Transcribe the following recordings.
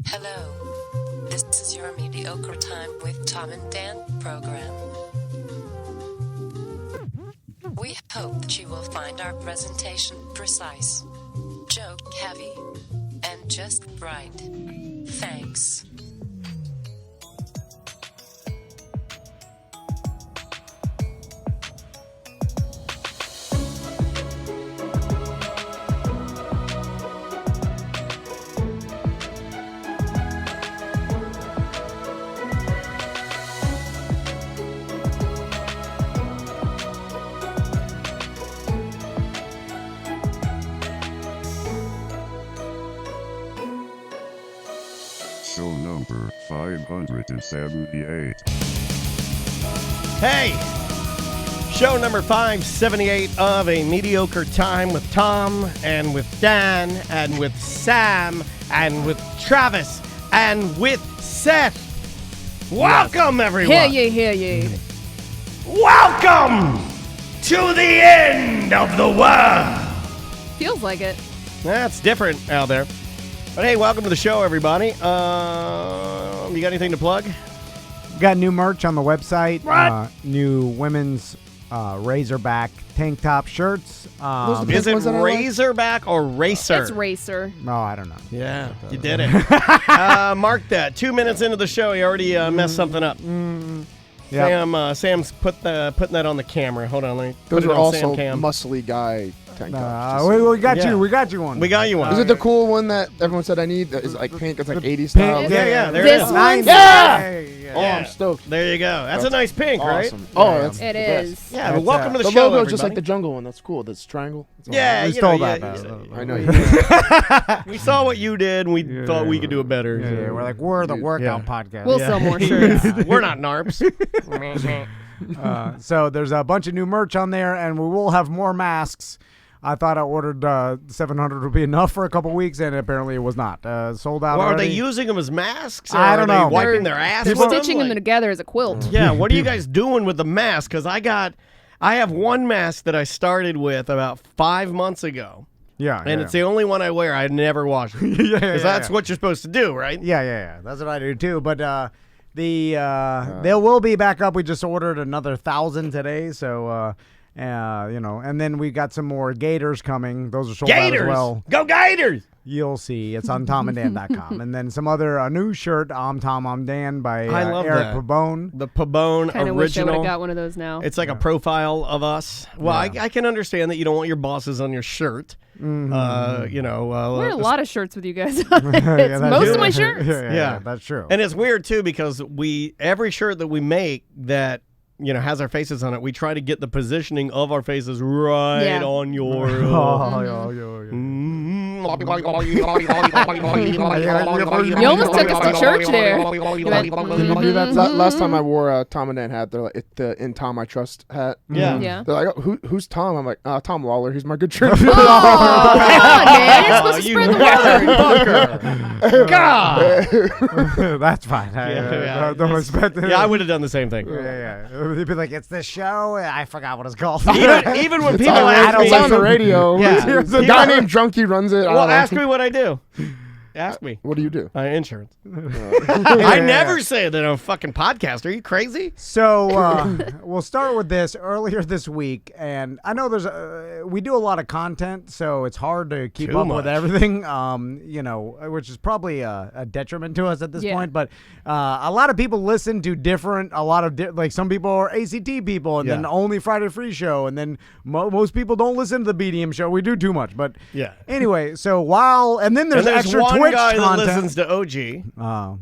Hello. This is your Mediocre Time with Tom and Dan program. We hope that you will find our presentation precise, joke heavy, and just right. Thanks. Show number 578. Hey! Show number 578 of A Mediocre Time with Tom and with Dan and with Sam and with Travis and with Seth. Welcome, everyone! Hear ye. Welcome to the end of the world! Feels like it. That's different out there. But hey, welcome to the show, everybody. You got anything to plug? Got new merch on the website. What? New women's Razorback tank top shirts. Is it Razorback or Racer? It's Racer. Oh, I don't know. Yeah, you did it. Mark that. 2 minutes into the show, you already messed something up. Yep. Sam's putting that on the camera. Hold on, let me Those put it are on also Sam Cam. muscly guy tank tops. We got Yeah. you. We got you one. We got you one. Is it the cool one that everyone said I need? Is it like pink? It's like 80s style. Pink. Yeah, there This it is. one? Yeah! Oh, Yeah. I'm stoked. There you go. That's a nice pink, right? Awesome. Oh, that's It the is. best. Yeah, That's, welcome to the The show, logo is just like the everybody. jungle one. That's cool. That's triangle. That's Yeah, We you stole know, that. I know you did. We saw what you did, and we thought we could do it better. Yeah, so. we're like, we're the workout podcast. We'll sell more shirts. We're not NARPs. So there's a bunch of new merch on there, and we will have more masks. I thought I ordered 700 would be enough for a couple weeks, and apparently it was not. Sold out Well, are they already. using them as masks? Or I don't are know. they wiping They're their ass They're with stitching them Like- together as a quilt. Yeah, what are you guys doing with the mask? Because I have one mask that I started with about 5 months ago, Yeah, and it's the only one I wear. I never wash it. Because that's what you're supposed to do, right? Yeah. That's what I do too. But they will be back up. We just ordered another 1,000 today, so and then we got some more Gators coming. Those are sold out Gators! as well. Go Gators! You'll see. It's on TomandDan.com. And then some other a new shirt, I'm Tom, I'm Dan by I love Eric that. Pabone. The Pabone Kind of wish I would original. have got one of those now. It's like a profile of us. Well, I can understand that you don't want your bosses on your shirt. Mm-hmm. I wear a lot of shirts with you guys on it. Yeah, It's that's most true. of my shirts. Yeah, that's true. And it's weird too because every shirt that we make that has our faces on it, we try to get the positioning of our faces right Yeah. on your. You almost took us to church there. You went, Last time I wore a Tom and Dan hat, they're like the In Tom I Trust hat. Yeah. Yeah. They're like, oh, who's Tom? I'm like, Tom Lawler. He's my good friend. Oh, come on, man. You're supposed to you spread the word. God. That's fine. Don't expect it. Yeah, I would have done the same thing. Yeah. They'd be like, it's this show? I forgot what it's called. Even when people ask It's me, on the radio. Yeah. There's a guy named Drunky runs it. I well, don't know. ask me what I do. Ask me. What do you do? Insurance. I never say that I'm a fucking podcaster. Are you crazy? So we'll start with this earlier this week, and I know we do a lot of content, so it's hard to keep Too up much. with everything. Which is probably a detriment to us at this point. But a lot of people listen to different. Like some people are ACT people, and then only Friday Free Show, and then most people don't listen to the BDM show. We do too much, but Yeah. Anyway, so and then there's extra one Twitch guy content. that listens to OG. Oh.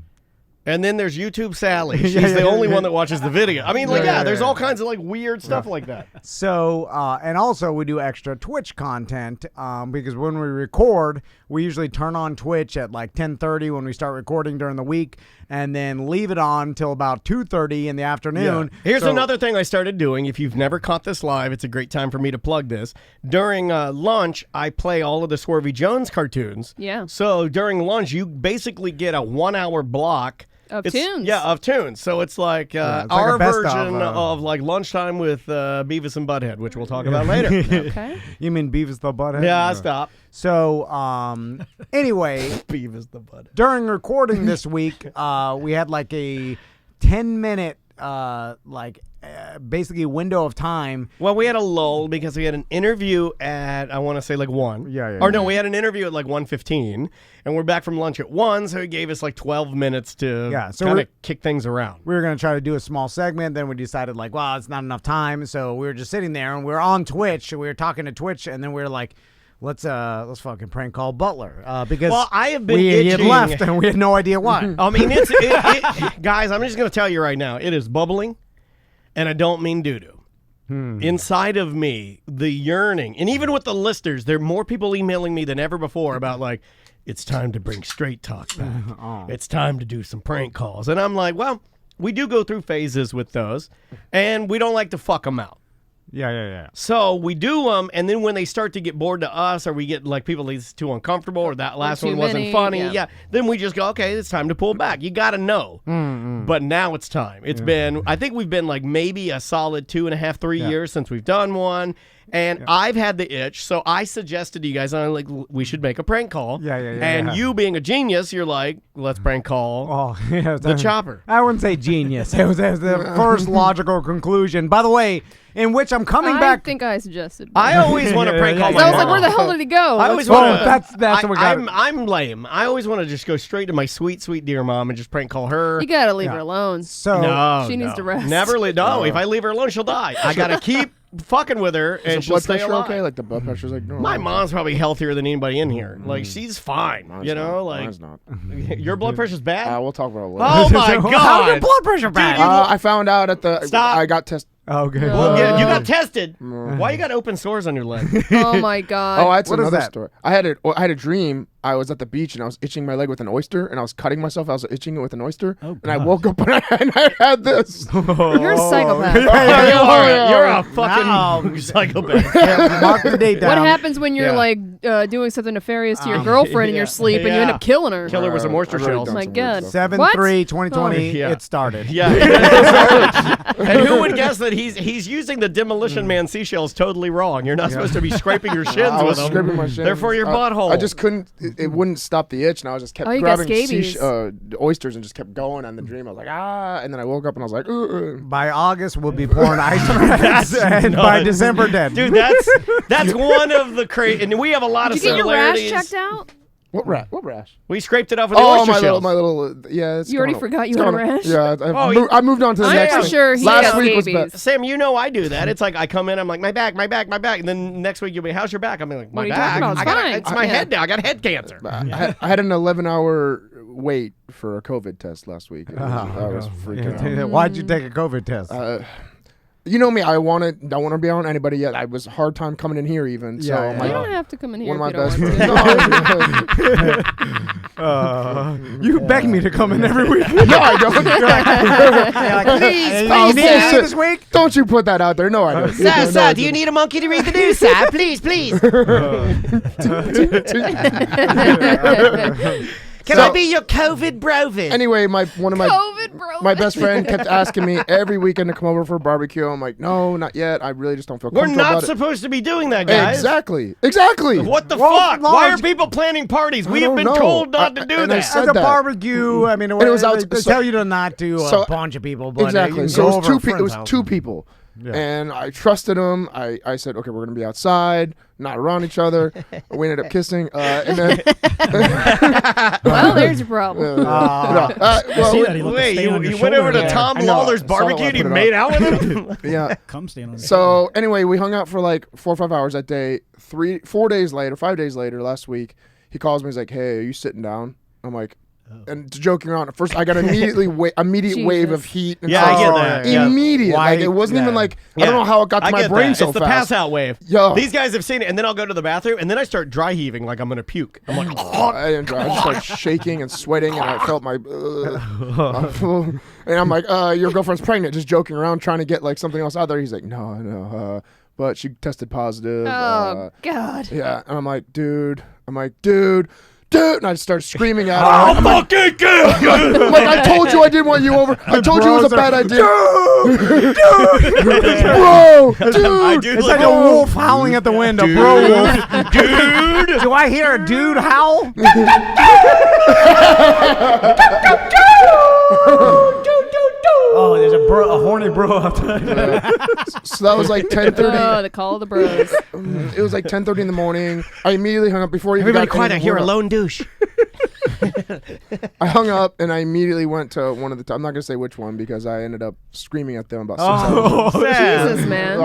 And then there's YouTube Sally. She's Yeah, the yeah, only yeah. one that watches the video. I mean, there's yeah. all kinds of like weird stuff like that. So, and also we do extra Twitch content because when we record, we usually turn on Twitch at like 10:30 when we start recording during the week, and then leave it on till about 2:30 in the afternoon. Here's So- another thing I started doing. If you've never caught this live, it's a great time for me to plug this. During lunch, I play all of the Swervy Jones cartoons. Yeah. So during lunch, you basically get a 1 hour block Of tunes. Yeah, of tunes. So it's like it's like our a best version of, of like lunchtime with Beavis and Butthead, which we'll talk about later. Okay. You mean Beavis the Butthead? Yeah, stop. So, anyway, Beavis the Butthead. during recording this week, we had like a 10-minute, basically window of time. Well, we had a lull because we had an interview at, I want to say like 1. Yeah. Or no, we had an interview at like 1:15, and we're back from lunch at 1, so he gave us like 12 minutes to kind of kick things around. We were going to try to do a small segment, then we decided like, well, it's not enough time, so we were just sitting there, and we were on Twitch, we were talking to Twitch, and then we were like, let's fucking prank call Butler because I have been he had itching. left, and we had no idea why. I mean, guys, I'm just going to tell you right now, it is bubbling. And I don't mean doo-doo. Inside of me, the yearning, and even with the listeners, there are more people emailing me than ever before about like, it's time to bring straight talk back. It's time to do some prank calls. And I'm like, well, we do go through phases with those, and we don't like to fuck them out. Yeah. So we do them, and then when they start to get bored to us, or we get like people it's too uncomfortable, or that last one wasn't funny, then we just go, okay, it's time to pull back. You got to know. But now it's time. It's been, I think we've been like maybe a solid 2.5, 3 years since we've done one. And I've had the itch, so I suggested to you guys, I'm like, we should make a prank call. And you being a genius, you're like, let's prank call the chopper. I wouldn't say genius. It was the first logical conclusion. By the way, in which I'm coming back. I think I suggested. I always want to prank call my I was like, mom. where the hell did he go? I always want to. That's what we got. I'm lame. I always want to just go straight to my sweet, sweet dear mom and just prank call her. You gotta leave her alone. So she needs to rest. Never leave. No, if I leave her alone, she'll die. I gotta keep fucking with her, and Is she'll blood stay pressure alive. okay? Like the blood pressure's like normal. My mom's probably healthier than anybody in here. Like she's fine. Mine's You know, not. like Mine's not. your blood pressure's bad. We'll talk about it later. Oh my god! How's your blood pressure back? I found out at the. Stop. I got tested. Okay. Well, yeah, you got tested. Why you got open sores on your leg? Oh my god. Oh, that's What is another that? story. I had a dream. I was at the beach and I was itching my leg with an oyster, and I was cutting myself. I was itching it with an oyster, and I woke up and I had this. You're a psychopath. You're a fucking psychopath. Mark the date down. What happens when you're like doing something nefarious to your girlfriend in your sleep and you end up killing her? Kill her with some moisture I've already shells. done My some weird God. stuff. 7/3/2020. Yeah. It started. Yeah. And who would guess that he's using the Demolition Man seashells totally wrong? You're not supposed to be scraping your shins I with was them. scraping my shins. They're for your butthole. I just couldn't. It wouldn't stop the itch, and I just kept you got grabbing scabies. oysters and just kept going on the dream. I was like, and then I woke up and I was like, By August, we'll be pouring ice on our heads, and by December, dead. Dude, that's one of the crazy. And we have a lot Did of you get your rash similarities. checked out? What rash? We scraped it off with the oyster shells. my little, yeah. It's You already going forgot you it's had a going- rash? Yeah, I moved on to the I'm next for thing. sure he Last got week was scabies. bad. Sam, you know I do that. It's like I come in, I'm like, my back. And then next week you'll be, how's your back? I'm like, my What are you back? talking about? It's fine. It's my head now. I got head cancer. I had an 11-hour wait for a COVID test last week. I was freaking out. Why'd you take a COVID test? You know me. I don't want to be on anybody yet. I was a hard time coming in here even. So Yeah, my, You don't have to come in here one if of you my don't best want to. friends. You beg me to come in every week. No, I don't. Please, this week. Don't you put that out there? No, I don't. Sir, do you need a monkey to read the news, sir? Please. Can I be your COVID BROVID? Anyway, one of my COVID, bro. my best friend kept asking me every weekend to come over for a barbecue. I'm like, no, not yet. I really just don't feel We're comfortable not about it. supposed to be doing that, guys. Exactly. What the Well, fuck? Lord, Why are people planning parties? We have don't been know. told not to do And I that. said At the that. barbecue, I mean, it was out- they so- tell you to not do so- a bunch of people, but Exactly. you So go it was over two. a friend's It was house. two people, Yeah. and I trusted them. I said, okay, we're gonna be outside, not around each other. We ended up kissing, and then. Well, there's your problem. Wait, you went over to Tom I know. Lawler's Saw it when barbecue I and you put it made up. out with him? Yeah. Come stand on the So anyway, we hung out for like 4 or 5 hours that day. 5 days later, last week, he calls me. He's like, "Hey, are you sitting down?" I'm like, and joking around. At first, I got immediate wave of heat. And Yeah, I get stuff. that. Yeah. Immediate. Why- Like it wasn't even yeah. like I don't know how it got to my get brain that. so it's fast. It's the pass out wave. Yo. These guys have seen it, and then I'll go to the bathroom, and then I start dry heaving like I'm gonna puke. I'm like, I just started shaking and sweating, and I felt my. And I'm like, your girlfriend's pregnant, just joking around, trying to get like something else out there. He's like, no, but she tested positive. Oh, God. Yeah, and I'm like, dude, dude, and I started screaming at her. I'll fucking kill you! I'm like, I told you I didn't want you over. I told you it was a bad idea. Dude! Bro, I dude. do It's like a wolf howling at the window, bro. Wolf. dude. Do I hear a dude howl? Oh, there's a horny bro outside. So that was like 10:30. Oh, the call of the bros. It was like 10:30 in the morning. I immediately hung up before he even Everybody got quiet, I any hear a word. lone douche. I hung up and I immediately went to one of the. I'm not gonna say which one because I ended up screaming at them about 6 hours. Jesus, man.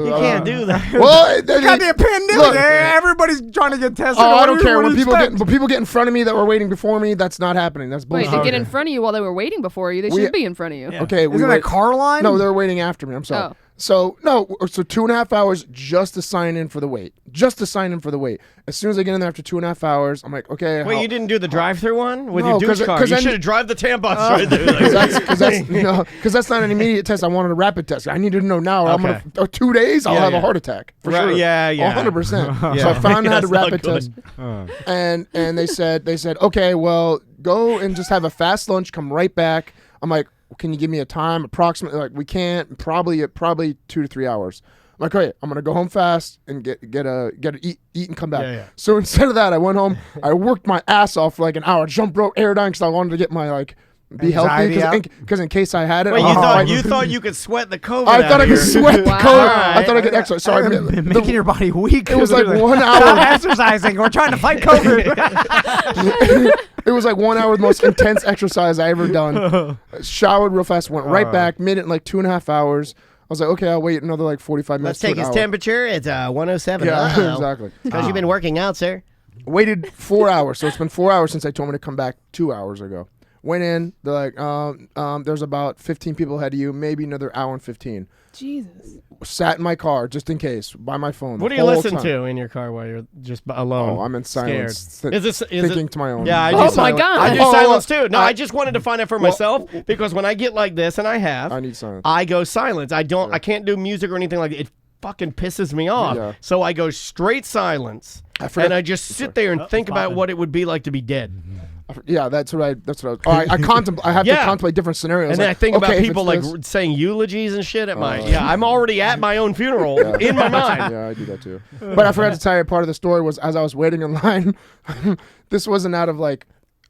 You can't do that. Well, There's gotta be a pandemic. Look. Everybody's trying to get tested. Oh, I What don't do care. you When expect? people get in front of me that were waiting before me, that's not happening. That's Wait, bullshit. they get in front of you while they were waiting before you. They should be in front of you. Yeah. Okay, Isn't that a car line? No, they were waiting after me. I'm sorry. Oh. So 2.5 hours just to sign in for the wait. Just to sign in for the wait. As soon as I get in there after 2.5 hours, I'm like, okay. Wait, you didn't do the drive-through one with No, your douche 'cause- car? 'cause You then- should have drive the tampons right there. Because that's not an immediate test. I wanted a rapid test. I needed to know now. I'm Okay. gonna 2 days. I'll Yeah, have yeah. a heart attack for Right, sure. yeah, 100%. Yeah. So I finally had a That's not rapid good. test, and they said, okay, well, go and just have a fast lunch. Come right back. I'm like, can you give me a time approximately? Like, we can't. Probably 2 to 3 hours. I'm like, okay, I'm gonna go home fast and get eat and come back. Yeah. So instead of that, I went home. I worked my ass off for like an hour, jump rope, airdyne, because I wanted to get my be Anxiety healthy. out? Because in case I had it, Wait, I you thought you could sweat the COVID I thought out I of could here. sweat the Wow. cold. Alright. I thought I could exercise. So I making your body weak. It was like 1 Stop hour. exercising. We're trying to fight COVID. It was like 1 hour the most intense exercise I ever done. Showered real fast, went right back, made it in like 2.5 hours. I was like, okay, I'll wait another like 45 minutes. Let's take to an his hour. temperature. It's 107. Yeah, exactly. Because you've been working out, sir. Waited 4 hours, so it's been 4 hours since I told me to come back 2 hours ago. Went in, they're like, there's about 15 people ahead of you, maybe another hour and 15. Jesus. Sat in my car just in case, by my phone. What do you listen to in your car while you're just alone? Oh, I'm in silence, Scared. Is thinking it? to my own. Yeah, I do Oh my silence. God. I do Oh, silence too. No, I- I just wanted to find out for myself because when I get like this, and I have, I need silence. I go silence. I can't do music or anything like that. It fucking pisses me off. Yeah. So I go straight silence. forgot- And I just sit there and think about what it would be like to be dead. Yeah, that's what I was. Oh, I contemplate. I have to Yeah. contemplate different scenarios. And then I think okay, about if people it's like this- saying eulogies and shit at my. Yeah, I'm already at my own funeral in my mind. Yeah, I do that too. But I forgot to tell you, part of the story was as I was waiting in line. This wasn't out of like.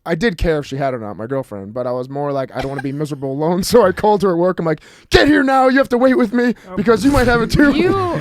I did care if she had or not, my girlfriend, but I was more like, I don't want to be miserable alone. So I called her at work. I'm like, get here now. You have to wait with me because you might have it too.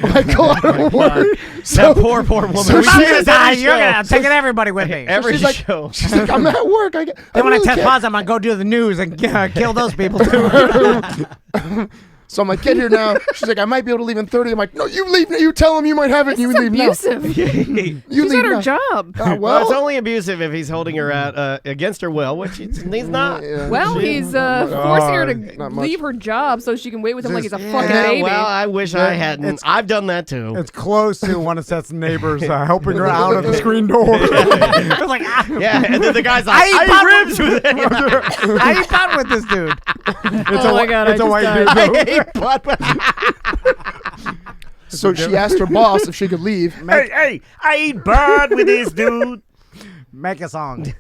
I call her at work. That poor woman. So We she- say this every You're show. gonna taking everybody with me. Every she's like- show. She's like, I'm at work. They I want to really test can't. positive. I'm gonna go do the news and kill those people too. So I'm like, get here now. She's like, I might be able to leave in 30. I'm like, no, you leave now. You tell him you might have it. And you This is leave abusive. now. You She's leave at her now. job. Well, it's only abusive if he's holding her out against her will, which he's not. Yeah. Well, he's forcing her to not much. leave her job so she can wait with him like he's a Yeah. fucking Yeah, baby. well, I wish I hadn't. I've done that too. It's close to one of Seth's neighbors helping her out of the screen door. It's like, Yeah, and then the guy's like, I eat I ribs with it. I eat pot with this dude. It's Oh my God, it's I a just white died. dude. I hate butt. So she asked her boss if she could leave. Hey, I eat bird with this dude. Make a song.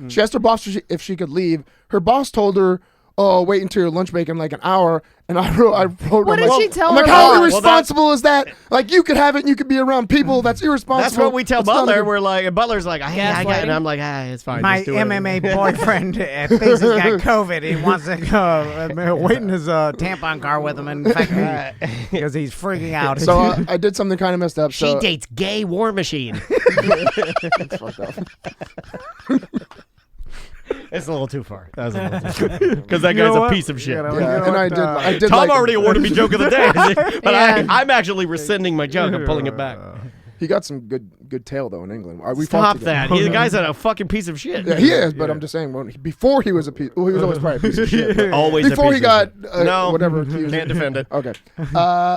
She asked her boss if she could leave. Her boss told her, "Oh, wait until your lunch break in like an hour." And I wrote, What I'm did like, she tell I'm like, her how boss? irresponsible is that? Like, you could have it and you could be around people. That's irresponsible. That's what we tell That's not a Butler. good- We're like, Butler's like, hey, I got it. Gaslighting. And I'm like, it's fine. My just do it. MMA boyfriend thinks he's got COVID. He wants to go wait in his tampon car with him and because he's freaking out. So I did something kind of messed up. She So dates gay War Machine. That's fucked up. It's a little too far. That was a little too far. Because that guy's a piece of shit. Yeah, and I did. Tom like, already awarded me joke of the day, but Yeah. I'm actually rescinding my joke. I'm pulling it back. He got some good tail though in England. We Stop fought together. that. The guy's a fucking piece of shit. Yeah, he is, but I'm just saying. Before he was a piece, well, he was always probably a piece of shit. but Always before a piece he got of shit. No, whatever. He was, can't defend it. Okay.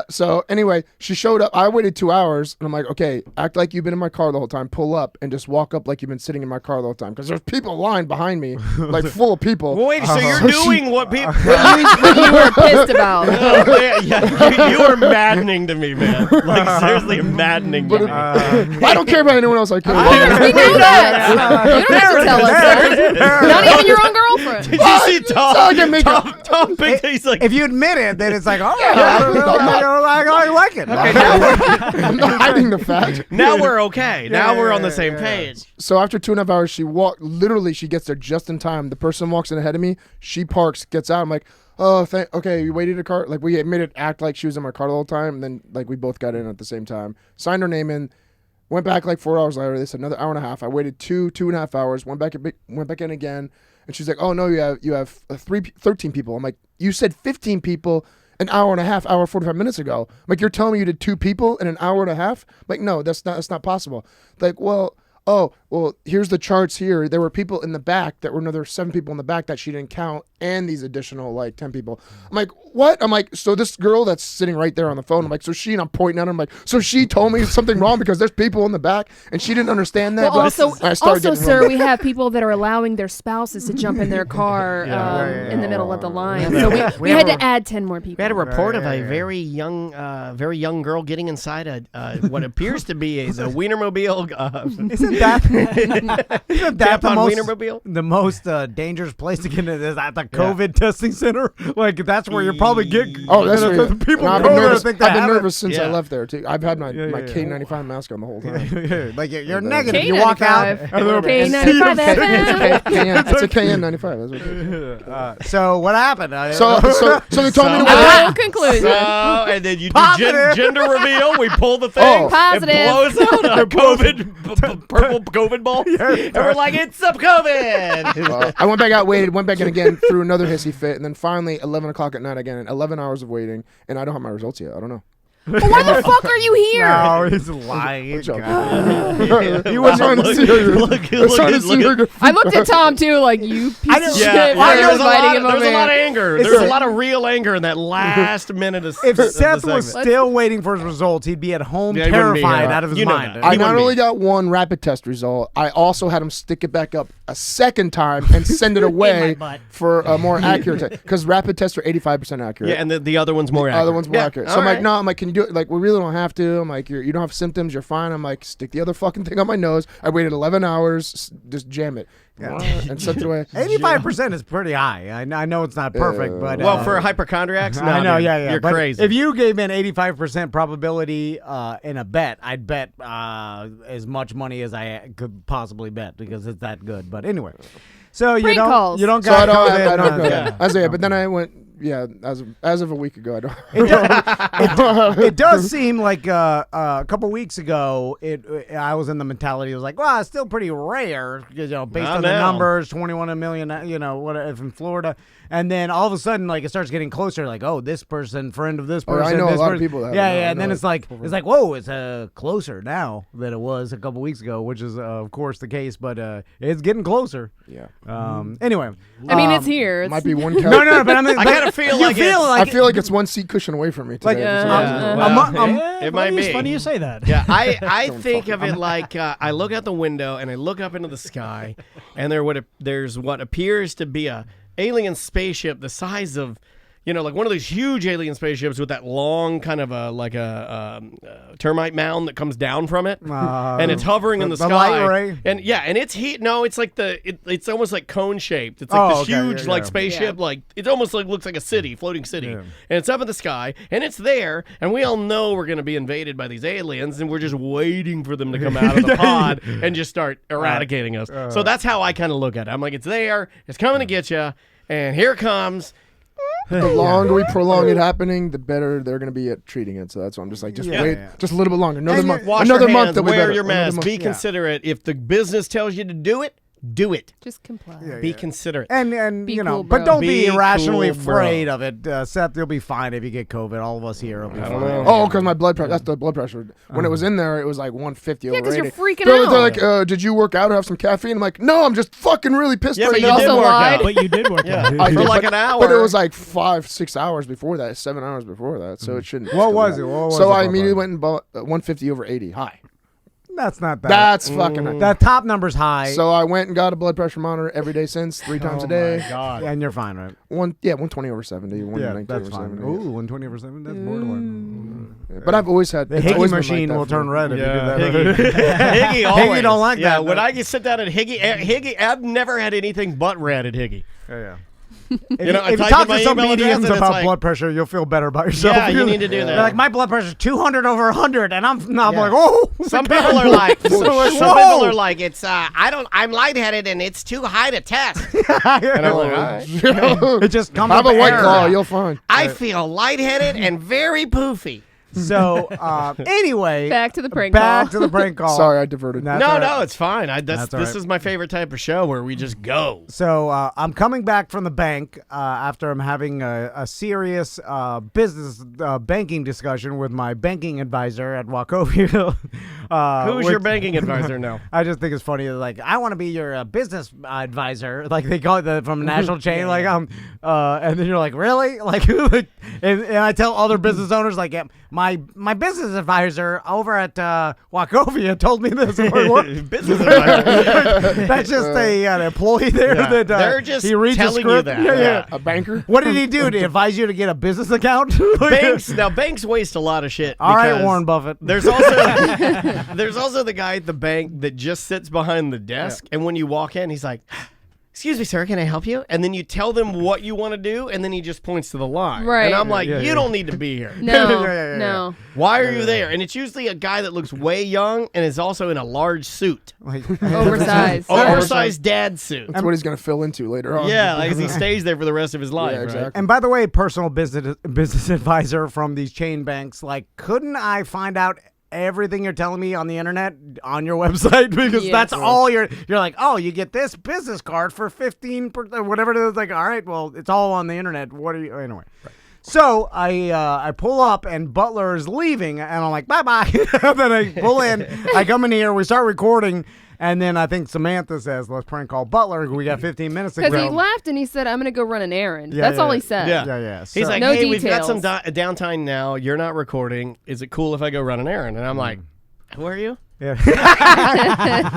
So anyway, she showed up. I waited 2 hours, and I'm like, okay, act like you've been in my car the whole time. Pull up and just walk up like you've been sitting in my car the whole time, because there's people lined behind me, like full of people. Well, wait, so you're So she- doing what people... you were pissed about. yeah, you are maddening to me, man. Like, seriously maddening to me. I don't don't care about anyone else. I care. We know that. You don't have to tell us that. Not even your own girlfriend. Did you see Tom? Tom picked it. He's like, if you admit it, then it's like, oh, I don't know. I like it. Okay, I'm not hiding the fact. now we're okay. Now we're on the same page. So after 2.5 hours, she gets there just in time. The person walks in ahead of me. She parks, gets out. I'm like, oh, okay, you waited a car. Like, we made it act like she was in my car the whole time. And then, like, we both got in at the same time. Signed her name in. Went back like 4 hours later. They said another hour and a half. I waited 2.5 hours. Went back in again. And she's like, oh, no, you have 13 people. I'm like, you said 15 people an hour and a half, hour 45 minutes ago. I'm like, you're telling me you did 2 people in an hour and a half? I'm like, no, that's not possible. Like, well, here's the charts here. There were people in the back that were another 7 people in the back that she didn't count, and these additional like 10 people. I'm like, what? I'm like, so this girl that's sitting right there on the phone, I'm like, and I'm pointing at her, I'm like, so she told me something wrong because there's people in the back and she didn't understand that. Well, also, sir, we have people that are allowing their spouses to jump in their car in the middle of the line. So we had to add 10 more people. We had a report of a very young girl getting inside what appears to be the Wienermobile. Isn't that the most dangerous place to get into this at the COVID testing center? Like, that's where you're probably getting. Oh, that's where people I've been nervous since I left there too. I've had my K95 mask on the whole time. Like, you're negative. You walk out. K95. It's a KN95. That's what so what happened? So they told me to No conclusion. And then you do gender reveal. We pull the thing. Oh, positive. It blows out a purple COVID ball. And we're like, it's a COVID. I went back out, went back in again, threw another hissy fit, and then finally 11 o'clock at night again, 11 hours of waiting, and I don't have my results yet. I don't know. Well, why the fuck are you here? No, he's lying. You were trying to see her. I looked at Tom too, like, you piece of shit. There's a lot of anger. There's a lot of real anger in that last minute of If Seth was still waiting for his results, he'd be at home terrified out of his mind. I not only got one rapid test result, I also had him stick it back up a second time and send it away for a more accurate test. Because rapid tests are 85% accurate. Yeah, and the other one's more accurate. The other one's more accurate. So I'm like, no, I'm like, can you do it? Like, we really don't have to. I'm like, you don't have symptoms. You're fine. I'm like, stick the other fucking thing on my nose. I waited 11 hours. Just jam it. And sent it away. 85% is pretty high. I know it's not perfect, but for hypochondriacs, no, I know, you're but crazy. If you gave me an 85% probability in a bet, I'd bet as much money as I could possibly bet because it's that good. But anyway, so you don't so got I don't but then I went. Yeah, as of a week ago, I don't. It does seem like a couple weeks ago, I was in the mentality. It was like, well, it's still pretty rare, based on the numbers, 21 million, what in Florida, and then all of a sudden, like, it starts getting closer. Like, oh, this person, friend of this person. I know a lot of people. And then it's like, whoa, it's closer now than it was a couple weeks ago, which is of course the case, but it's getting closer. Yeah. Anyway, I mean, it's here. It might be one. No, but I mean, I kind of feel like I feel like it's one seat cushion away from me today. It might be. It's funny you say that. Yeah, I think of it like I look out the window and I look up into the sky, and there's what appears to be a alien spaceship the size of, like one of those huge alien spaceships with that long kind of a termite mound that comes down from it, and it's hovering in the sky. Light ray? And it's heat. No, it's like it's almost like cone shaped. It's like this huge spaceship. Like it almost looks like a city, floating city, and it's up in the sky, and it's there, and we all know we're going to be invaded by these aliens, and we're just waiting for them to come out of the pod and just start eradicating us. So that's how I kind of look at it. I'm like, it's there, it's coming to get you, and here it comes. The longer we prolong it happening, the better they're going to be at treating it. So that's why I'm just like, wait just a little bit longer. Another month. Wash your hands, wear your mask. Be considerate. If the business tells you to do it, do it. Just comply. Be considerate. And be cool, but don't be irrationally cool, afraid of it. Seth, you'll be fine if you get COVID. All of us here will be fine. Oh, because my blood pressure. That's the blood pressure. When it was in there, it was like 150 over 80. Yeah, because you're freaking out. They're like, did you work out or have some caffeine? I'm like, no, I'm just fucking really pissed right right now. now. You did work out. But you did work out. I For did, like an hour. But it was like 5-6 hours before that, 7 hours before that. So it shouldn't. What was it? So I immediately went and bought 150 over 80 high. That's not that. That's fucking high. The top number's high. So I went and got a blood pressure monitor every day since, 3 times a day. My God. and you're fine, right? 120 over 70. Yeah, 119 that's over fine. 70. Ooh, 120 over 7. That's borderline. Yeah. But I've always had The it's Higgy always been like machine that will for turn me. red if you do that. Higgy always. Higgy don't like yeah, that. when I sit down at Higgy, I've never had anything but red at Higgy. Yeah. You If know, you I type talk in my to some email address mediums and it's about like- blood pressure, you'll feel better about yourself. Yeah, you need to do that. They're like, my blood pressure's 200 over 100, and I'm like, oh. Some people are like, some Whoa. people are like, it's I'm lightheaded and it's too high to test. And I'm like, all right. It just comes Have up a white air. claw, you'll find. I feel lightheaded and very poofy. So, anyway, Back to the prank back call. to the prank call. Sorry, I diverted. That's No, all right. no, it's fine. That's all This right. is my favorite type of show where we just go. So I'm coming back from the bank after I'm having a serious business banking discussion with my banking advisor at Wachovia. Who's your banking advisor now? I just think it's funny. Like, I want to be your business advisor. Like they call it from a national chain. Like and then you're like, really? Like, and I tell other business owners like, yeah, my business advisor over at Wachovia told me this. I'm like, what? Business advisor. That's just an employee there Yeah. that They're just he reads telling a script. you that. Yeah, Yeah. A banker? What did he do? Did he advise you to get a business account? Banks waste a lot of shit. All right, because Warren Buffett. There's also the guy at the bank that just sits behind the desk, and when you walk in, he's like, "Excuse me, sir, can I help you?" And then you tell them what you want to do, and then he just points to the line. Right. And I'm like, Yeah, you yeah. don't need to be here. No, Yeah. no. Why are you there? And it's usually a guy that looks way young and is also in a large suit, Like, Oversized. oversized dad suit. That's what he's going to fill into later on. Yeah, like he stays there for the rest of his life. Yeah, Right? exactly. and by the way, personal business advisor from these chain banks. Like, couldn't I find out everything you're telling me on the internet on your website? Because Yes. that's all you're like, oh, you get this business card for 15%, whatever it is. Like, all right, well, it's all on the internet. What are you anyway? So I pull up and Butler is leaving, and I'm like, bye bye. Then I pull in, I come in here, we start recording, and then I think Samantha says, let's prank call Butler. We got 15 minutes to Because he go. left and he said, I'm going to go run an errand. Yeah, That's yeah, all he yeah. said. Yeah. He's So- like, No hey, we've got some details. downtime now. You're not recording. Is it cool if I go run an errand? And I'm like, who are you? yeah.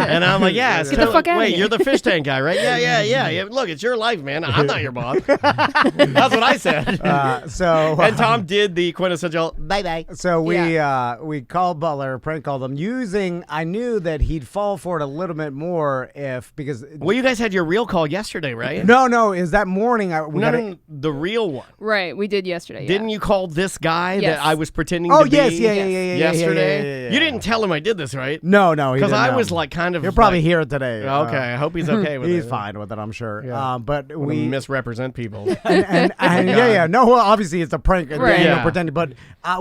And I'm like, yeah, it's Get the totally- fuck outta wait, here. you're the fish tank guy, right? Yeah. Look, it's your life, man. I'm not your boss. That's what I said. And Tom did the quintessential bye-bye. So we called Butler, prank called him, using, I knew that he'd fall for it a little bit more because Well, you guys had your real call yesterday, right? no, is that morning No, the real one. Right, we did yesterday. Yeah. Didn't you call this guy Yes. that I was pretending Oh, to be yes, yeah, yesterday? yeah. You didn't tell him I did this, right? No, he Because didn't I know. was like kind of He'll probably like, hear it today. Okay, I hope he's okay with it. He's fine with it, I'm sure. But We we misrepresent people. and no, well, obviously it's a prank. Right. Daniel Yeah. pretending, but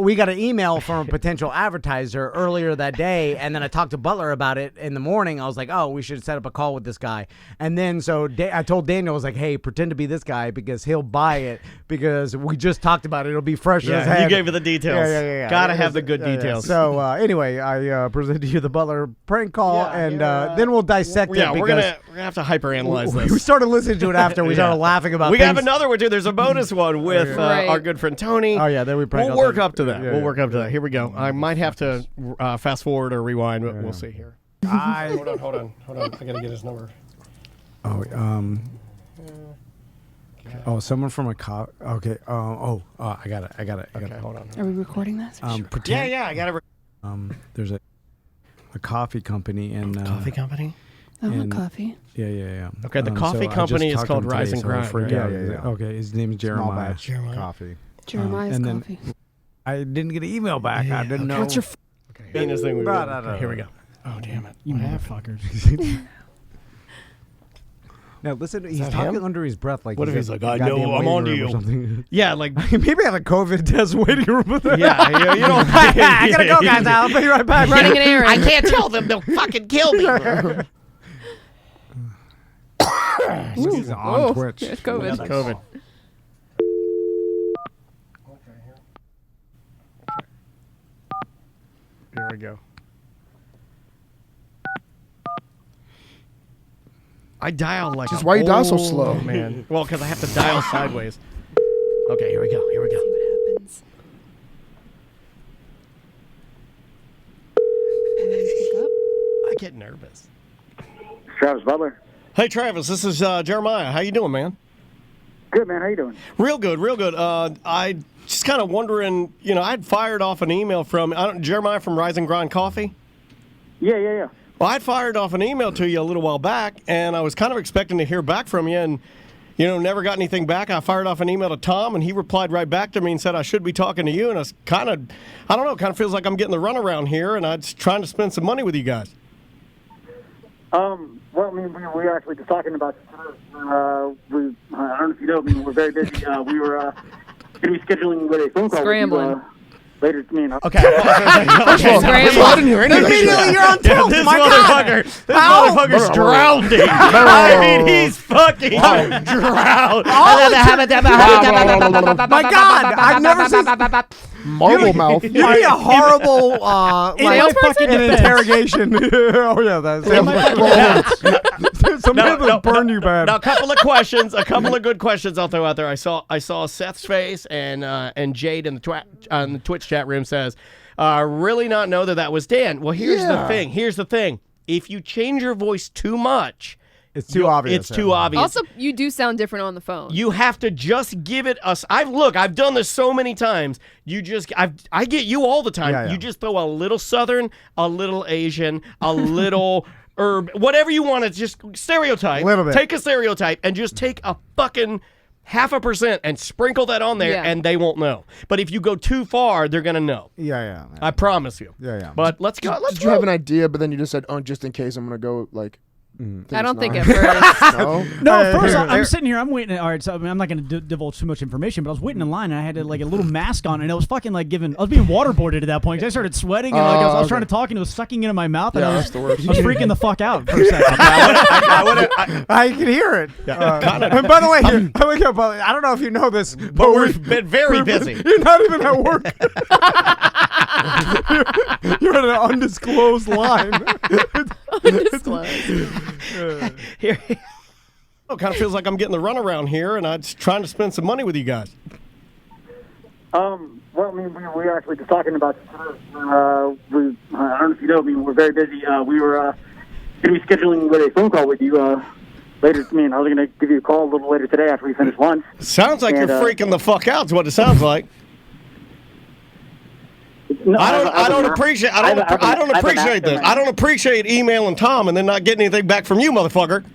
we got an email from a potential advertiser earlier that day, and then I talked to Butler about it in the morning. I was like, oh, we should set up a call with this guy. And then so I told Daniel, I was like, hey, pretend to be this guy because he'll buy it because we just talked about it. It'll be fresh in his Yeah, head. you gave me the details. Yeah. Gotta It have was- the good yeah. details. So anyway, I presented you the Butler prank call, Yeah, and yeah. then we'll dissect it. Yeah, we're because gonna have to hyperanalyze we this. started listening to it after we started laughing about. We things. have another one too. There's a bonus one with Right. our good friend Tony. Oh yeah, then we prank. We'll work up to that. Yeah, We'll yeah. work up to that. Here we go. I might have to fast forward or rewind, but we'll see here. Hold on. I gotta get his number. Oh, someone from a okay. I got it. Okay, hold on. Are we recording this? Pretend, Yeah, I gotta. there's a coffee company in Coffee company. I want and- coffee. Yeah. Okay, the coffee so I just company is talked to called him today, Rise and so I Grind, freaked right? out. Yeah. Okay, his name's Jeremiah. Jeremiah. Coffee. Jeremiah's and then- coffee. I didn't get an email back. I didn't know. What's your Okay, Venus thing. No. Here we go. Oh damn it! You motherfuckers. Now listen, he's that talking him? under his breath like. What if he's at like, I goddamn know I'm waiting onto room or you. something. Yeah, like Maybe I have a COVID test waiting room. yeah, you don't. I gotta go, guys. I'll be right back. running an errand? I can't tell them; they'll fucking kill me. He's on Twitch. It's COVID. That's COVID. Here we go. I dial like Just a why you dial so old slow? man. Well, because I have to dial sideways. Okay, here we go. See what happens. And then pick up. get nervous. Travis Butler. Hey, Travis, this is Jeremiah. How you doing, man? Good, man. How you doing? Real good, real good. I just kind of wondering, I'd fired off an email from Jeremiah from Rise and Grind Coffee. Yeah. Well, I'd fired off an email to you a little while back, and I was kind of expecting to hear back from you, and, never got anything back. I fired off an email to Tom, and he replied right back to me and said I should be talking to you, and I was kind of feels like I'm getting the runaround here, and I'm just trying to spend some money with you guys. Well, I mean, we were actually just talking about, I don't know if you know, we're very busy. We were going to be scheduling with a phone call Scrambling. with you, later. Okay. I didn't hear any of that shit. Immediately you're on tilt. This My God. motherfucker's drowning. I mean, he's fucking drowned. My God, I've never seen Marble mouth. you'd be a horrible Salesperson? an interrogation. Oh yeah, that's somebody will burn you bad. Now, a couple of questions, a couple of good questions I'll throw out there. I saw Seth's face, and Jade in the Twitch chat room says, really not know that was Dan. Well, here's the thing. If you change your voice too much, it's too obvious. It's too obvious. Also, you do sound different on the phone. You have to just give it us. I've done this so many times. I get you all the time. Yeah. You just throw a little Southern, a little Asian, a little herb, whatever you want to just stereotype. Little bit. Take a stereotype and just take a fucking 0.5% and sprinkle that on there, and they won't know. But if you go too far, they're gonna know. Yeah. I promise you. Yeah. But let's go. Did you have an idea, but then you just said, "Oh, just in case, I'm gonna go like." I don't think at first. No, at first I'm sitting here. I'm waiting. All right, so I'm not going to divulge too much information, but I was waiting in line and I had a little mask on, and it was fucking I was being waterboarded at that point. I started sweating and I was trying to talk, and it was sucking into my mouth. And that's the worst. I was freaking the fuck out for a second. I can hear it. And by the way, I don't know if you know this, But we've been very busy. You're not even at work. You're at an undisclosed line. Here, it kind of feels like I'm getting the runaround here, and I'm just trying to spend some money with you guys. Well, I mean, we were actually just talking about, I don't know if you know, we're very busy. We were going to be scheduling with a phone call with you later. I was going to give you a call a little later today after we finish lunch. Sounds like you're freaking the fuck out. Is what it sounds like. No, I don't appreciate this. I don't appreciate emailing Tom and then not getting anything back from you, motherfucker.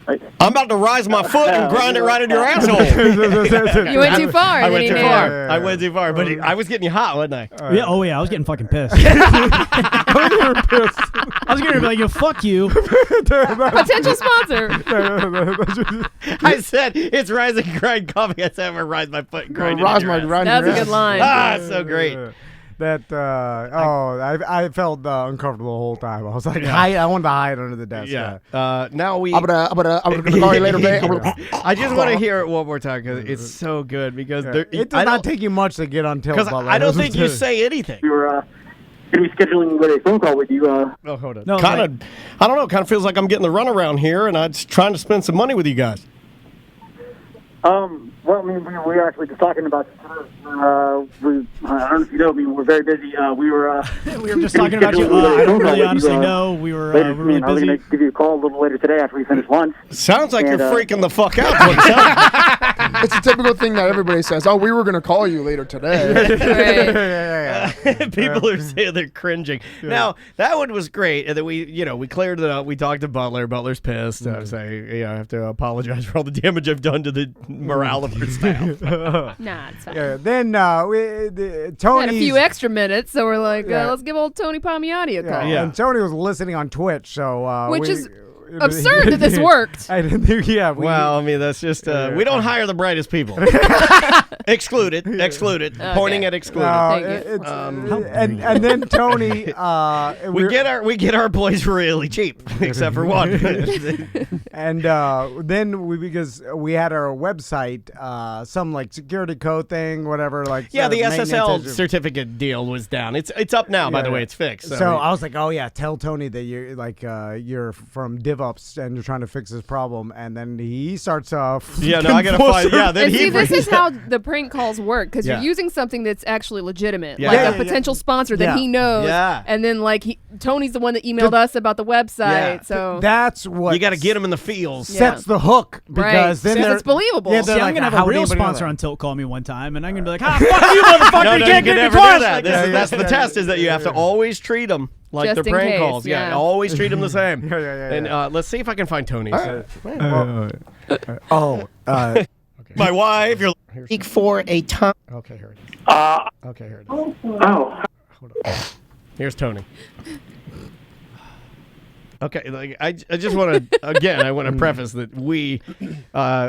Right. I'm about to rise my foot and grind it right in your asshole. You went too far. I went too didn't far. I went too far, but I was getting you hot, wasn't I? Yeah. Oh yeah, I was getting fucking pissed. I was going to be like, fuck you. Potential sponsor. I said it's Rise and Grind Coffee. I said I'm gonna rise my foot and grind it. Rise my grind. That's a good line. So great. I felt uncomfortable the whole time. I was like, I wanted to hide under the desk. Yeah. Now we. I'm gonna call you later, babe. I just want to hear it one more time because it's so good. Because it does not take you much to get on tilt. Because I don't think you say anything. We were going to be scheduling with a phone call with you. Oh, hold on. No, I don't know. Kind of feels like I'm getting the runaround here, and I'm just trying to spend some money with you guys. Well, I mean, we were actually just talking about, I don't know if you know, we're very busy. We were just talking about you. I don't really honestly know. We were really I was busy. going to give you a call a little later today after we finish lunch. Sounds like you're freaking the fuck out. What it sounds like. It's a typical thing that everybody says. Oh, we were gonna call you later today. People are saying they're cringing. Yeah. Now that one was great, and then we cleared it up. We talked to Butler. Butler's pissed. I have to apologize for all the damage I've done to the morale of her staff. Nah, it's fine. Then Tony had a few extra minutes, so we're like, let's give old Tony Palmiotti a call. And Tony was listening on Twitch, so which is absurd that this worked. Well, I mean, that's just we don't hire the brightest people. Excluded. Okay. Pointing at excluded. And then Tony, we get our employees really cheap, except for one. And then because we had our website, some security code thing, whatever. The SSL certificate deal was down. It's up now. By the way, it's fixed. So I was like, oh yeah, tell Tony that you're you're from Div ups and you're trying to fix his problem, and then he starts I gotta find. Yeah, then and he. see, this is how the prank calls work because Yeah. you're using something that's actually legitimate, Yeah. like Yeah, a potential sponsor that he knows. Yeah. And then Tony's the one that emailed us about the website. Yeah. So that's what You got to get him in the feels. sets the hook because then it's believable. Yeah, See, they're I'm like, gonna have how a would real anybody know sponsor that? on Tilt call me one time, and I'm gonna be like, fuck you, motherfucker! No, you you can't can get me never twice. do that. That's the test. Is that you have to always treat them like Just the in prank case, calls. yeah. Always treat them the same. Yeah. And let's see if I can find Tony's. My wife. You're Speak for a time. okay. Here it is. Okay, here it is. Oh. Here's Tony. Okay, I just want to again. I want to preface that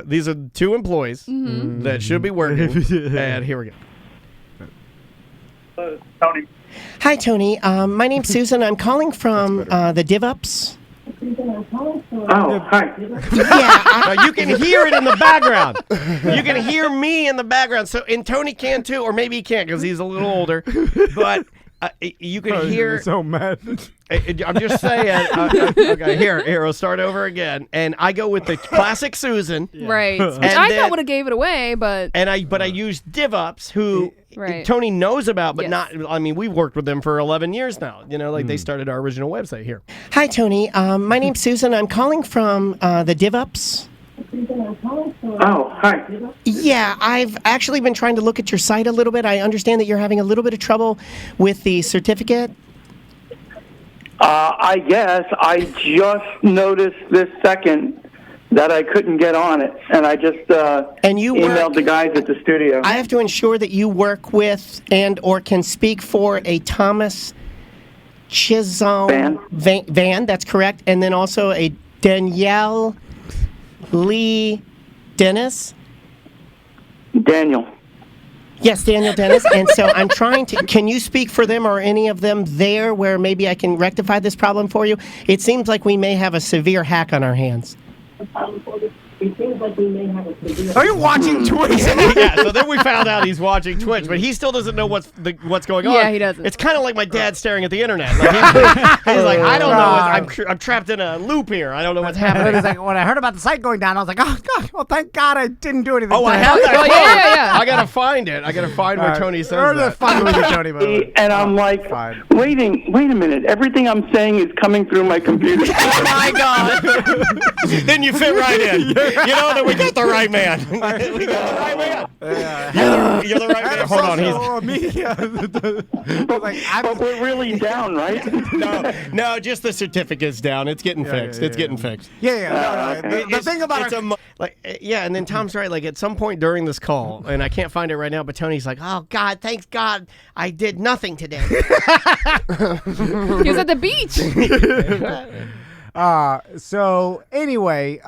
these are 2 employees that should be working, and here we go. Tony. Hi, Tony. My name's Susan. I'm calling from the DivUps. Oh, hi. Yeah, Now, you can hear it in the background. You can hear me in the background. So, and Tony can too, or maybe he can't because he's a little older. But you can hear. So mad. I'm just saying. Okay, here. We'll start over again, and I go with the classic Susan. right. Which And I then- thought would have gave it away, but I used DivUps, who Right. Tony knows about, but Yes. not. I mean, we've worked with them for 11 years now. They started our original website here. Hi, Tony. My name's Susan. I'm calling from the DivUps. Oh, hi. Yeah, I've actually been trying to look at your site a little bit. I understand that you're having a little bit of trouble with the certificate. I guess I just noticed this second that I couldn't get on it, and I just And you emailed the guys at the studio. I have to ensure that you work with and or can speak for a Thomas Chisholm Van, that's correct, and then also a Danielle Lee Dennis. Daniel. Yes, Daniel Dennis. And so I'm trying to, can you speak for them or any of them there where maybe I can rectify this problem for you? It seems like we may have a severe hack on our hands. Are you watching Twitch? Yeah, so then we found out he's watching Twitch, but he still doesn't know what's going on. Yeah, he doesn't. It's kind of like my dad staring at the internet. Like he's like, I don't know. I'm trapped in a loop here. I don't know what's happening. It's like, when I heard about the site going down, I was like, oh, God, well, thank God I didn't do anything. Oh, I today. have that. Oh, yeah. I gotta find it. I gotta find where Tony says Or the that. fun with Tony, by the way. And I'm like, Fine. wait a minute. Everything I'm saying is coming through my computer. Oh my God! Then you fit right in. Then we got the right man. We got the right man. You're the right man. Hold on. But we're really down, right? No, just the certificate's down. It's getting fixed. It's getting fixed. Yeah. No. The thing about and then Tom's right. Like at some point during this call, and I can't find it right now, but Tony's like, "Oh God, thanks God, I did nothing today." he was at the beach. So anyway,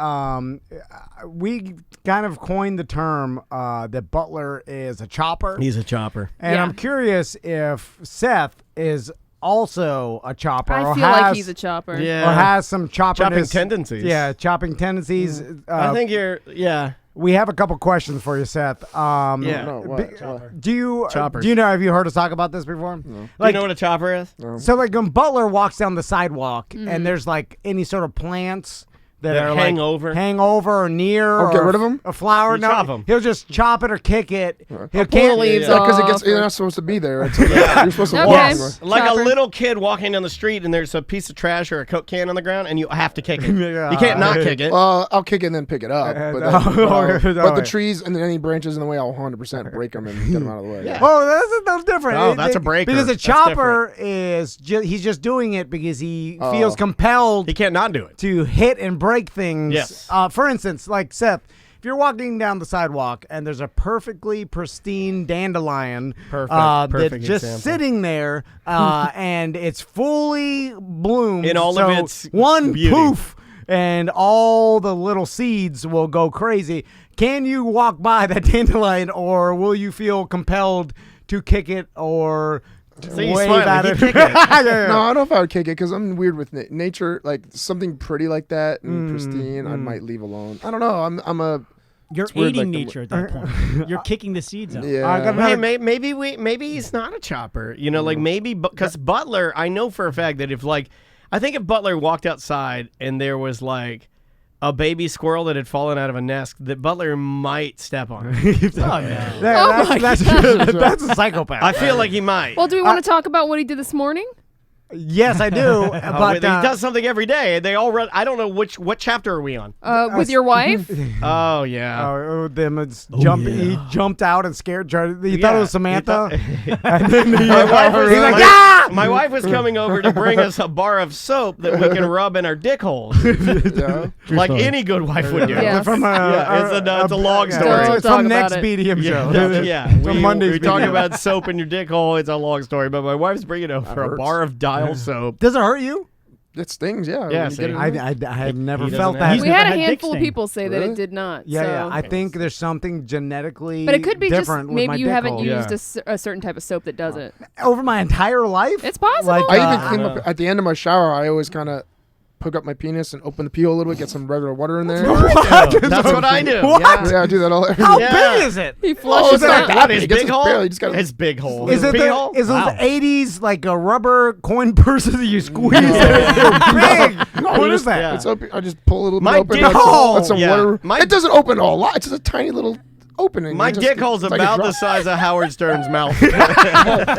we kind of coined the term that Butler is a chopper. He's a chopper. And Yeah. I'm curious if Seth is also a chopper. I or feel has, like he's a chopper. Yeah. Or has some Chopping tendencies. Yeah, chopping tendencies. I think you're. Yeah. We have a couple questions for you, Seth. Yeah. No, what? Do you Choppers. do you know? Have you heard us talk about this before? No. Do you know what a chopper is? So like when Butler walks down the sidewalk and there's like any sort of plants that are hang like over or near, Oh, or get rid of 'em? a flower. You No, chop 'em. he'll just chop it or kick it. He'll Pull the leaves off. Because you're not supposed to be there. Until you're supposed to Okay. walk. Yes. Like Chopper. a little kid walking down the street and there's a piece of trash or a Coke can on the ground and you have to kick it. Yeah. You can't not kick it. I'll kick it and then pick it up. But, no, but the wait. trees and then any branches in the way, I'll 100% break them and get them out of the way. Yeah. Oh, that's different. Oh, that's a breaker. Because a That's chopper is he's just doing it because he feels compelled He can't not do it. to hit and break things. Yes. For instance, like Seth, if you're walking down the sidewalk and there's a perfectly pristine dandelion Perfect that's just example. sitting there and it's fully bloomed In all of its one beauty. poof and all the little seeds will go crazy. Can you walk by that dandelion or will you feel compelled to kick it or See, he's wave smiling. at He'd it? kick it. Yeah. No, I don't know if I would kick it because I'm weird with nature. Like something pretty like that and pristine, I might leave alone. I don't know. I'm a You're weird, aiding like the- nature at that point. You're kicking the seeds out. yeah. Hey, maybe he's not a chopper. Like maybe because Butler, I know for a fact that if like I think if Butler walked outside and there was like a baby squirrel that had fallen out of a nest, that Butler might step on it. That's a psychopath. I feel like he might. Well, do we want to talk about what he did this morning? Yes, I do. But he does something every day. They all run. I don't know what chapter are we on? With your wife? Oh yeah. He jumped out and scared. He thought it was Samantha. And then my wife was coming over to bring us a bar of soap that we can rub in our dick holes, like any good wife would do. Yes. It's a long story. It's from next BDM show. We talk about soap in your dick hole. It's a long story, but my wife's bringing over a bar of dial soap. Does it hurt you? It stings, yeah. Yeah, I have never felt that. We had a handful of people say that it did not. Yeah. I think there's something genetically but it could be just different with maybe my you dick haven't hole. used a certain type of soap that does it. Over my entire life? It's possible. Like, I even clean up at the end of my shower. I always kind of hook up my penis and open the pee hole a little bit, get some regular water in there. That's what I do. What? Yeah, I do that all. How big is it? He flushes it out. What, his big hole? Barely, just His big hole. Is it big the, hole? is those 80s like a rubber coin purses that you squeeze? Big. What is that? Yeah. It's open. I just pull a little bit My open. dick Let some hole. water. It doesn't open a lot. It's just a tiny little opening. My dick hole's it's like a about the drop. size of Howard Stern's mouth.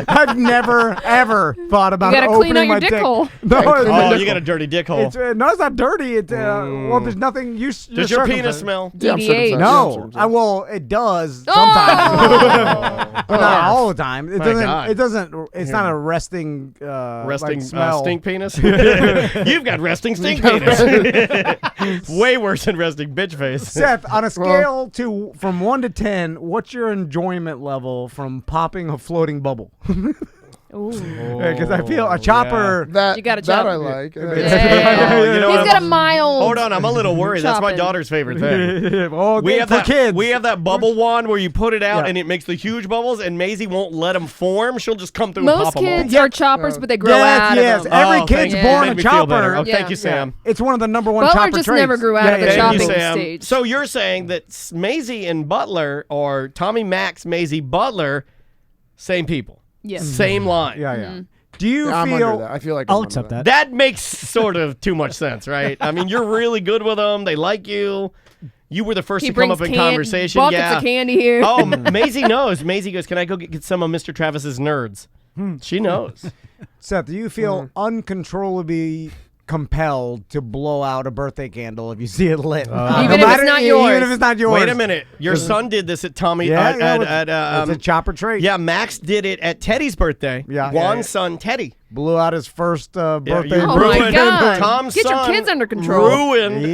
I've never ever thought about You gotta opening clean out my your dick hole. No, Oh, you got a dirty dick hole. it's it's not dirty. It's well, there's nothing. Does your penis smell? Yeah, I'm DDH. circumcised. No, well, it does sometimes, but not all the time. It doesn't. God. It doesn't. It's not a resting, Resting like smell. stink penis? You've got resting stink penis. Way worse than resting bitch face. Seth, on a scale from 1 to 10, what's your enjoyment level from popping a floating bubble? Because I feel a chopper. That You got a that chopper. I like. You know He's what? got a mild. Hold on, I'm a little worried. That's my chopping. daughter's favorite thing. Oh, We have for that. kids. We have that bubble wand where you put it out Yeah. and it makes the huge bubbles, and Maisie won't let them form. She'll just come through and Most pop them all. kids are choppers, but they grow out yes. of them. Every Oh, kid's thank you. born Made a me feel better. chopper. Oh, thank Yeah. you, Sam. It's one of the number one Butler chopper just traits. never grew out of the Thank you, chopping Sam. stage. So you're saying that Maisie and Butler are Tommy, Max, Maisie, Butler, same people, Yes. same line. Yeah. Do you I'm feel? under that. I feel like I'll I'm under accept that. That makes sort of too much sense, right? I mean, you're really good with them. They like you. You were the first He to come brings up in conversation. buckets Yeah. of candy here. Oh, Maisie knows. Maisie goes, "Can I go get some of Mr. Travis's nerds?" She knows. Seth, do you feel uncontrollably compelled to blow out a birthday candle if you see it lit? Even if it's not yours. Even if it's not yours. Wait a minute. Your son did this at Tommy. It's a chopper trait. Yeah, Max did it at Teddy's birthday. Yeah. Juan's son, Teddy. Blew out his first birthday. you Oh my ruined God. Tom's Get your son kids under control. Ruined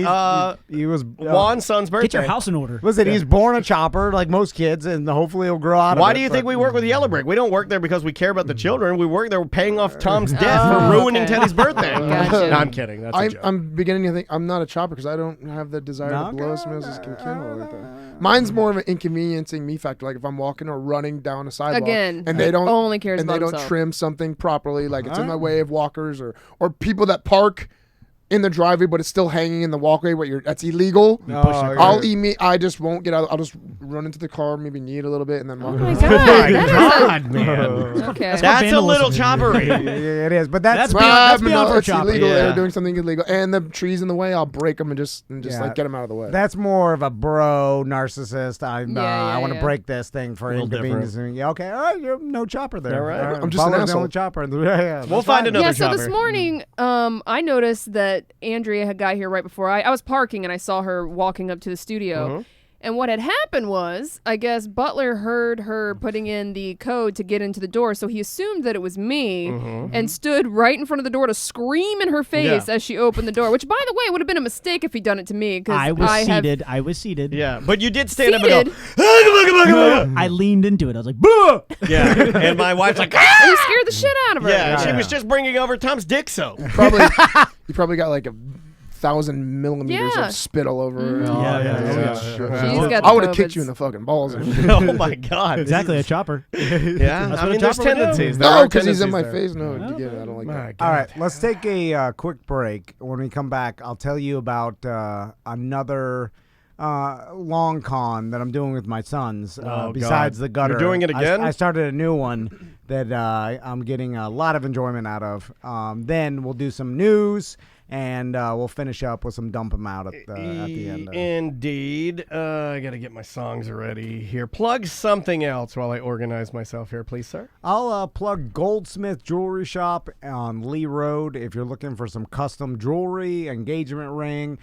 He was Juan's son's birthday. Get your house in order. Listen, he's born a chopper like most kids, and hopefully he'll grow out of it. Why do you think but- we work with Yellow Brick? We don't work there because we care about the children. We work there paying off Tom's debt for ruining okay. Teddy's birthday. Gotcha. No, I'm kidding. That's a joke. I'm beginning to think I'm not a chopper because I don't have the desire to blow somebody else's candle like that. Mine's more of an inconveniencing me factor. Like if I'm walking or running down a sidewalk, Again, and they he don't only cares and they about don't himself. trim something properly, like it's in the way of walkers or people that park in the driveway, but it's still hanging in the walkway. That's illegal. I just won't get out. I'll just run into the car, maybe knee it a little bit, and then walk. Oh my away. God. man. Okay. That's a little choppery. Yeah, it is, but that's That's beyond for it's chopper. illegal. Yeah. They're doing something illegal, and the trees in the way. I'll break them and just Yeah. like get them out of the way. that's more of a bro narcissist. I want to yeah. break this thing for little inconveniencing. Yeah, okay, all right, you're no chopper there. All right. I'm just an Butler's the only asshole. chopper. Yeah, We'll find another Yeah, so chopper. this morning, I noticed that Andrea had got here right before I was parking, and I saw her walking up to the studio. And what had happened was, I guess Butler heard her putting in the code to get into the door, so he assumed that it was me and stood right in front of the door to scream in her face as she opened the door, which, by the way, would have been a mistake if he'd done it to me. Cause I was seated. Yeah, but you did stand up and Seated? go. I leaned into it. I was like, "Boo!" Yeah, and my wife's like, And you scared the shit out of her. yeah, she was just bringing over Tom's dick soap. You probably got like 1,000 millimeters Yeah. of spit all over. Yeah. She's got I the would have COVIDs. kicked you in the fucking balls. Oh my God! Exactly, a chopper. Yeah, That's I what mean, a there's chopper would do. tendencies. There No, are because he's in my tendencies face. No, you get it. I don't like that. All right, let's take a quick break. When we come back, I'll tell you about another long con that I'm doing with my sons. Oh, besides God. the gutter, You're doing it again? I started a new one that I'm getting a lot of enjoyment out of. Then we'll do some news. And we'll finish up with some dump 'em out at the end. Indeed. I got to get my songs ready here. Plug something else while I organize myself here, please, sir. I'll plug Goldsmith Jewelry Shop on Lee Road if you're looking for some custom jewelry, engagement ring,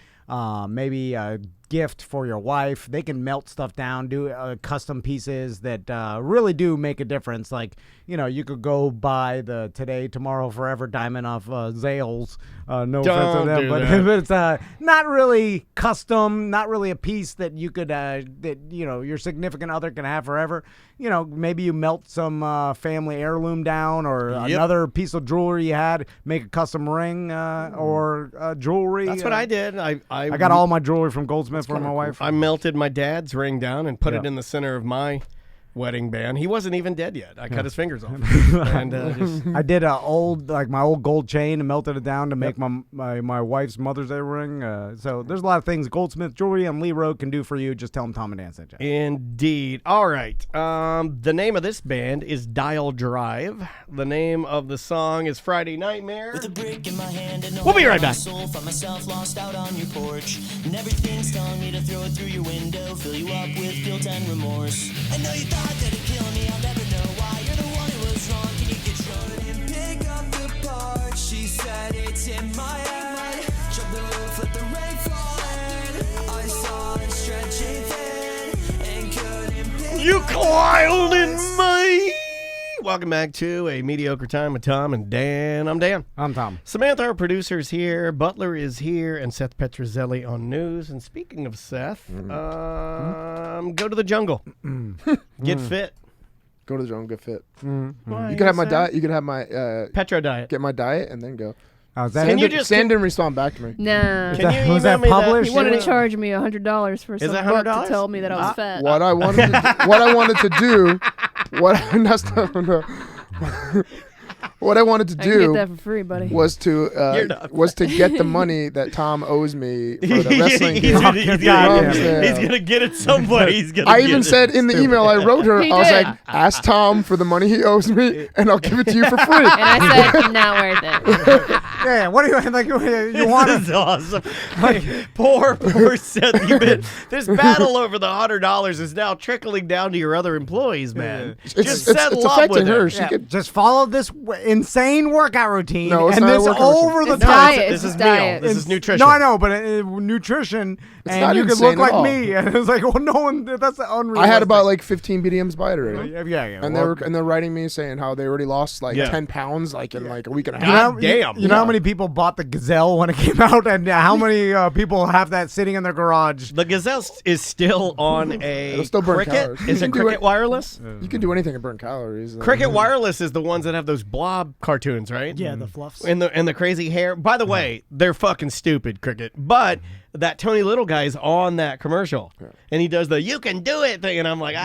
maybe a gift for your wife. They can melt stuff down, do custom pieces that really do make a difference. Like, you could go buy the Today, Tomorrow, Forever diamond off Zales. No offense to them, but it's not really custom, not really a piece that you could, your significant other can have forever. Maybe you melt some family heirloom down or another piece of jewelry you had, make a custom ring or jewelry. That's what I did. I got all my jewelry from Goldsmith for my wife. I melted my dad's ring down and put it in the center of my wedding band. He wasn't even dead yet. I cut his fingers off. And I did my old gold chain and melted it down to make my wife's Mother's Day ring. So there's a lot of things Goldsmith Jewelry on Lee Road can do for you. Just tell them Tom and Dan sent you. Indeed. All right. The name of this band is Dial Drive. The name of the song is Friday Nightmare. With a brick in my hand and we'll be right back. Find myself lost out on your porch, and everything's telling me to throw it through your window, fill you up with guilt and remorse. I know you thought that it'd kill me, I'll never know why. You're the one who was wrong. Can you control it and pick up the part? She said it's in my head. Jump the roof, let the rain fall in. I saw it stretching thin and couldn't pick You coiled in me. Welcome back to A Mediocre Time with Tom and Dan. I'm Dan. I'm Tom. Samantha, our producer's here. Butler is here. And Seth Petrozelli on news. And speaking of Seth, go to the jungle. Get fit. Go to the jungle, get fit. Why, You could have my Seth? diet. You could have my Petro diet. get my diet and then go. Can you just Sand didn't respond back to me. Nah. Can you was email that me published? He wanted to That? charge me $100 for some that book $100? to tell me that I was fat. What I wanted to do, what I wanted to I can do get that for free, buddy. was to get the money that Tom owes me for the wrestling. he's game. gonna get it some way. He's gonna. I even said in the email I wrote her, He I was did. like, ask Tom for the money he owes me, and I'll give it to you for free. And I said, not worth it. Yeah, what do you like? You want This is awesome. Poor Seth. This battle over the $100 is now trickling down to your other employees, man. Just settle it's up affecting with her. it. She could, just follow this insane workout routine, No, it's and not a this workout routine. over the It's top. diet. This is diet. meal. This is nutrition. No, I know, but nutrition, It's and not you could insane look like at all. me. And it was like, well, no one. That's unrealistic. I had about like 15 BDMs by it already. yeah. And they're writing me saying how they already lost like 10 pounds like in like a week and a half. You know how many people bought the Gazelle when it came out, and how many people have that sitting in their garage? The Gazelle is still on a It'll still burn Cricket. calories. Is You it can do Cricket it. Wireless? You can do anything to burn calories. Cricket Wireless is the ones that have those blob cartoons, right? Yeah, the fluffs. And the crazy hair. By the way, they're fucking stupid, Cricket. But that Tony Little guy's on that commercial, and he does the "you can do it" thing, and I'm like,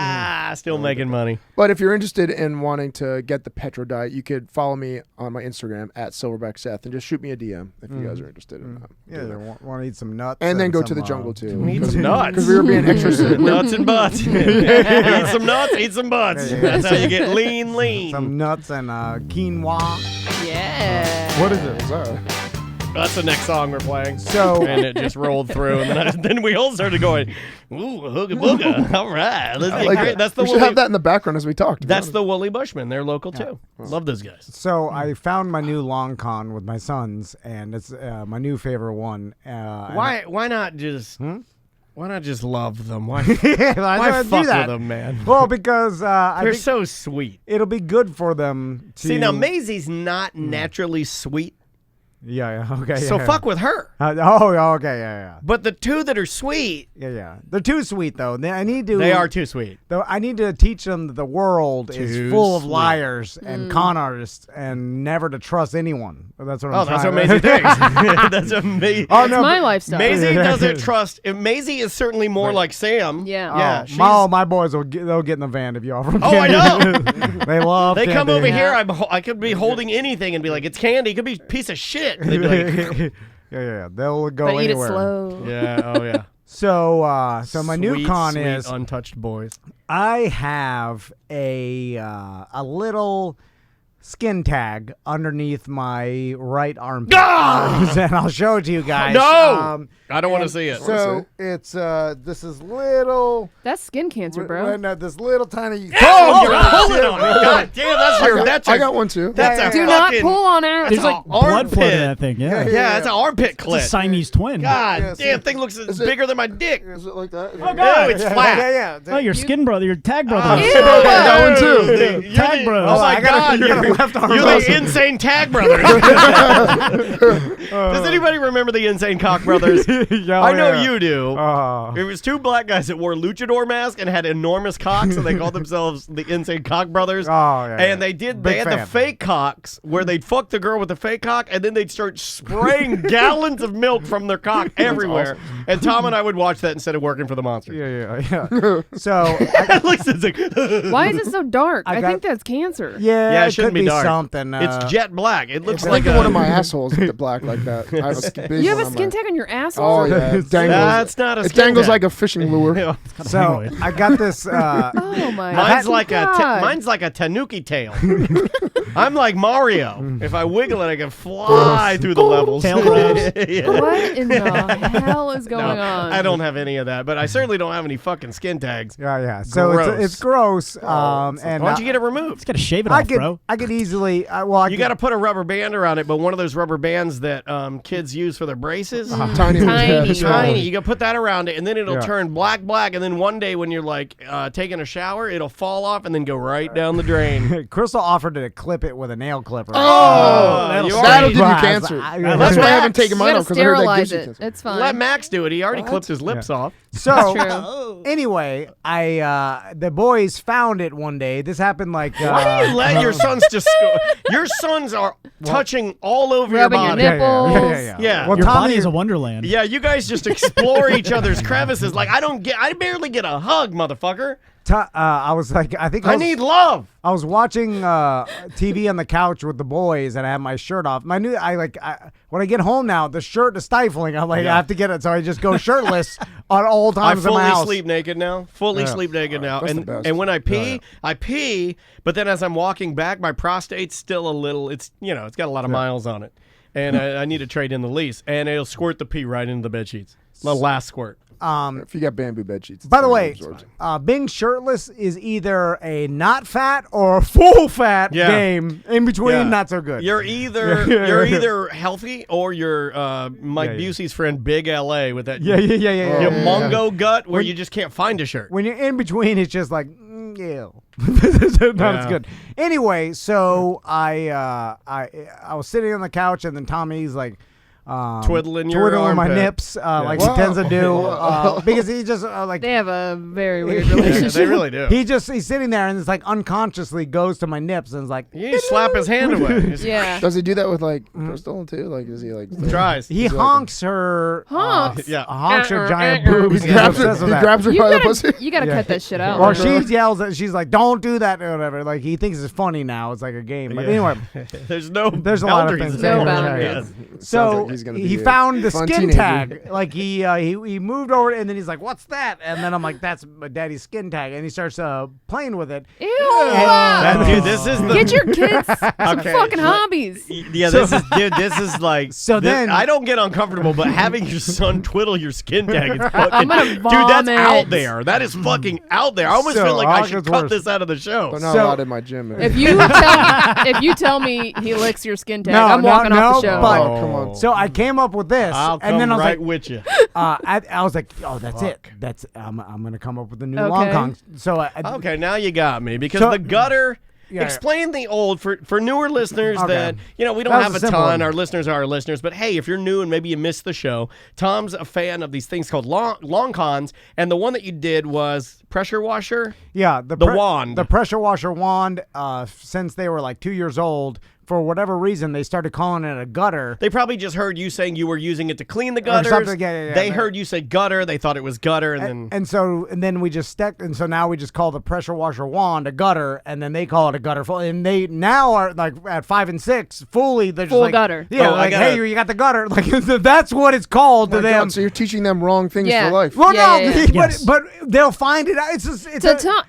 still making money. But if you're interested in wanting to get the Petro diet, you could follow me on my Instagram at SilverbackSeth and just shoot me a DM if you guys are interested in that. Yeah, want to eat some nuts, And then go to some, the jungle too. Eat some nuts. Because we were being extra. Nuts and butts. Eat some nuts, eat some butts. That's how you get lean. Some nuts and quinoa. Yeah. What is it? That's the next song we're playing. So and it just rolled through, and then we all started going, "Ooh, hooga booga! All right, let's get great." That's the we should have that in the background as we talked. That's the Woolly Bushman. They're local too. Love those guys. So I found my new long con with my sons, and it's my new favorite one. Why not just? Why not just love them? Why why fuck with them, man? Well, because I They're think so sweet. it'll be good for them to See, now Maisie's not naturally sweet, Yeah, okay. so yeah. fuck with her. Okay, yeah. But the two that are sweet, Yeah. They're too sweet though. I need to. they are too sweet. Though I need to teach them that the world Too is full of sweet. liars and con artists, and never to trust anyone. That's what I'm Oh, that's what trying Maisie to- thinks. That's amazing. Oh That's no, my but- lifestyle. Maisie doesn't trust. Maisie is certainly more like Sam. Yeah. Yeah. Oh, my boys they'll get in the van if you offer them Oh, I candy. know. They love. They come candy. over here. I could be holding anything and be like, "It's candy." It could be a piece of shit. They'd be like, yeah. They'll go But eat it anywhere. slow. "Yeah, oh yeah." So my new Sweet, con sweet is untouched boys. I have a little skin tag underneath my right armpit. And I'll show it to you guys. No! I don't want to see it. So it's this is little. That's skin cancer, bro. No, this little tiny. Oh, you're pulling on it. God damn, that's your. I got one too. That's a Do not fucking- pull on it. There's like blood flow to that thing. Yeah. Yeah, it's an armpit clip. It's a Siamese twin. God damn, thing looks bigger than my dick. Is it like that? Oh, God. It's flat. Yeah. Oh, your skin brother, your tag brother. Ew. That one too. You're Tag the- bros. Oh my I gotta- God, you got a you're left arm the also. insane tag brothers. Does anybody remember the insane cock brothers? I know you do. It was two black guys that wore luchador masks and had enormous cocks, and they called themselves the Insane Cock Brothers. Oh, yeah, And yeah. they had fan. the fake cocks where they'd fuck the girl with the fake cock, and then they'd start spraying gallons of milk from their cock everywhere. And Tom and I would watch that instead of working for the monster. Yeah. So Looks like, Why is it so dark? I got- think that's cancer. yeah, it it shouldn't could be dark. something. It's jet black. It looks I like think one of my assholes with the black like that. I have a big You have one a on skin my- tag on your asshole? Oh yeah, it dangles. That's not a It skin dangles tag. like a fishing lure. So I got this. Oh my Mine's God. mine's like a tanuki tail. I'm like Mario. If I wiggle it, I can fly through the levels. Tail grabs. Yeah. What in the hell is going on? I don't have any of that, but I certainly don't have any fucking skin tags. Yeah. So Gross. it's gross. And And why don't you get it removed? Just gotta shave it I off, could bro. I could easily. You got to put a rubber band around it, but one of those rubber bands that kids use for their braces. Tiny ones. Tiny. Yeah. Tiny. You got to put that around it, and then it'll Yeah. turn black, and then one day when you're like taking a shower, it'll fall off and then go right down the drain. Crystal offered to clip it with a nail clipper. Oh, that'll you save already- That'll give you lives. cancer. I- That's why I Max. haven't taken You mine gotta off because I heard that sterilize gives you it. cancer. It's fine. Let Max do it. He already clipped his lips off. So True. anyway, the boys found it one day. This happened like. Why do you let your sons just? Your sons are touching all over Rubbing your your body. nipples. Yeah. Well, Your Tommy body is a wonderland. Yeah, you guys just explore each other's crevices. Like I barely get a hug, motherfucker. I was like, I need love. I was watching TV on the couch with the boys, and I had my shirt off. When I get home now, the shirt is stifling. I'm like, I have to get it, so I just go shirtless on all I times in my fully house. sleep naked now. Fully sleep naked now. That's the best. And when I pee, I pee. But then as I'm walking back, my prostate's still a little. It's it's got a lot of miles on it, and I need to trade in the lease, and it'll squirt the pee right into the bed sheets. The last squirt. If you got bamboo bed sheets. By the way, being shirtless is either a not fat or a full fat game. In between, Yeah. not so good. You're either healthy or you're Mike Yeah. Busey's friend Big LA with that Yeah. your mongo gut where you just can't find a shirt. When you're in between, it's just like, ew. Not as good. Anyway, so I was sitting on the couch, and then Tommy's like, Twiddling your my armpit. nips, like he tends to do, because he just like They have a very weird relationship. They really do. he's sitting there and it's like unconsciously goes to my nips and is like, You slap his hand away. He's- Yeah. Does he do that with like Crystal too? Like, is he like? Tries. he honks her, Honks? honks her giant boobs. He He's grabs her. obsessed with He that. grabs her You by the gotta, pussy. you gotta cut that shit out. Or she yells at, she's like, don't do that or whatever. Like he thinks it's funny now. It's like a game. But anyway, There's no there's a lot of boundaries things. there. No boundaries. Sounds So like he's gonna he be a found the fun skin teenager. tag. Like he moved over and then he's like, "What's that?" And then I'm like, "That's my daddy's skin tag." And he starts playing with it. Ew. Dude, this is the Get your kids some Okay. fucking hobbies. Yeah, this is like. So then- I don't get uncomfortable, but having your son twiddle your skin tag is fucking. I'm gonna dude, that's vomit. out there. That is fucking out there. I almost So, feel like I Hawkins should cut worse. this out of the show. But not So- allowed in my gym. Man. If you tell me he licks your skin tag, No, I'm walking no, off the show. but- Oh, come on. So I came up with this, I'll come and then I was right like, with you. I was like, "Oh, that's it. That's I'm gonna come up with a new long Okay. con." So Okay, now you got me because So- the gutter. Yeah. Explain the old for newer listeners Okay. that we don't That was have a a simple ton. one. Our listeners are our listeners, but hey, if you're new and maybe you missed the show, Tom's a fan of these things called long cons, and the one that you did was pressure washer? Yeah, the wand. The pressure washer wand, since they were like 2 years old, for whatever reason, they started calling it a gutter. They probably just heard you saying you were using it to clean the gutters. Or something, yeah. They heard you say gutter. They thought it was gutter, and then we just stuck. And so now we just call the pressure washer wand a gutter, and then they call it a gutter. And they now are like at 5 and 6, fully. They're just full like, gutter. Yeah, hey, you got the gutter. Like that's what it's called to them. God, so you're teaching them wrong things for life. Well, but they'll find it out.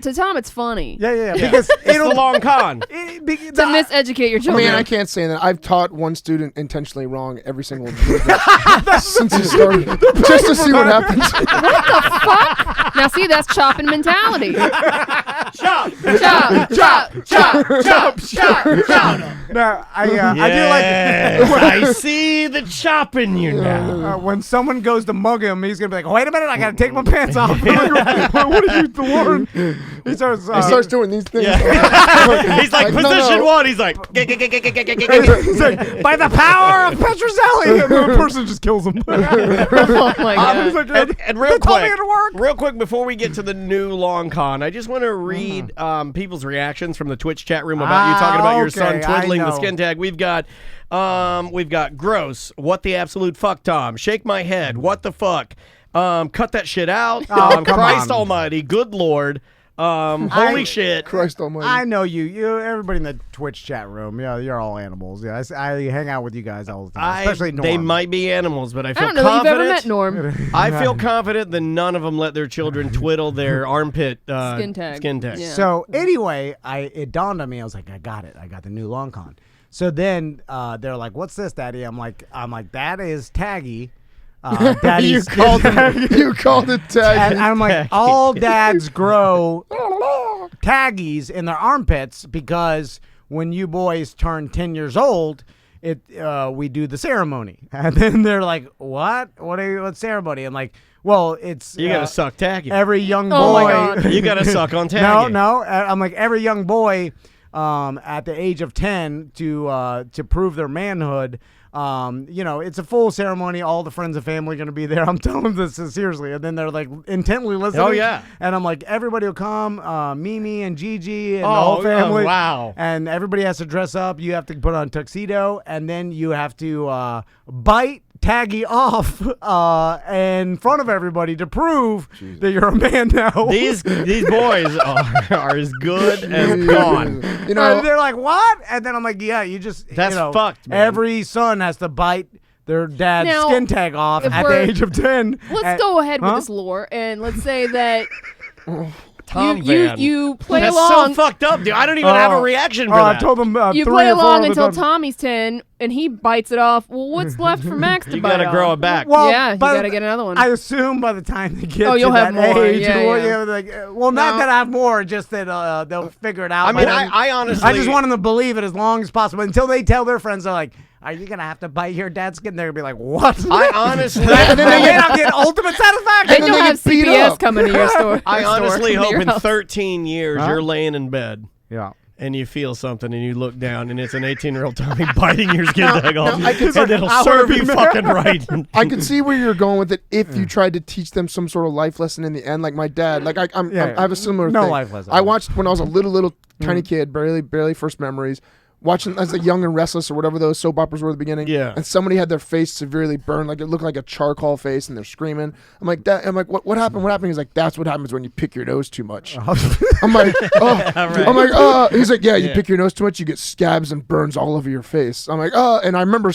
To Tom, it's funny. Yeah. Because it's the long con. To miseducate your children. I mean, I can't say that. I've taught one student intentionally wrong every single day since he started, just to see what happens. What the fuck? Now, see, that's chopping mentality. Chop. No, I do like. I see the chop in you now. When someone goes to mug him, he's gonna be like, "Wait a minute, I gotta take my pants off." What are you doing? He starts doing these things. Yeah. He's like position one. He's like. He's like, by the power of Petrozelli, and the person just kills him. Oh my God. And real quick, before we get to the new long con, I just want to read people's reactions from the Twitch chat room about you talking about your son twiddling the skin tag. We've got gross. What the absolute fuck, Tom? Shake my head. What the fuck? Cut that shit out. Christ Almighty. Good Lord. Holy shit. Christ Almighty. I know you. Everybody in the Twitch chat room. Yeah, you're all animals. Yeah, I hang out with you guys all the time, especially Norm. They might be animals, but I feel don't know confident. You've ever met Norm. I feel confident that none of them let their children twiddle their armpit skin tag. Yeah. So anyway, it dawned on me. I was like, I got it. I got the new long con. So then they're like, "What's this, Daddy?" I'm like, that is Taggy. You called it Taggy. And I'm like, all dads grow Taggies in their armpits because when you boys turn 10 years old, we do the ceremony. And then they're like, what? What ceremony? I'm like, well, it's you gotta suck Taggy. Every young boy. Oh my God. You gotta suck on Taggy. No. I'm like, every young boy at the age of 10 to prove their manhood. It's a full ceremony. All the friends and family are going to be there. I'm telling them this seriously. And then they're like intently listening. Oh, yeah. And I'm like, everybody will come. Mimi and Gigi and the whole family. Oh, wow. And everybody has to dress up. You have to put on a tuxedo. And then you have to bite Taggy off in front of everybody to prove that you're a man now. These boys are as good as gone. And they're like, what? And then I'm like, yeah, you just that's fucked, man. Every son has to bite their dad's skin tag off at the age of 10. Let's go ahead with this lore, and let's say that Tom you play That's along. so fucked up, dude. I don't even have a reaction for that. I told them you play along until Tommy's 10, and he bites it off. Well, what's left for Max to bite You gotta off? grow it back. Well, yeah, you gotta get another one. I assume by the time they get you'll to have that more. age, Yeah. Not that I have more, just that they'll figure it out. I mean, I honestly, I just want them to believe it as long as possible until they tell their friends, they're like, are you going to have to bite your dad's skin? They're going to be like, what? I honestly... and then they may not get ultimate satisfaction. They don't have CPS coming to your store. I honestly hope in 13 years you're laying in bed. Yeah. And you feel something, and you look down, and it's an 18-year-old Tommy biting your skin tag off, I can and it'll serve you fucking right. I can see where you're going with it if you tried to teach them some sort of life lesson in the end, like my dad. Like I have a similar thing. Life lesson. I watched when I was a little tiny kid, barely first memories. Watching as a Young and Restless or whatever those soap operas were at the beginning, and somebody had their face severely burned, like it looked like a charcoal face, and they're screaming. I'm like, what happened? What happened? He's like, that's what happens when you pick your nose too much. I'm like, oh. He's like, yeah, you pick your nose too much, you get scabs and burns all over your face. I'm like, oh, and I remember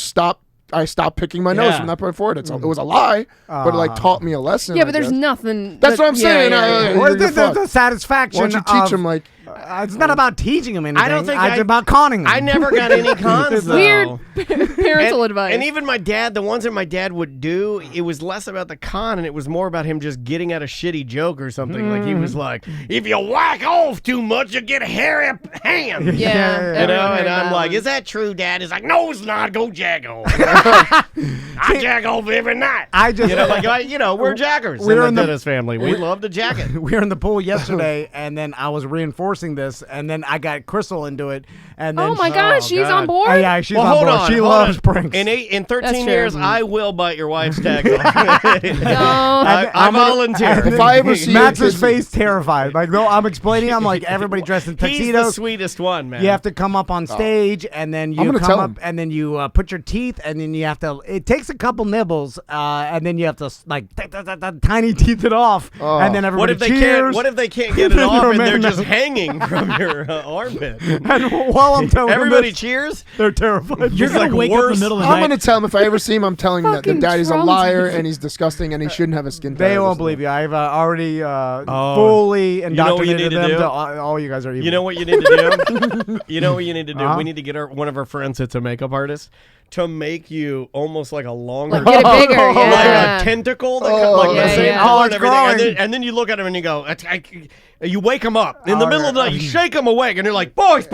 I stopped picking my nose from that point forward. It was a lie, but it like taught me a lesson. Yeah, but there's nothing. That's what I'm saying. The satisfaction. Why don't you teach them like? It's not about teaching them anything. I don't think it's about conning them. I never got any cons, though. Weird parental advice. And even my dad, the ones that my dad would do, it was less about the con, and it was more about him just getting at a shitty joke or something. Like he was like, if you whack off too much, you get a hairy hand. Yeah. And I'm like, is that true, Dad? He's like, no, it's not. Go jack off. I jack off every night. We're jackers in the Dennis family. We love to jack it. We were in the pool yesterday, and then I was reinforcing forcing this, and then I got Crystal into it, and then Oh my gosh, she's on board. Oh, yeah, she's Well, on hold board. on. She hold loves on. pranks. In 13 true. years, I will bite your wife's tag off. Don't. I volunteer. If I ever see Matt's your face terrified. Like, no, I'm explaining. I'm like, everybody dressed in He's tuxedos. the sweetest one, man. You have to come up on stage, and then you gonna come tell up, him. and then you put your teeth, and then you have to. It takes a couple nibbles, and then you have to like tiny teeth it off, and then everybody What if they cheers. can't? What if they can't get it Then off you're and they're man. just hanging from your armpit? And while I'm telling Everybody them this, cheers. they're terrified. You're It's gonna like wake up in worse. the middle of the I'm night. gonna tell him if I ever see him. I'm telling him that the Fucking daddy's a traumatized. liar and he's disgusting and he shouldn't have a skin. They tattoo. won't believe you. I've already You fully know what you indoctrinated need to them do? to all you guys are evil. You know what you need to do? You know what you need to do? Uh-huh. We need to get one of our friends that's a makeup artist to make you almost like a longer, Like, get it bigger, like yeah. a tentacle, that Oh, like yeah, the same yeah. color Oh, and it's everything. growing. And then you look at him and you go, you wake him up in the Oh, middle of the yeah. night, you shake him awake, and you're like, boys,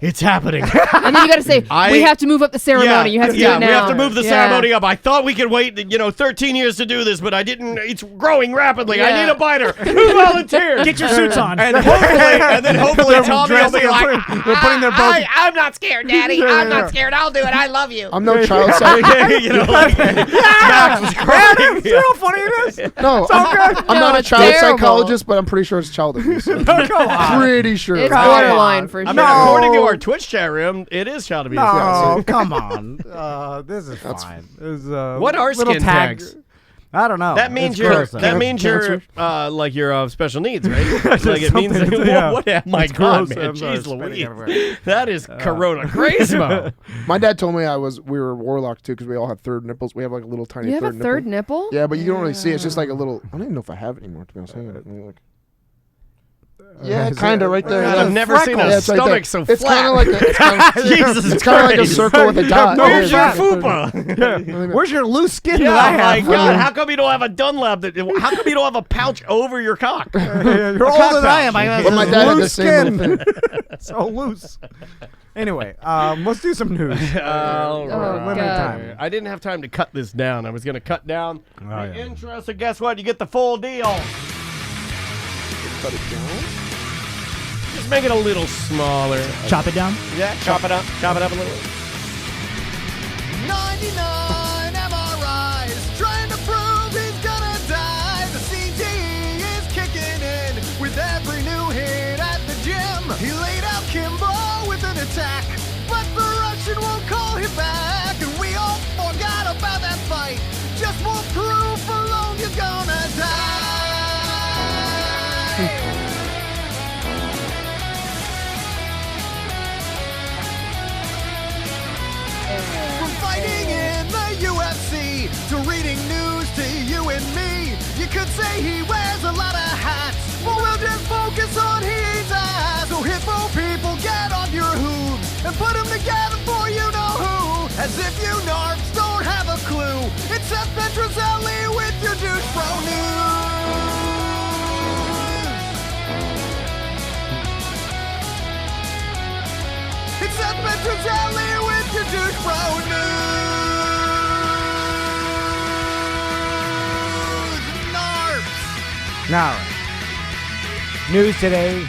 it's happening. And then you got to say, we have to move up the ceremony. You have to do it now. we have to move the Yeah. ceremony up. I thought we could wait, 13 years to do this, but I didn't. It's growing rapidly. I Yeah. need a biter. Who volunteered? Get your suits on. And hopefully They're Tommy will be dressing like, up. They're putting their both. I'm not scared, Daddy. Yeah, I'm yeah. not scared. I'll do it. I love you. I'm no child psychologist. you know, like, Max was crying. See how funny it is? No, I'm No, not a it's child terrible. psychologist, but I'm pretty sure it's child abuse. Come on. Pretty sure. It's Come borderline on. for I sure. mean, according to our Twitch chat room, it is child abuse. No, come on. This is fine. It's, What are little skin tag- tags? I don't know. That means It's you're. gross, That though. means you're like you're special needs, right? like it Something means. to- yeah. What? My It's God, gross. man! I'm sorry, Jeez spitting Louise, everywhere. that is Corona crazy. My dad told me we were warlock too because we all have third nipples. We have like a little tiny You have a third third nipple. nipple? Yeah, but you don't really see it. It's just like a little. I don't even know if I have it anymore. To be honest, yeah, kind of right there. God, I've never seen a Yeah, it's right stomach there. so It's flat. kind of like Jesus it's kind of like a Christ. circle with a dot. No, Yeah, Where's your fat. fupa? Where's your loose skin Yeah, that I my have? God! How come you don't have a Dunlap? How come you don't have a pouch over your cock? You're older than I am. I have But my dad had the loose same skin. little thing. So loose. Anyway, let's do some news. All right. Limited time. I didn't have time to cut this down. I was going to cut down the yeah. intro, so guess what? You get the full deal. Cut it down. Just make it a little smaller. Chop it down. Yeah, chop it up a little. 99 MRIs trying to prove he's gonna die. The CTE is kicking in with every new hit at the gym. He laid out Kimbo with an attack, but the Russian won't call him back. And we all forgot about that fight. Just more proof alone you're gonna die. From fighting in the UFC to reading news to you and me, you could say he wears a lot of hats, but we'll just focus on his eyes. So hippo people, get on your hooves and put them together for you know who. As if you narcs don't have a clue. It's Seth Petrozelli with your douche bro news. It's Seth Petrozelli with your douche bro news. Narps. All right. News today.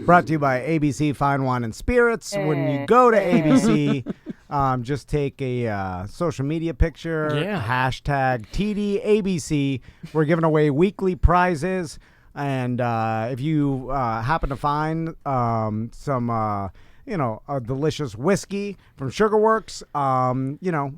Brought to you by ABC Fine Wine and Spirits. When you go to ABC, just take a social media picture, hashtag TDABC. We're giving away weekly prizes. And if you happen to find some, a delicious whiskey from Sugarworks,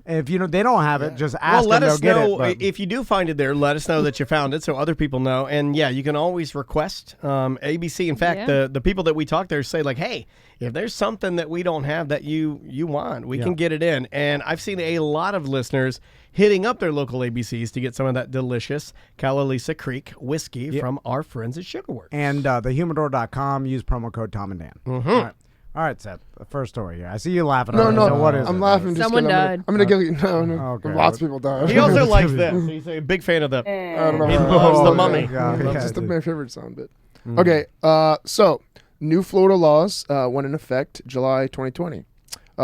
if they don't have it, just ask Let them. us They'll know get it. But if you do find it there. Let us know that you found it, so other people know. And yeah, you can always request ABC. In fact, the people that we talk there say like, "Hey, if there's something that we don't have that you want, we can get it in." And I've seen a lot of listeners hitting up their local ABCs to get some of that delicious Calalisa Creek whiskey from our friends at Sugarworks. And thehumidor.com, use promo code Tom and Dan. Mm-hmm. All right, Seth. The first story here. I see you laughing. No, at it. no. So what is I'm it? laughing. Just Someone 'cause died. I'm gonna give you. No. Okay. Lots of people died. He also likes this. He's a big fan of the. I don't know. He how- loves the Oh, Mummy. Yeah, That's yeah, just dude. my favorite sound bit. Okay, so new Florida laws went in effect July 2020.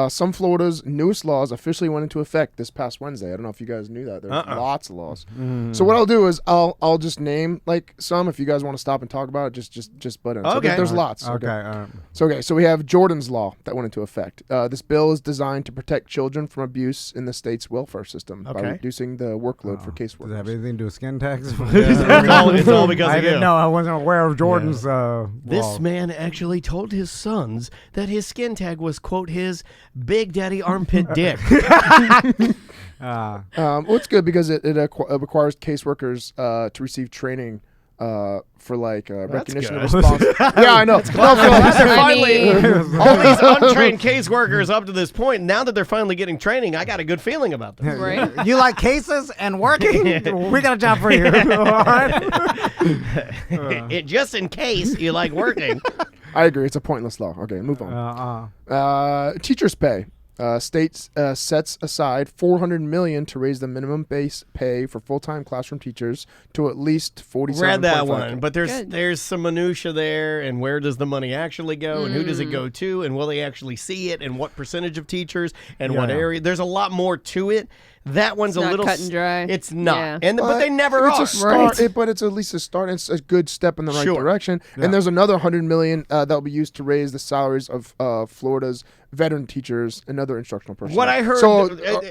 Some Florida's newest laws officially went into effect this past Wednesday. I don't know if you guys knew that. There's lots of laws. So what I'll do is I'll just name like some. If you guys want to stop and talk about it, just butt in. So there's lots. So we have Jordan's law that went into effect. This bill is designed to protect children from abuse in the state's welfare system by reducing the workload for caseworkers. Does it have anything to do with skin tags? It's all because I didn't know. I wasn't aware of Jordan's. This man actually told his sons that his skin tag was, quote, his Big Daddy armpit dick. Well, it's good because it requires caseworkers to receive training for like recognition of response. Yeah, I know. They're finally all these untrained caseworkers up to this point. Now that they're finally getting training, I got a good feeling about this. Right? You like cases and working? We got a job for you. All right. Just in case you like working. I agree. It's a pointless law. Okay, move on. Teachers' pay. States sets aside $400 million to raise the minimum base pay for full-time classroom teachers to at least 47. Read that one, but there's some minutia there, and where does the money actually go, and who does it go to, and will they actually see it, and what percentage of teachers, and what area? There's a lot more to it. That one's it's a little cut and dry. It's not, Yeah. but they never it's are. A start, but it's at least a start. It's a good step in the right direction. Yeah. And there's another $100 million that will be used to raise the salaries of Florida's veteran teachers and other instructional personnel. What I heard,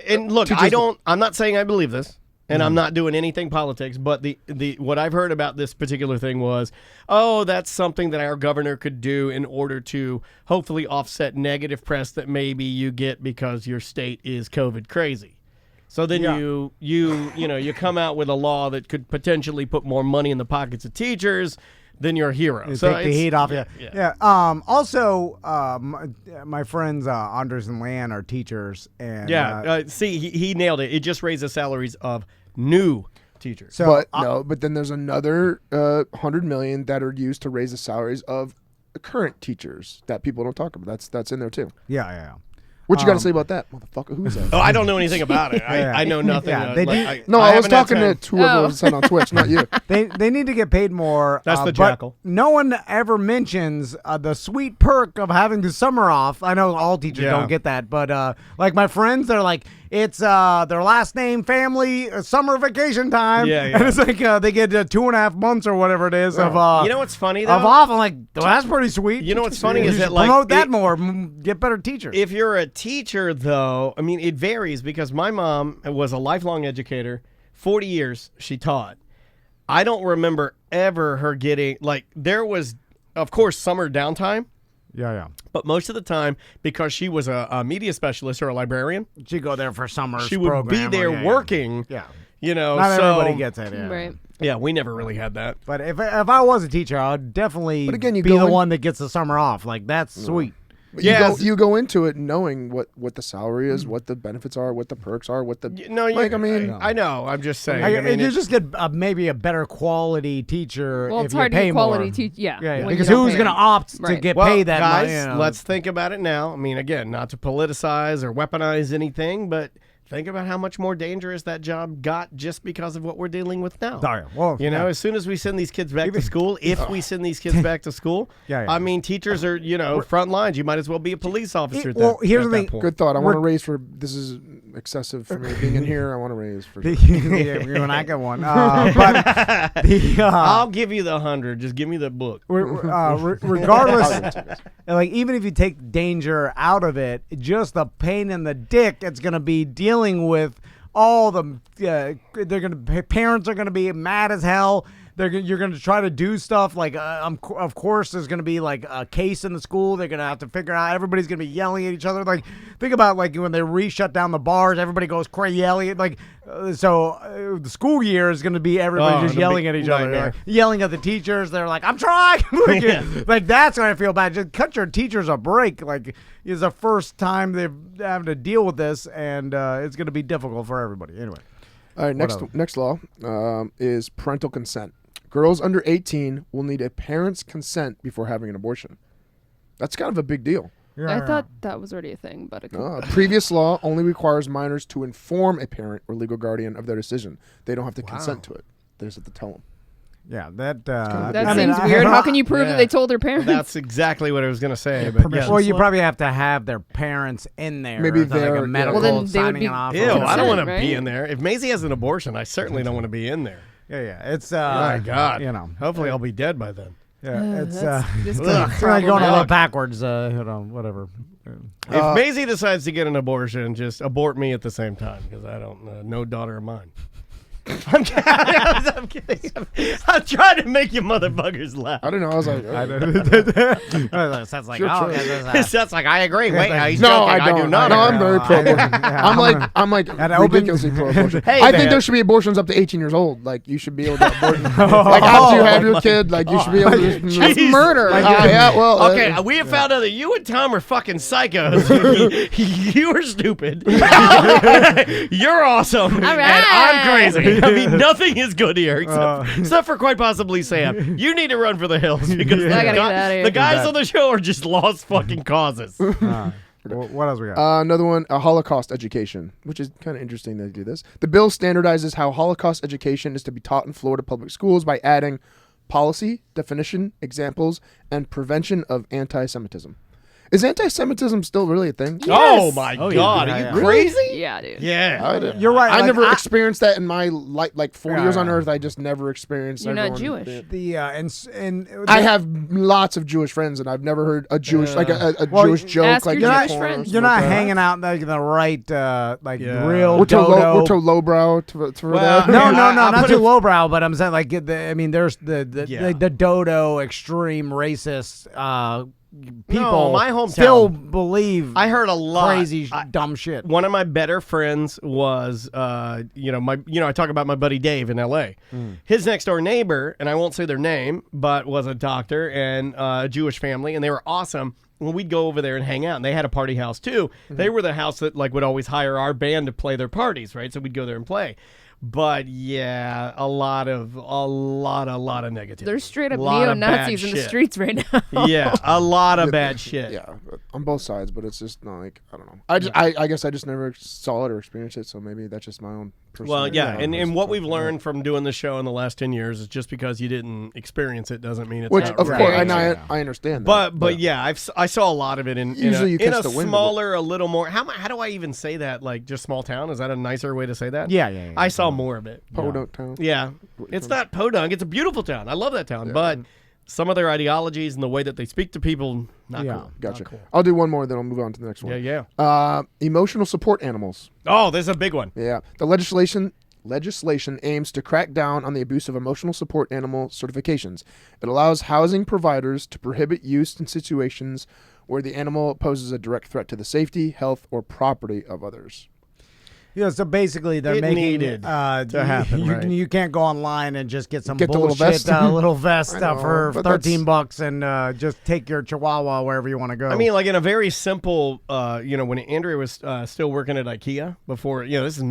and look, I'm not saying I believe this, and I'm not doing anything politics, but the what I've heard about this particular thing was, that's something that our governor could do in order to hopefully offset negative press that maybe you get because your state is COVID crazy. So then you come out with a law that could potentially put more money in the pockets of teachers, then you're a hero. So take the heat off you. Yeah. Also, my friends Anders and Lan are teachers, and see, he nailed it. It just raised the salaries of new teachers. So, but then there's another $100 million that are used to raise the salaries of current teachers that people don't talk about. That's in there too. Yeah. What you got to say about that, motherfucker? Who's that? I don't know anything about it. I know nothing. I was talking to two of them on Twitch, not you. They need to get paid more. That's the jackal. No one ever mentions the sweet perk of having the summer off. I know all teachers don't get that, but like my friends, they're like, it's their last name, family, summer vacation time. Yeah. And it's like they get 2.5 months or whatever it is of you know what's funny though? Of off. I'm like, well, that's pretty sweet. You know what's funny is that like promote that more, get better teachers. If you're a teacher though, I mean it varies because my mom was a lifelong educator. 40 years she taught. I don't remember ever her getting there was of course summer downtime. Yeah. But most of the time, because she was a media specialist or a librarian, she'd go there for summer. She would be there working. Yeah. You know, not everybody gets it. Yeah. Right. Yeah, we never really had that. But if I was a teacher, I'd definitely be the one that gets the summer off. Like that's sweet. You go into it knowing what the salary is, what the benefits are, what the perks are, what the I know. I'm just saying. You just get maybe a better quality teacher. Well, if it's you hard pay to get quality teacher. Yeah. Because who's going to opt to get paid that guys, money? You know? Let's think about it now. I mean, again, not to politicize or weaponize anything, but think about how much more dangerous that job got just because of what we're dealing with now. As soon as we send these kids back to school, if we send these kids back to school, I mean, teachers are, front lines. You might as well be a police officer. Here's the thing. Good thought. I want to raise for, this is excessive for me being in here. I want to raise for when I get one. I'll give you the 100. Just give me the book. Regardless, like even if you take danger out of it, just the pain in the dick it's going to be dealing with all the parents are going to be mad as hell. You're going to try to do stuff like of course there's going to be like a case in the school. They're going to have to figure out. Everybody's going to be yelling at each other. Like think about like when they shut down the bars. Everybody goes crazy yelling. Like the school year is going to be everybody just yelling at each other, like, yelling at the teachers. They're like, I'm trying. Like that's when I feel bad. Just cut your teachers a break. Like it's the first time they're having to deal with this, and it's going to be difficult for everybody. Anyway. All right. Next law is parental consent. Girls under 18 will need a parent's consent before having an abortion. That's kind of a big deal. I thought that was already a thing, but previous law only requires minors to inform a parent or legal guardian of their decision. They don't have to consent to it. They just have to tell them. Yeah, that seems weird. How can you prove that they told their parents? That's exactly what I was going to say. But well, you probably have to have their parents in there. Maybe they're like a medical well, then they would signing be off. Ew, I don't want to right? be in there. If Maisie has an abortion, I certainly don't want to be in there. Yeah. It's My God. you know. Hopefully I'll be dead by then. Yeah, it's this it's like going a little backwards. Whatever. If Maisie decides to get an abortion, just abort me at the same time because I don't. No daughter of mine. I'm kidding. I'm trying to make you motherfuckers laugh. I don't know. I was like, Sounds like That's like I agree. Wait, he's no, joking. I don't. I do not. No, I'm very pro-abortion. I'm like ridiculously pro-abortion. Hey, I man. think there should be abortions up to 18 years old. Like you should be able to abort. Like after you have your kid, like you should be able to. That's murder. Yeah, well. Okay, we have found out that you and Tom are fucking psychos. You are stupid. You're awesome. All right. And I'm crazy. I mean, nothing is good here except for quite possibly Sam. You need to run for the hills because I gotta get out of here. the guys on the show are just lost fucking causes. What else we got? Another one, Holocaust education, which is kind of interesting that they do this. The bill standardizes how Holocaust education is to be taught in Florida public schools by adding policy, definition, examples, and prevention of anti-Semitism. Is anti-Semitism still really a thing? Yes. Oh my God, yeah. are you crazy? Yeah, dude. Yeah. You're right. I like, never experienced that in my life, like 40 years on Yeah. Earth. I just never experienced. You're not everyone- Jewish. I have lots of Jewish friends, and I've never heard a Jewish Jewish joke ask like your that. Jewish friends. You're not hanging out like the right, real We're too dodo. lowbrow for Well, that. No, I'll not put too it- lowbrow, but I'm saying like there's the Yeah. the dodo extreme racist people. No, my hometown. still believe I heard a lot. crazy dumb shit. One of my better friends was, I talk about my buddy Dave in L.A. His next door neighbor, and I won't say their name, but was a doctor and a Jewish family, and they were awesome. When we'd go over there and hang out, and they had a party house too. They were the house that would always hire our band to play their parties, right? So we'd go there and play. But yeah, a lot of negativity. There's straight up Lot of neo-Nazis bad in the shit. streets right now. Yeah, a lot of bad shit. Yeah, on both sides, but it's just not like I don't know. I guess I just never saw it or experienced it, so maybe that's just my own personal. Well, yeah, and what we've learned from doing the show in the last 10 years is just because you didn't experience it doesn't mean it's which not of real. course, and I understand that. But yeah, I saw a lot of it in Usually you in catch a the wind of it. smaller, a little more. How do I even say that? Like just small town? Is that a nicer way to say that? Yeah. I saw more of it. Podunk town. Yeah, it's not Podunk. It's a beautiful town. I love that town, but some of their ideologies and the way that they speak to people, not cool. Gotcha. Not cool. I'll do one more, then I'll move on to the next one. Yeah. Emotional support animals. Oh, this is a big one. Yeah. The legislation aims to crack down on the abuse of emotional support animal certifications. It allows housing providers to prohibit use in situations where the animal poses a direct threat to the safety, health, or property of others. Yeah, so basically they're It making needed to happen, You, right? you can't go online and just get some Get the bullshit little vest. I know, for but $13 and just take your chihuahua wherever you want to go. I mean, like in a very simple, when Andrea was still working at IKEA before, this is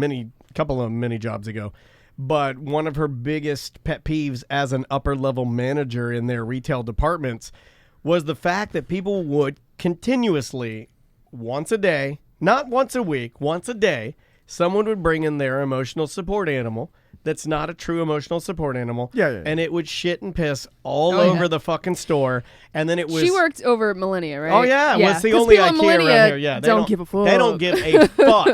couple of many jobs ago. But one of her biggest pet peeves as an upper level manager in their retail departments was the fact that people would continuously, once a day, not once a week, once a day, someone would bring in their emotional support animal that's not a true emotional support animal. Yeah. And it would shit and piss all over the fucking store. And then it was... She worked over at Millennia, right? Oh, yeah. Well, it's the 'Cause only people at IKEA Millennia around here. Yeah, don't give a fuck. They don't give a fuck.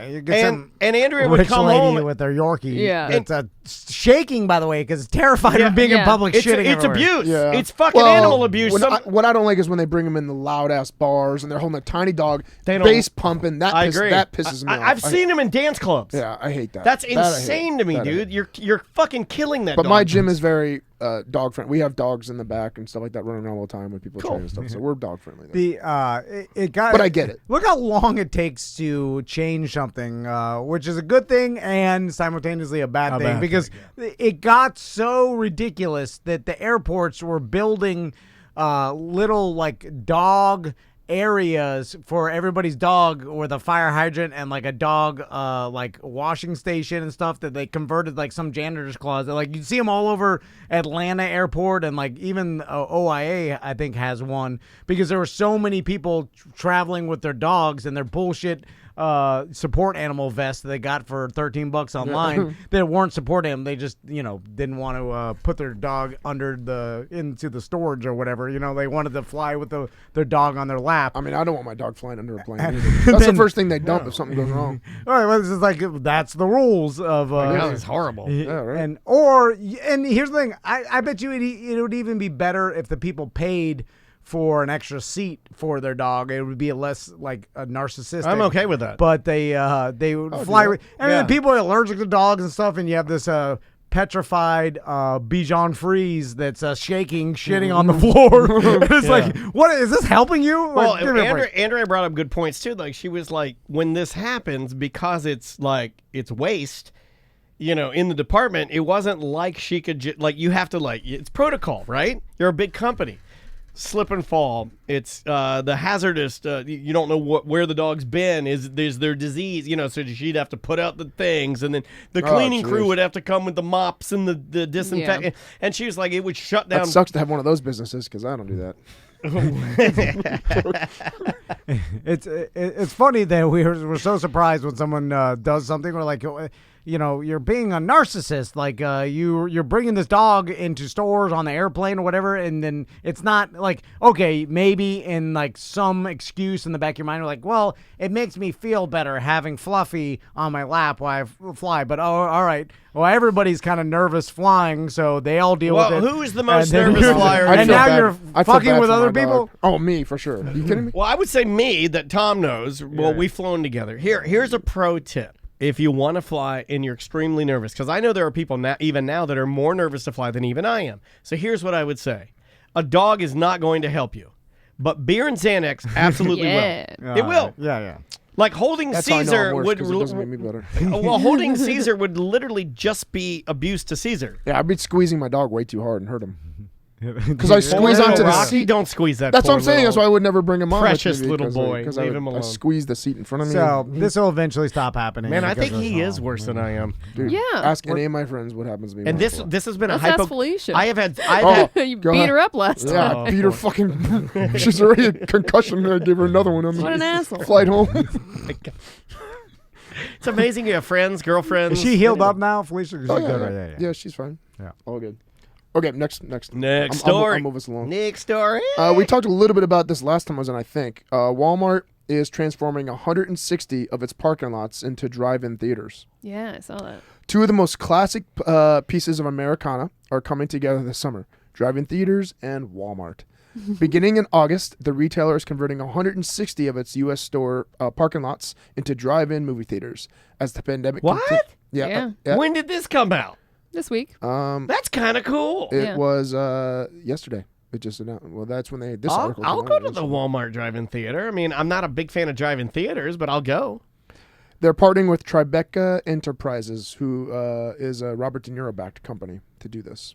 You get some and Andrea would rich come lady home... with her Yorkie. Yeah. It's shaking, by the way, because it's terrified of being in public It's shitting it's everywhere. abuse. Yeah. It's fucking animal abuse. What I don't like is when they bring them in the loud ass bars and they're holding a tiny dog, They don't- bass pumping. I agree. That pisses me off. I've seen them in dance clubs. Yeah, I hate that. That's That I hate. insane to me, That I dude. hate. You're fucking killing that But dog. my gym is very dog friendly. We have dogs in the back and stuff like that running around all the time when people Cool. train and stuff. So we're dog friendly. But I get it. Look how long it takes to change something, which is a good thing and simultaneously a bad thing because it got so ridiculous that the airports were building little like dog areas for everybody's dog with a fire hydrant and like a dog like washing station and stuff that they converted like some janitor's closet. Like you see them all over Atlanta airport and like even OIA I think has one because there were so many people traveling with their dogs and their bullshit support animal vests that they got for $13 online that weren't support animal. They just, didn't want to put their dog into the storage or whatever. They wanted to fly with their dog on their lap. I mean, I don't want my dog flying under a plane either. That's the first thing they dump if something goes wrong. All right, well, this is like, that's the rules of. It's horrible. Yeah, right. And here's the thing. I bet you it would even be better if the people paid for an extra seat for their dog. It would be less like a narcissistic. I'm okay with that. But they would fly. The people are allergic to dogs and stuff, and you have this petrified Bichon Frise that's shitting on the floor. It's like, what is this helping you? Well, Andrea brought up good points too. Like she was like, when this happens, because it's waste. In the department, it wasn't like she could you have to it's protocol, right? You're a big company. Slip and fall. It's the hazardous. You don't know where the dog's been. Is there disease? So she'd have to put out the things, and then the cleaning crew would have to come with the mops and the disinfectant. Yeah. And she was like, it would shut down. That sucks to have one of those businesses because I don't do that. It's funny that we're so surprised when someone does something. We're like, you're being a narcissist. Like you're bringing this dog into stores on the airplane or whatever, and then it's not like, okay, maybe in like some excuse in the back of your mind, you're like, well, it makes me feel better having Fluffy on my lap while I fly. But all right. Well, everybody's kind of nervous flying, so they all deal with it. Well, who's the most nervous flyer? And now you're fucking with other people? Oh, me, for sure. Are you kidding me? Well, I would say me, that Tom knows. Well, we've flown together. Here's a pro tip. If you want to fly and you're extremely nervous, because I know there are people even now that are more nervous to fly than even I am. So here's what I would say. A dog is not going to help you, but beer and Xanax absolutely will. It will. Yeah. Like holding Caesar would. It doesn't make me better. Well, holding Caesar would literally just be abuse to Caesar. Yeah, I'd be squeezing my dog way too hard and hurt him. Because I squeeze onto the seat. Don't squeeze that. That's what I'm saying. That's why I would never bring him on. Precious little boy. Because Leave him alone. I squeeze the seat in front of me. So this will eventually stop happening. Man, I think he is worse than I am. Dude, ask any of my friends what happens to me. And this has been a hypo. Felicia. I've had you beat her up last time. Yeah, I beat her fucking. She's already a concussion. I gave her another one. What an asshole. Flight home. It's amazing you have friends, girlfriends. Is she healed up now, Felicia? Yeah, she's fine. Yeah, all good. Okay, next story. I'll move us along. Next story. We talked a little bit about this last time I was on, I think. Walmart is transforming 160 of its parking lots into drive-in theaters. Yeah, I saw that. Two of the most classic pieces of Americana are coming together this summer. Drive-in theaters and Walmart. Beginning in August, the retailer is converting 160 of its U.S. store parking lots into drive-in movie theaters as the pandemic. What? Yeah. When did this come out? This week. That's kind of cool. It was yesterday. It just announced. Well, that's when they. I'll go to the Walmart drive-in theater. I mean, I'm not a big fan of drive-in theaters, but I'll go. They're partnering with Tribeca Enterprises, who is a Robert De Niro-backed company, to do this.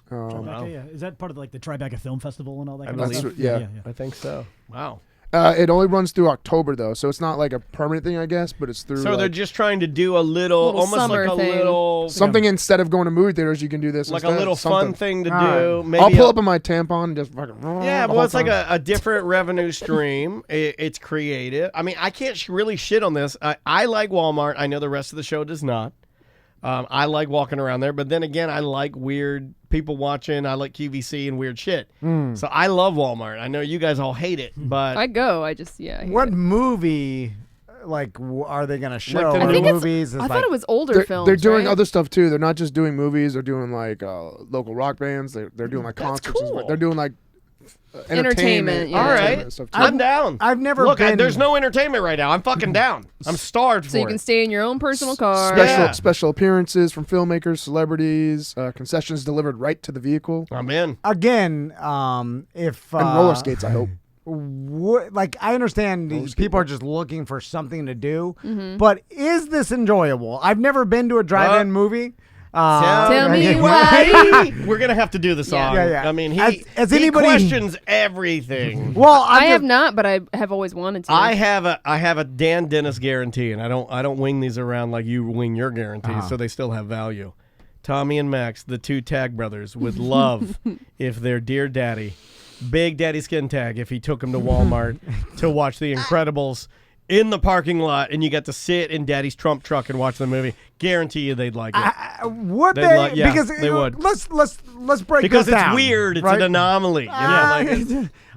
Tribeca, yeah. Is that part of like the Tribeca Film Festival and all that? Yeah, I think so. Wow. It only runs through October though, so it's not like a permanent thing, I guess. But it's through. So they're just trying to do a little almost like a thing. little something instead of going to movie theaters. You can do this like instead. A little fun thing to do. Right. Maybe I'll pull up on my tampon and just fucking. Yeah, well, it's like a different revenue stream. It's creative. I mean, I can't really shit on this. I like Walmart. I know the rest of the show does not. I like walking around there, but then again, I like weird people watching. I like QVC and weird shit. So I love Walmart. I know you guys all hate it, but I go. I just I hate what it. movie? Like, are they going to show? Like I think movies? I thought it was older films. They're doing right? other stuff too. They're not just doing movies. They're doing like local rock bands. They're doing like concerts. Cool. They're doing like entertainment. Yeah. All right, stuff too. I'm down. I've never Look. been. There's no entertainment right now. I'm fucking down. I'm starved for So you can stay in your own personal car. Special appearances from filmmakers, celebrities, concessions delivered right to the vehicle. I'm in. Again, if And roller skates, I hope. Like, I understand these people are just looking for something to do, but is this enjoyable? I've never been to a drive-in movie. Tell me why. We're gonna have to do the song. Yeah. I mean, Has he anybody questions everything. Well, I have not, but I have always wanted to. I have a Dan Dennis guarantee, and I don't wing these around like you wing your guarantees, so they still have value. Tommy and Max, the two Tag brothers, would love if their dear daddy, Big Daddy Skin Tag, if he took him to Walmart to watch The Incredibles in the parking lot and you got to sit in Daddy's Trump truck and watch the movie, guarantee you they'd like it. Would They'd they? yeah, because they would. Let's break Because this it's down, weird. It's right? an anomaly.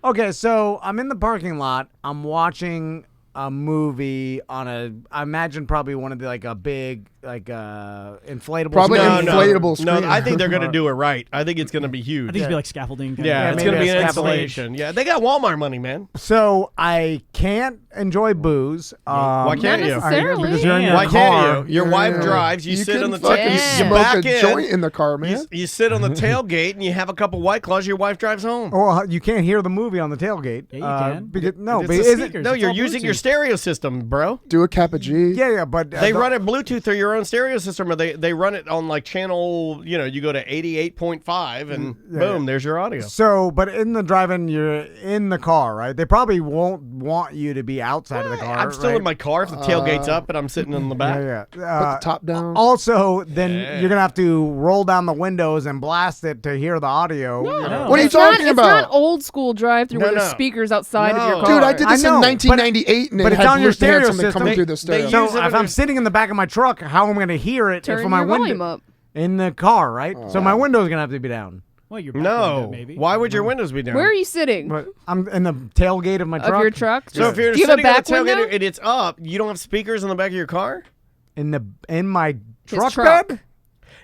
Okay, so I'm in the parking lot. I'm watching a movie on I imagine probably one of the like a big inflatable. Probably screen. inflatable No, screen. I think they're going to do it right. I think it's going to be huge. I think it's be like scaffolding. Yeah, it's maybe going to be a an scaffolding. installation. Yeah, they got Walmart money, man. So I can't enjoy booze. Why can't Not you? necessarily. Because you're in your Why car. can't you? Your wife drives. You sit can on the fucking you smoke back a in. joint in the car, man. You sit on the tailgate and you have a couple White Claws. Your wife drives home. Well, you can't hear the movie on the tailgate. Yeah, you can. Because, no, It's but the is it? speakers. No, It's you're all using your Bluetooth. stereo system, bro. Do a Kappa G. Yeah, but They run it Bluetooth through your own stereo system, or they run it on like channel. You go to 88.5, and boom, there's your audio. So, but in the drive-in, you're in the car, right? They probably won't want you to be outside of the car. I'm still right? in my car if the tailgate's up, and I'm sitting in the back. Yeah. Put the top down. Also, then you're gonna have to roll down the windows and blast it to hear the audio. No. What are you It's not, talking it's about? not old school drive-through No, where no. there's speakers outside of your No. car. Dude, I did this I know, in but- 1998, and but it it's had on your they had stereo something coming system. through the They stereo. use So it if I'm sitting in the back of my truck, how am I gonna hear it Turn if my your window volume up. in the car, right? So my window's gonna have to be down. Well, your back window, No, maybe. why would your windows be down? Where are you sitting? But I'm in the tailgate of my Of truck. your truck? So if you're Do you have a sitting on back the tailgate window? and it's up, you don't have speakers in the back of your car? in my truck truck. bed.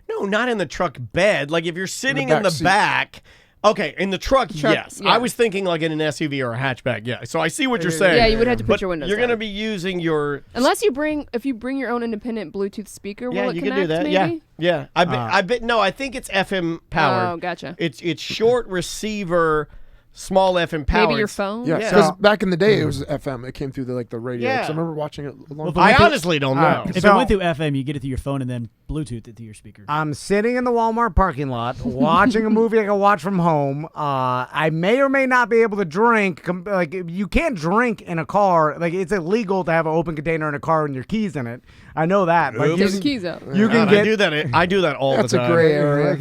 No, not in the truck bed. Like if you're sitting back in the seat. back. Okay, in the truck, yes. yeah. I was thinking like in an SUV or a hatchback. Yeah. So I see what you're saying. Yeah, you would have to put But your windows you're going to down. be using your. Unless if you bring your own independent Bluetooth speaker, will Yeah, it you connect, can do that. maybe? Yeah. I bet. No, I think it's FM powered. Oh, gotcha. It's short receiver, small FM powered. Maybe your phone? Yeah, Yeah. because back in the day it was FM. It came through the radio. 'Cause Yeah. I remember watching it a long Well, time. I If it- honestly don't know. If So- it went through FM, you get it through your phone and then Bluetooth it to your speaker. I'm sitting in the Walmart parking lot watching a movie I can watch from home. I may or may not be able to drink. Like you can't drink in a car. Like it's illegal to have an open container in a car and your keys in it. I know that. But Take the keys out. you can God, get. I do that all That's the a time. gray area.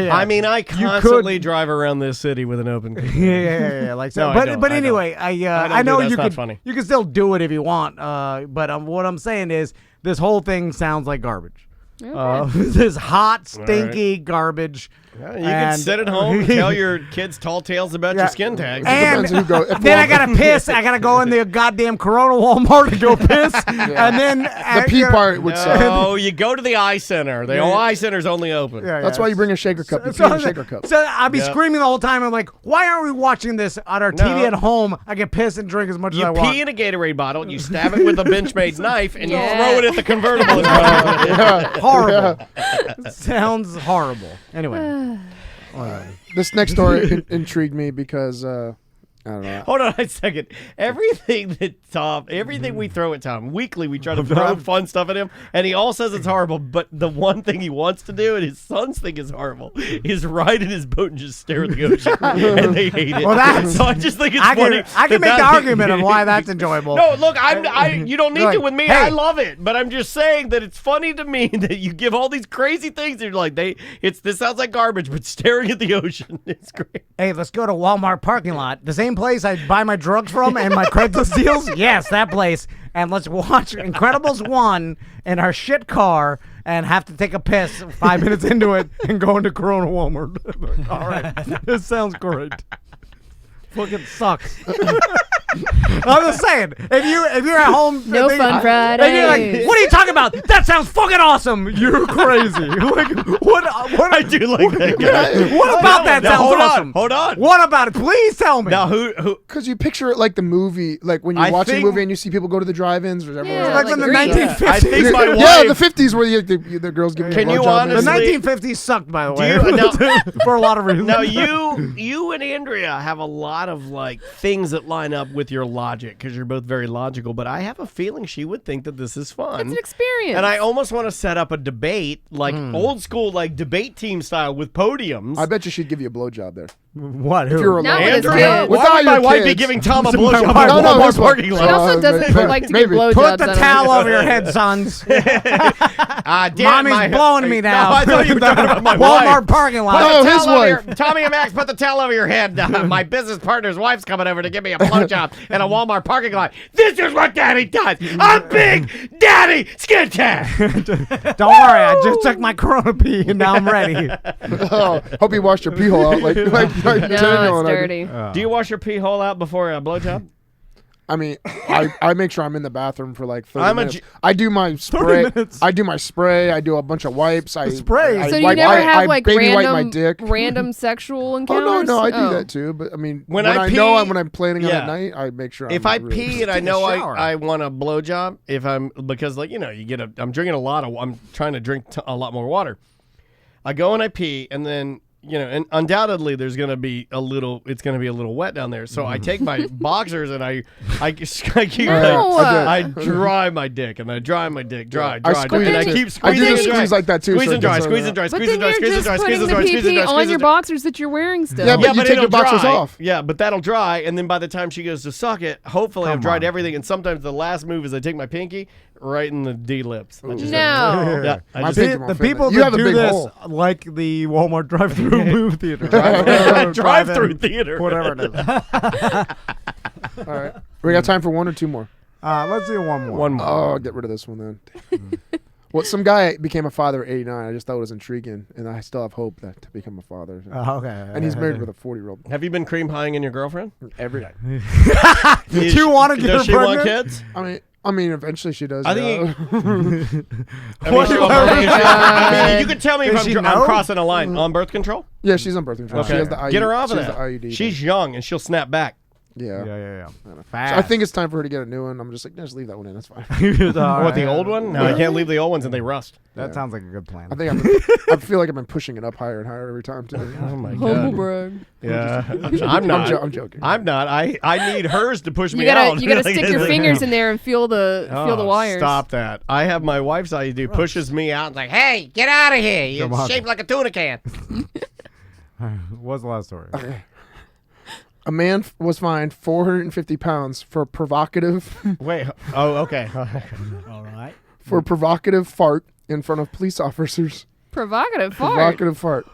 Yeah. I mean, I constantly drive around this city with an open. Yeah. Like so. No, I don't. but I anyway, don't. I know That's you not could. funny. You can still do it if you want. But what I'm saying is, this whole thing sounds like garbage. This hot, stinky garbage. Yeah, you can sit at home and tell your kids tall tales about your skin tags. And Depends who go- if then I Walmart- gotta piss. I gotta go in the goddamn Corona Walmart to go piss, and then The pee part would suck. No, you go to the eye center. The eye center's only open. That's why you bring a shaker cup. You pee in a shaker cup. So I'll be Yep. screaming the whole time. I'm like, why aren't we watching this on our TV No. at home? I can piss and drink as much as You I pee want. in a Gatorade bottle, you stab it with a Benchmade knife, and Yeah. you throw it at the convertible. in front of it. Horrible. Sounds horrible. Anyway. This next story intrigued me because I don't know. Hold on a second. Everything we throw at Tom, weekly we try to throw fun stuff at him, and he all says it's horrible, but the one thing he wants to do, and his sons think is horrible, is ride in his boat and just stare at the ocean, and they hate it. Well, that's- so I just think it's I funny. can make the argument of why that's enjoyable. No, look, you don't need Like, to with me. hey. I love it, but I'm just saying that it's funny to me that you give all these crazy things. And you're like, this sounds like garbage, but staring at the ocean is great. Hey, let's go to Walmart parking lot. The same place I buy my drugs from and my Craigslist deals? Yes, that place. And let's watch Incredibles 1 in our shit car and have to take a piss 5 minutes into it and go into Corona Walmart. All right. This sounds great. Fucking sucks. I'm just saying, if you're at home, No fun Fridays. and you're like, what are you talking about? That sounds fucking awesome. You're crazy. Like, what? I do like that guy. What about that Now, sounds hold on, awesome? hold on. What about it? Please tell me. Now, who? Because you picture it like the movie, like when you're I watching a think- movie and you see people go to the drive-ins or Yeah, like in the Greece. 1950s. I think my wife. Yeah, the 50s where the girls give Can a you blowjob. The honestly- 1950s sucked, by the Do way, you- for a lot of reasons. Now you and Andrea have a lot of like things that line up with your logic because you're both very logical. But I have a feeling she would think that this is fun. It's an experience. And I almost want to set up a debate, like old school, like debate team style with podiums. I bet you she'd give you a blowjob there. What? If you're Not alone. with his Andrea, kids. why Without would my your wife be kids. giving Tom a No, blowjob no, at no, Walmart this one. parking She lot? also doesn't maybe. like to Maybe. get blowjobs. Put the I don't towel know. over your head, sons. Damn, Mommy's blowing me now. No, I thought you were talking about my Walmart wife. parking lot. No, Put the his towel over wife. Tommy and Max, put the towel over your head. My business partner's wife's coming over to give me a blowjob in a Walmart parking lot. This is what Daddy does. I'm Big Daddy Skin Tag. Don't worry, I just took my Corona pee and now I'm ready. Oh, hope you washed your pee hole out like No, Daniel and it's I did. dirty. Do you wash your pee hole out before a blowjob? I mean, I make sure I'm in the bathroom for like 30 I'm a minutes. G- I do my spray. minutes. I do my spray. I do a bunch of wipes. I spray? I So wipe, you never I, have I like baby wipe my random, dick. random sexual Oh encounters? no, I do that too. But I mean, When when I I know pee- when I'm planning on yeah. at night, I make sure. If I'm I really pee and I Take a know shower. I want a blowjob, because like I'm drinking I'm trying to drink a lot more water. I go and I pee, and then and undoubtedly there's gonna be it's gonna be a little wet down there. So I take my boxers and I keep No. I dry my dick and I dry my dick, dry, I dry, squeeze and I it. keep I do squeezing the and dry. squeeze like that too. Squeeze so and dry, it doesn't- squeeze and dry, But squeeze then and dry, you're squeeze and just dry, putting squeeze and the dry, squeeze and pee dry, on squeeze your and dry. boxers that you're wearing still. Yeah, but you but take it'll your boxers dry. off. Yeah, but that'll dry, and then by the time she goes to suck it, hopefully I've dried everything. And sometimes the last move is I take my pinky right in the D lips. I just- No. Yeah, I My just- pinky won't The fit people that. You that have a do big this hole. like the Walmart drive-through movie theater. drive-through theater. Whatever it is. All right, we got time for one or two more. Let's do one more. One more. Oh, get rid of this one then. Well, some guy became a father at 89. I just thought it was intriguing, and I still have hope to become a father. Okay. And he's married with a 40-year-old Have you been cream pieing in your girlfriend? every day. Do you want to get her Does she want pregnant? kids? I mean, eventually she does. I think yeah. I mean, you can tell me if Does she I'm know? crossing a line on birth control. Yeah, she's on birth control. Okay, She has the IUD. get her off of she has that. the IUD She's thing. young and she'll snap back. Yeah. Yeah. So I think it's time for her to get a new one. I'm just like, just leave that one in. That's fine. What, the old one? No, I can't leave the old ones and they rust. That sounds like a good plan. I think I feel like I've been pushing it up higher and higher every time too. Oh my Humble god. brag. Yeah, I'm not. I'm joking. I'm not. I need hers to push You me gotta out. you gotta stick your fingers in there and feel the wires. Stop that. I have my wife's IUD pushes me out. Like, hey, get out of here. You're Come on. shaped like a tuna can. What's the last story? A man was fined 450 pounds for provocative Wait. Oh, okay. All right. for provocative fart in front of police officers. Provocative fart. Provocative fart.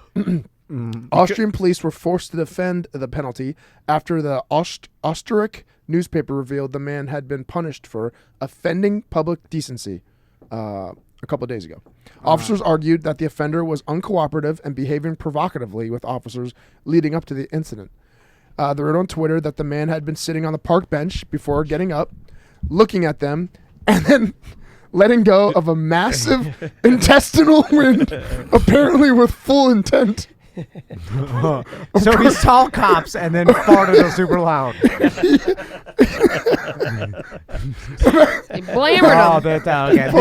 Austrian police were forced to defend the penalty after the Österreich newspaper revealed the man had been punished for offending public decency a couple of days ago. Officers argued that the offender was uncooperative and behaving provocatively with officers leading up to the incident. They wrote on Twitter that the man had been sitting on the park bench before getting up, looking at them, and then letting go of a massive intestinal wind, apparently with full intent. So he saw cops and then farted super loud. They blambered him.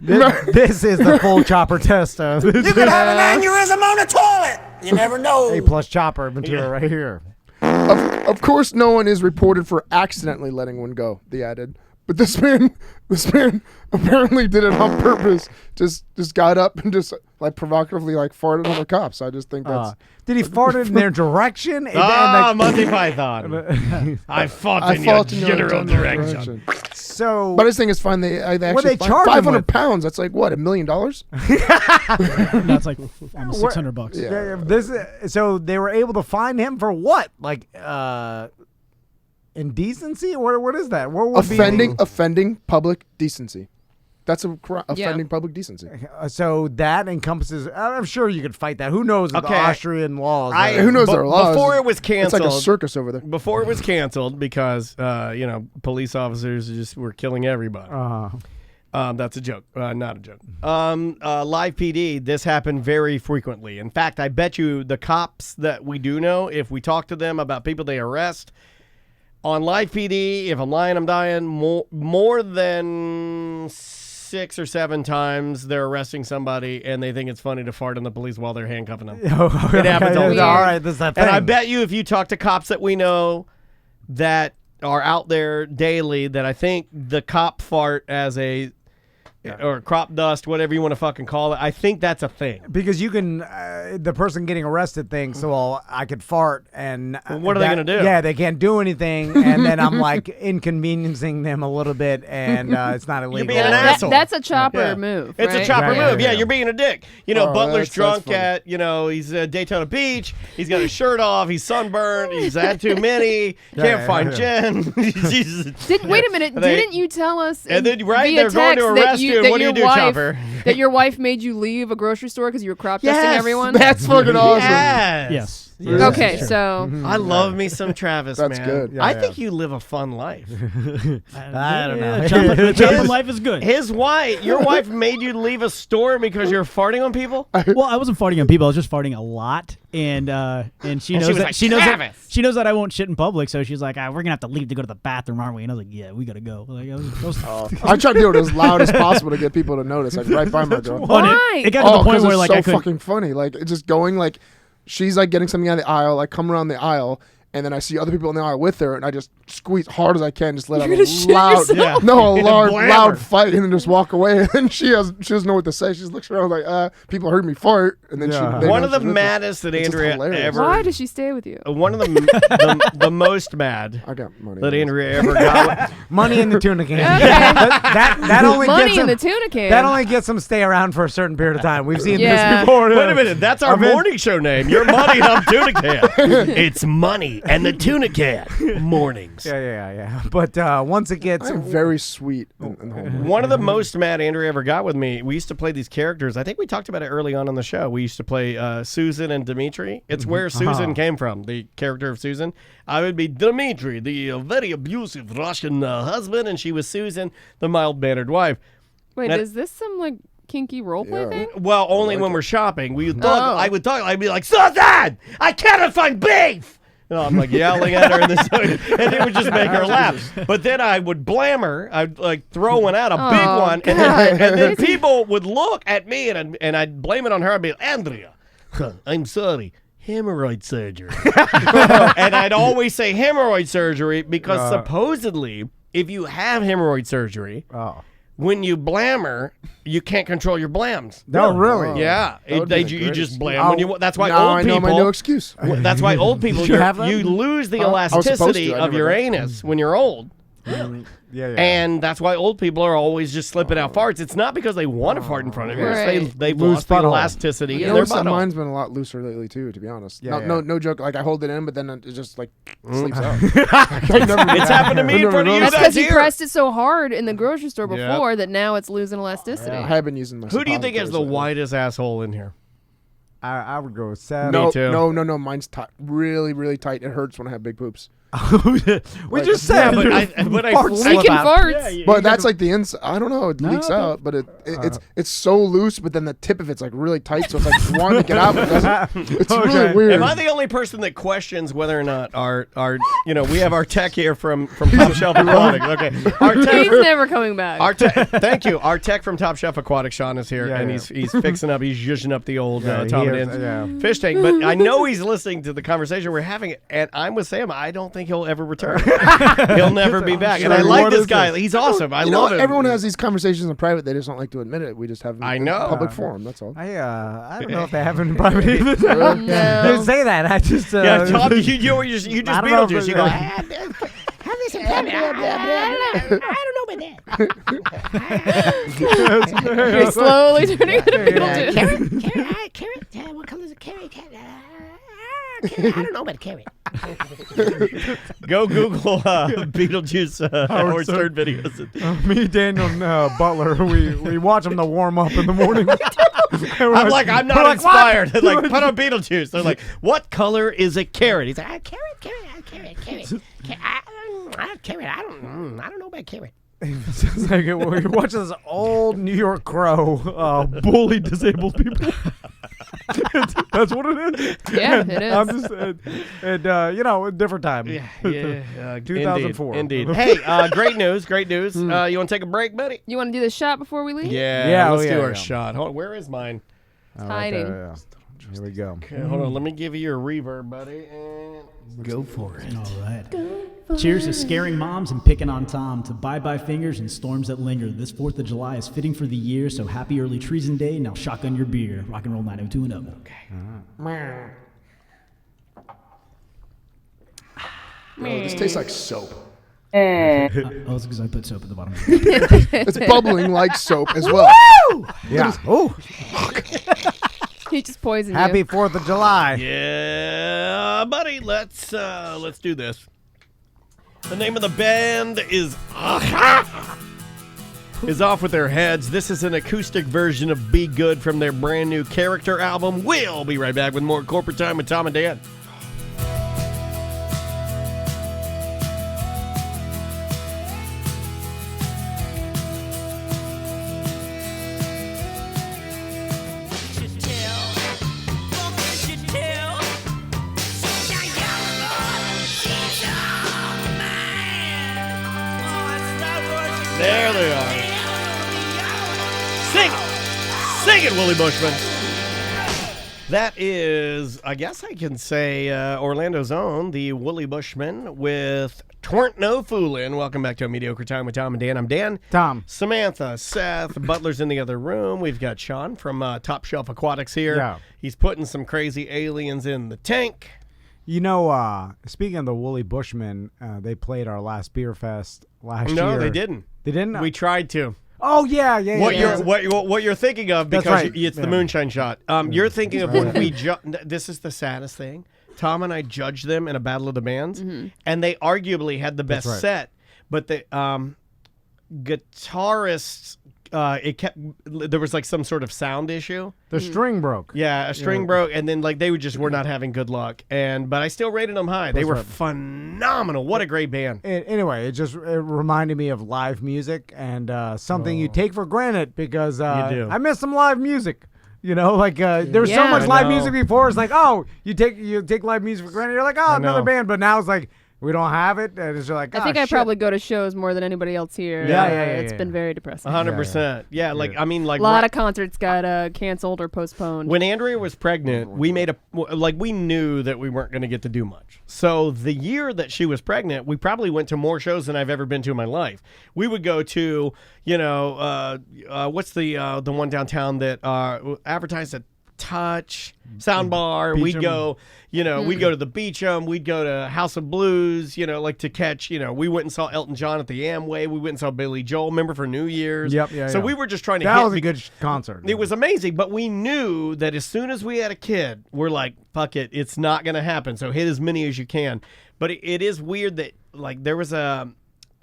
Okay. This is the full chopper test. You could have an aneurysm on the toilet. You never know. A+ chopper material right here. Of course, no one is reported for accidentally letting one go, they added. But this man apparently did it on purpose. Just got up and just like provocatively like farted on the cops. I just think that's. Did he fart in their direction? Monty Python. I fought in your general direction. So, But I just think it's fine. They actually they charge him 500 with? pounds. That's like what, $1 million? That's like almost $600. Yeah. So they were able to find him for what? Like indecency? What is that? What would Offending public decency. That's offending public decency. So that encompasses. I'm sure you could fight that. Who knows the Okay. Austrian laws? Who knows their laws? Before it was It's canceled, like a circus over there. Before it was canceled, because police officers just were killing everybody. That's a joke, not a joke. Live PD, this happened very frequently. In fact, I bet you the cops that we do know, if we talk to them about people they arrest on Live PD, if I'm lying, I'm dying. More than 6 or 7 times they're arresting somebody and they think it's funny to fart on the police while they're handcuffing them. It happens all the time. All right, this is that thing. And I bet you if you talk to cops that we know that are out there daily, that I think the cop fart as or crop dust, whatever you want to fucking call it, I think that's a thing. Because you can, the person getting arrested thinks, well, I could fart and what are they going to do? Yeah, they can't do anything, and then I'm like inconveniencing them a little bit, and it's not illegal. You're being an asshole. That's a chopper move. It's right? a chopper Right, move. yeah. Yeah, you're being a dick. You know, Oh, Butler's that's drunk funny. at, he's at Daytona Beach. He's got his shirt off. He's sunburned. He's had too many. Can't find Jen. Wait a minute. Didn't you tell us And then, right, via they're going to text that arrest you, and that what do your you do, wife, Chopper? That your wife made you leave a grocery store because you were crop dusting everyone? That's fucking awesome. Yes. Okay, so I love me some Travis, That's man. good. I think you live a fun life. I don't know. Chopping life is good. Your wife made you leave a store because you're farting on people? Well, I wasn't farting on people. I was just farting a lot, and she knows was that like, she knows that "Travis!" she knows that I won't shit in public. So she's like, "We're gonna have to leave to go to the bathroom, aren't we?" And I was like, "Yeah, we gotta go." Like, I I try to do it as loud as possible to get people to notice, like right by my door. why? It got to the point 'cause where it's like so I couldn't. fucking funny. Like it's just going like she's like getting something out of the aisle, like come around the aisle, and then I see other people in the aisle with her, and I just squeeze hard as I can, just let out You're a gonna shit loud, yourself? no, a loud, Blammer. loud fight, and then just walk away. And then she doesn't know what to say. She just looks around like, people heard me fart, and then they One know of the she's with me. maddest that It's just Andrea hilarious. ever. Why does she stay with you? One of the most mad I got money. that Andrea ever got. Money in the tuna can. Okay. that only Money gets in them, the tuna can. That only gets them stay around for a certain period of time. We've seen Yeah. this before. Wait a minute, that's our I've been- morning show name. Your money and I'm tuna can. It's money and the tuna can. Mornings. Yeah. But once it gets I'm very sweet. In the whole movie. One of the most mad Andrea ever got with me, we used to play these characters. I think we talked about it early on in the show. We used to play Susan and Dimitri. It's where Susan came from, the character of Susan. I would be Dimitri, the very abusive Russian husband, and she was Susan, the mild-mannered wife. Wait, That- is this some like kinky roleplay thing? Well, only when we're shopping. We would talk. I would talk. I'd be like, Susan, I cannot find beef. And I'm like yelling at her, and it would just make her laugh. But then I would blam her. I'd like throw one out, a big one, and then people would look at me, and I'd blame it on her. I'd be like, Andrea, I'm sorry. Hemorrhoid surgery. And I'd always say hemorrhoid surgery because supposedly if you have hemorrhoid surgery, when you blammer, you can't control your blams. No, really? Yeah. That would be the You just greatest. blam when you. That's why Now old I people. know my new excuse. That's why old people You have them? you lose the I was supposed elasticity to. I of never your did. anus when you're old. Yeah. And that's why old people are always just slipping out farts. It's not because they want to fart in front of you. It's Right. they've Loose lost the butthole. elasticity You in know their what? butthole. Mine's been a lot looser lately too, to be honest. Yeah, No joke. Like I hold it in, but then it just like sleeps out. It's happened to me in front of you That's guys because you here. pressed it so hard in the grocery store Yep. before that now it's losing elasticity. I have been using my. Who do you think has the suppositories lately. widest asshole in here? I would go with Seth. Me No, too. no. Mine's tight, really, really tight. It hurts when I have big poops. We just said but there's I farts Leaking slip out. farts. But that's like the inside. I don't know. It leaks out, but it's so loose. But then the tip of it's like really tight, so it's like wanting to get out, but it doesn't. It's really weird. Am I the only person that questions whether or not our we have our tech here from Top Shelf Aquatics. Okay, our He's tech. never coming back. Thank you. Our tech from Top Chef Aquatics, Sean, is here, and he's fixing up. He's zhuzhing up the old Tom and Ann's fish tank. But I know he's listening to the conversation we're having, and I'm with Sam. I don't think he'll ever return. He'll never be back. And I like this guy. He's awesome. I love him. Everyone has these conversations in private. They just don't like to admit it. We just have them in public forum. That's all. I don't know if they have it in private either. No. They say that. I just Yeah, Tom, you just I don't know if Beetlejuice. You go, it's- You're slowly turning into Beetlejuice. Carrot. What color is a carrot? I don't know about carrot. go Google Beetlejuice Howard Stern videos. me, Daniel, and Butler, we watch them to warm up in the morning. I'm like, I'm not inspired. They're like, put on Beetlejuice. They're like, what color is a carrot? He's like, Carrot. Carrot. I don't know about carrot. It's like we watch this old New York Crow bully disabled people. That's what it is. Yeah, it is. I'm just, a different time. Yeah, 2004. Indeed. Hey, great news. You want to take a break, buddy? You want to do the shot before we leave? Yeah, let's do our shot. Hold on, where is mine? Hiding. Here we go. Okay, hold on. Let me give you your reverb, buddy. And go for it. All right. Cheers to scaring moms and picking on Tom, to bye-bye fingers and storms that linger. This 4th of July is fitting for the year, so happy early treason day. Now shotgun your beer. Rock and roll 902 and up. Oh, this tastes like soap. Oh, it's because I put soap at the bottom. It's bubbling like soap as well. Woo! Yeah. Oh. He just poisoned Happy you. 4th of July. Yeah, buddy. Let's do this. The name of the band is Off With Their Heads. This is an acoustic version of Be Good from their brand new Character album. We'll be right back with more Corporate Time with Tom and Dan. There they are. Sing it! Sing it, Woolly Bushman! That is, I guess I can say, Orlando's own, the Woolly Bushman with Twernt No Foolin'. Welcome back to A Mediocre Time with Tom and Dan. I'm Dan. Tom. Samantha, Seth, Butler's in the other room. We've got Sean from Top Shelf Aquatics here. Yeah. He's putting some crazy aliens in the tank. You know, speaking of the Woolly Bushmen, they played our last beer fest last year. No, they didn't. They didn't? We tried to. Oh, yeah. What you're thinking of, That's because right. it's the Yeah. moonshine shot. You're thinking of when we this is the saddest thing. Tom and I judged them in a battle of the bands, and they arguably had the best set, but the guitarists, there was like some sort of sound issue. The string broke. Yeah, a string broke, and then like they were not having good luck. But I still rated them high. They were phenomenal. What a great band. Anyway, it reminded me of live music and something you take for granted because You do. I miss some live music. You know, like there was so much live music before. It's like, oh, you take live music for granted. You're like, oh, another band. But now it's like, we don't have it, and it's like, I think I probably go to shows more than anybody else here. Yeah. It's been very depressing. 100%. Yeah, like I mean, like a lot of concerts got canceled or postponed. When Andrea was pregnant, we knew that we weren't going to get to do much. So the year that she was pregnant, we probably went to more shows than I've ever been to in my life. We would go to, what's the one downtown that advertised at Touch Soundbar. We'd go, we'd go to the Beecham. We'd go to House of Blues. To catch. We went and saw Elton John at the Amway. We went and saw Billy Joel. Remember, for New Year's. Yep. So we were just trying to. That was a good concert. It was amazing, but we knew that as soon as we had a kid, we're like, fuck it, it's not going to happen. So hit as many as you can. But it is weird that there was a.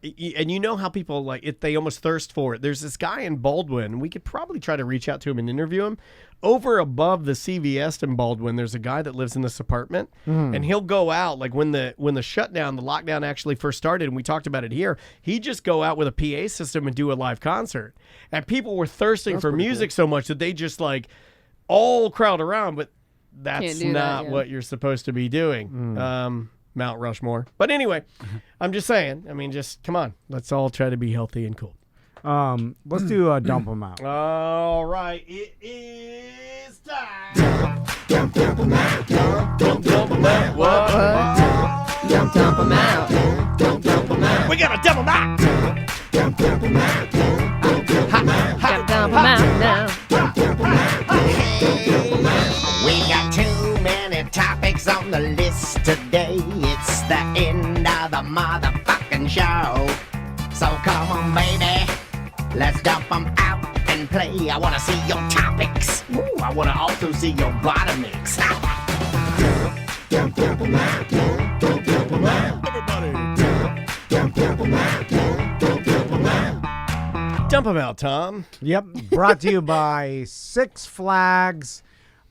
And you know how people they almost thirst for it. There's this guy in Baldwin. We could probably try to reach out to him and interview him. Over above the CVS in Baldwin, there's a guy that lives in this apartment, and he'll go out when the shutdown, the lockdown actually first started, and we talked about it here. He'd just go out with a PA system and do a live concert, and people were thirsting for music so much that they just all crowd around. But that's not what you're supposed to be doing. Mount Rushmore. But anyway, I'm just saying. I mean, just come on. Let's all try to be healthy and cool. Let's do Dump 'em Out. All right. It is time. Dump 'em out. Dump 'em out. What? Dump 'em out. Dump 'em out. We gotta dump 'em out. Dump 'em out. Gotta dump 'em out now. We got too many topics on the list today. It's the end of the motherfucking show. So come on, baby, let's dump them out and play. I want to see your topics. Ooh, I want to also see your bottomics. Dump 'em out. Dump 'em out. Everybody. Dump 'em out. Dump 'em out. Dump 'em out, Tom. Yep. Brought to you by Six Flags.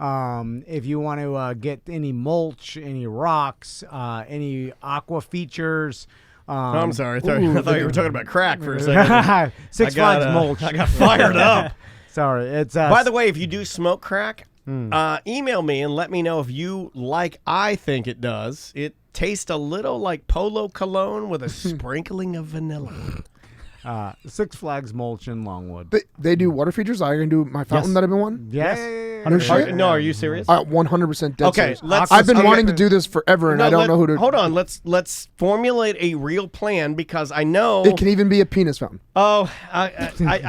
If you want to get any mulch, any rocks, any aqua features. I'm sorry. I thought you were talking about crack for a second. Six Flags mulch. I got fired up. Sorry. It's By the way, if you do smoke crack, email me and let me know if you I think it does. It tastes a little like Polo Cologne with a sprinkling of vanilla. Six Flags mulch in Longwood. They do water features. Are you going to do my fountain that I've been wanting? Yes. No shit. No, are you serious? 100% dead Okay, serious. I've been wanting to do this forever, and I don't know who to. Hold on, let's formulate a real plan because I know it can even be a penis fountain. Oh, I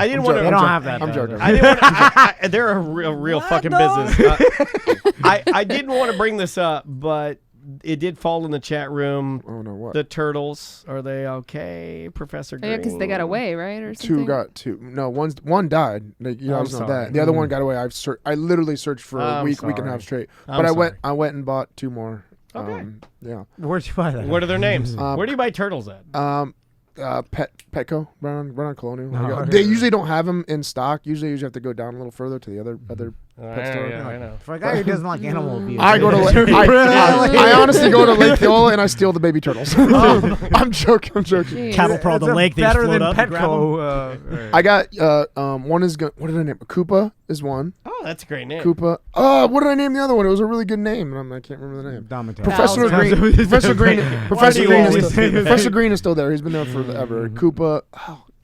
didn't want to. They don't have that. I'm joking. I didn't want they're a real fucking business. I didn't want to bring this up, but it did fall in the chat room. Oh no! What? The turtles, are they okay, Professor Green? Yeah, because they got away, right, or something. Two got two. No, one died. Like, you guys know that. The other one got away. I literally searched for a week and a half straight. But I went and bought 2 more. Okay. Yeah. Where'd you buy that? What are their names? Where do you buy turtles at? Petco, right on Colonial. They usually don't have them in stock. Usually you have to go down a little further to the other pet store. Yeah, I know. For a guy who doesn't like animal abuse, I go to I honestly go to Lake Eola and I steal the baby turtles. I'm joking. Jeez. Cattle prowl the lake. They better float than up and grab 'em. Petco. I got one is what did I name it? Koopa is one. Oh, that's a great name. Koopa. What did I name the other one? It was a really good name, and I can't remember the name. Donatello. Professor Bowser. Green. Professor Green. always Professor Green is still there. He's been there forever. Koopa.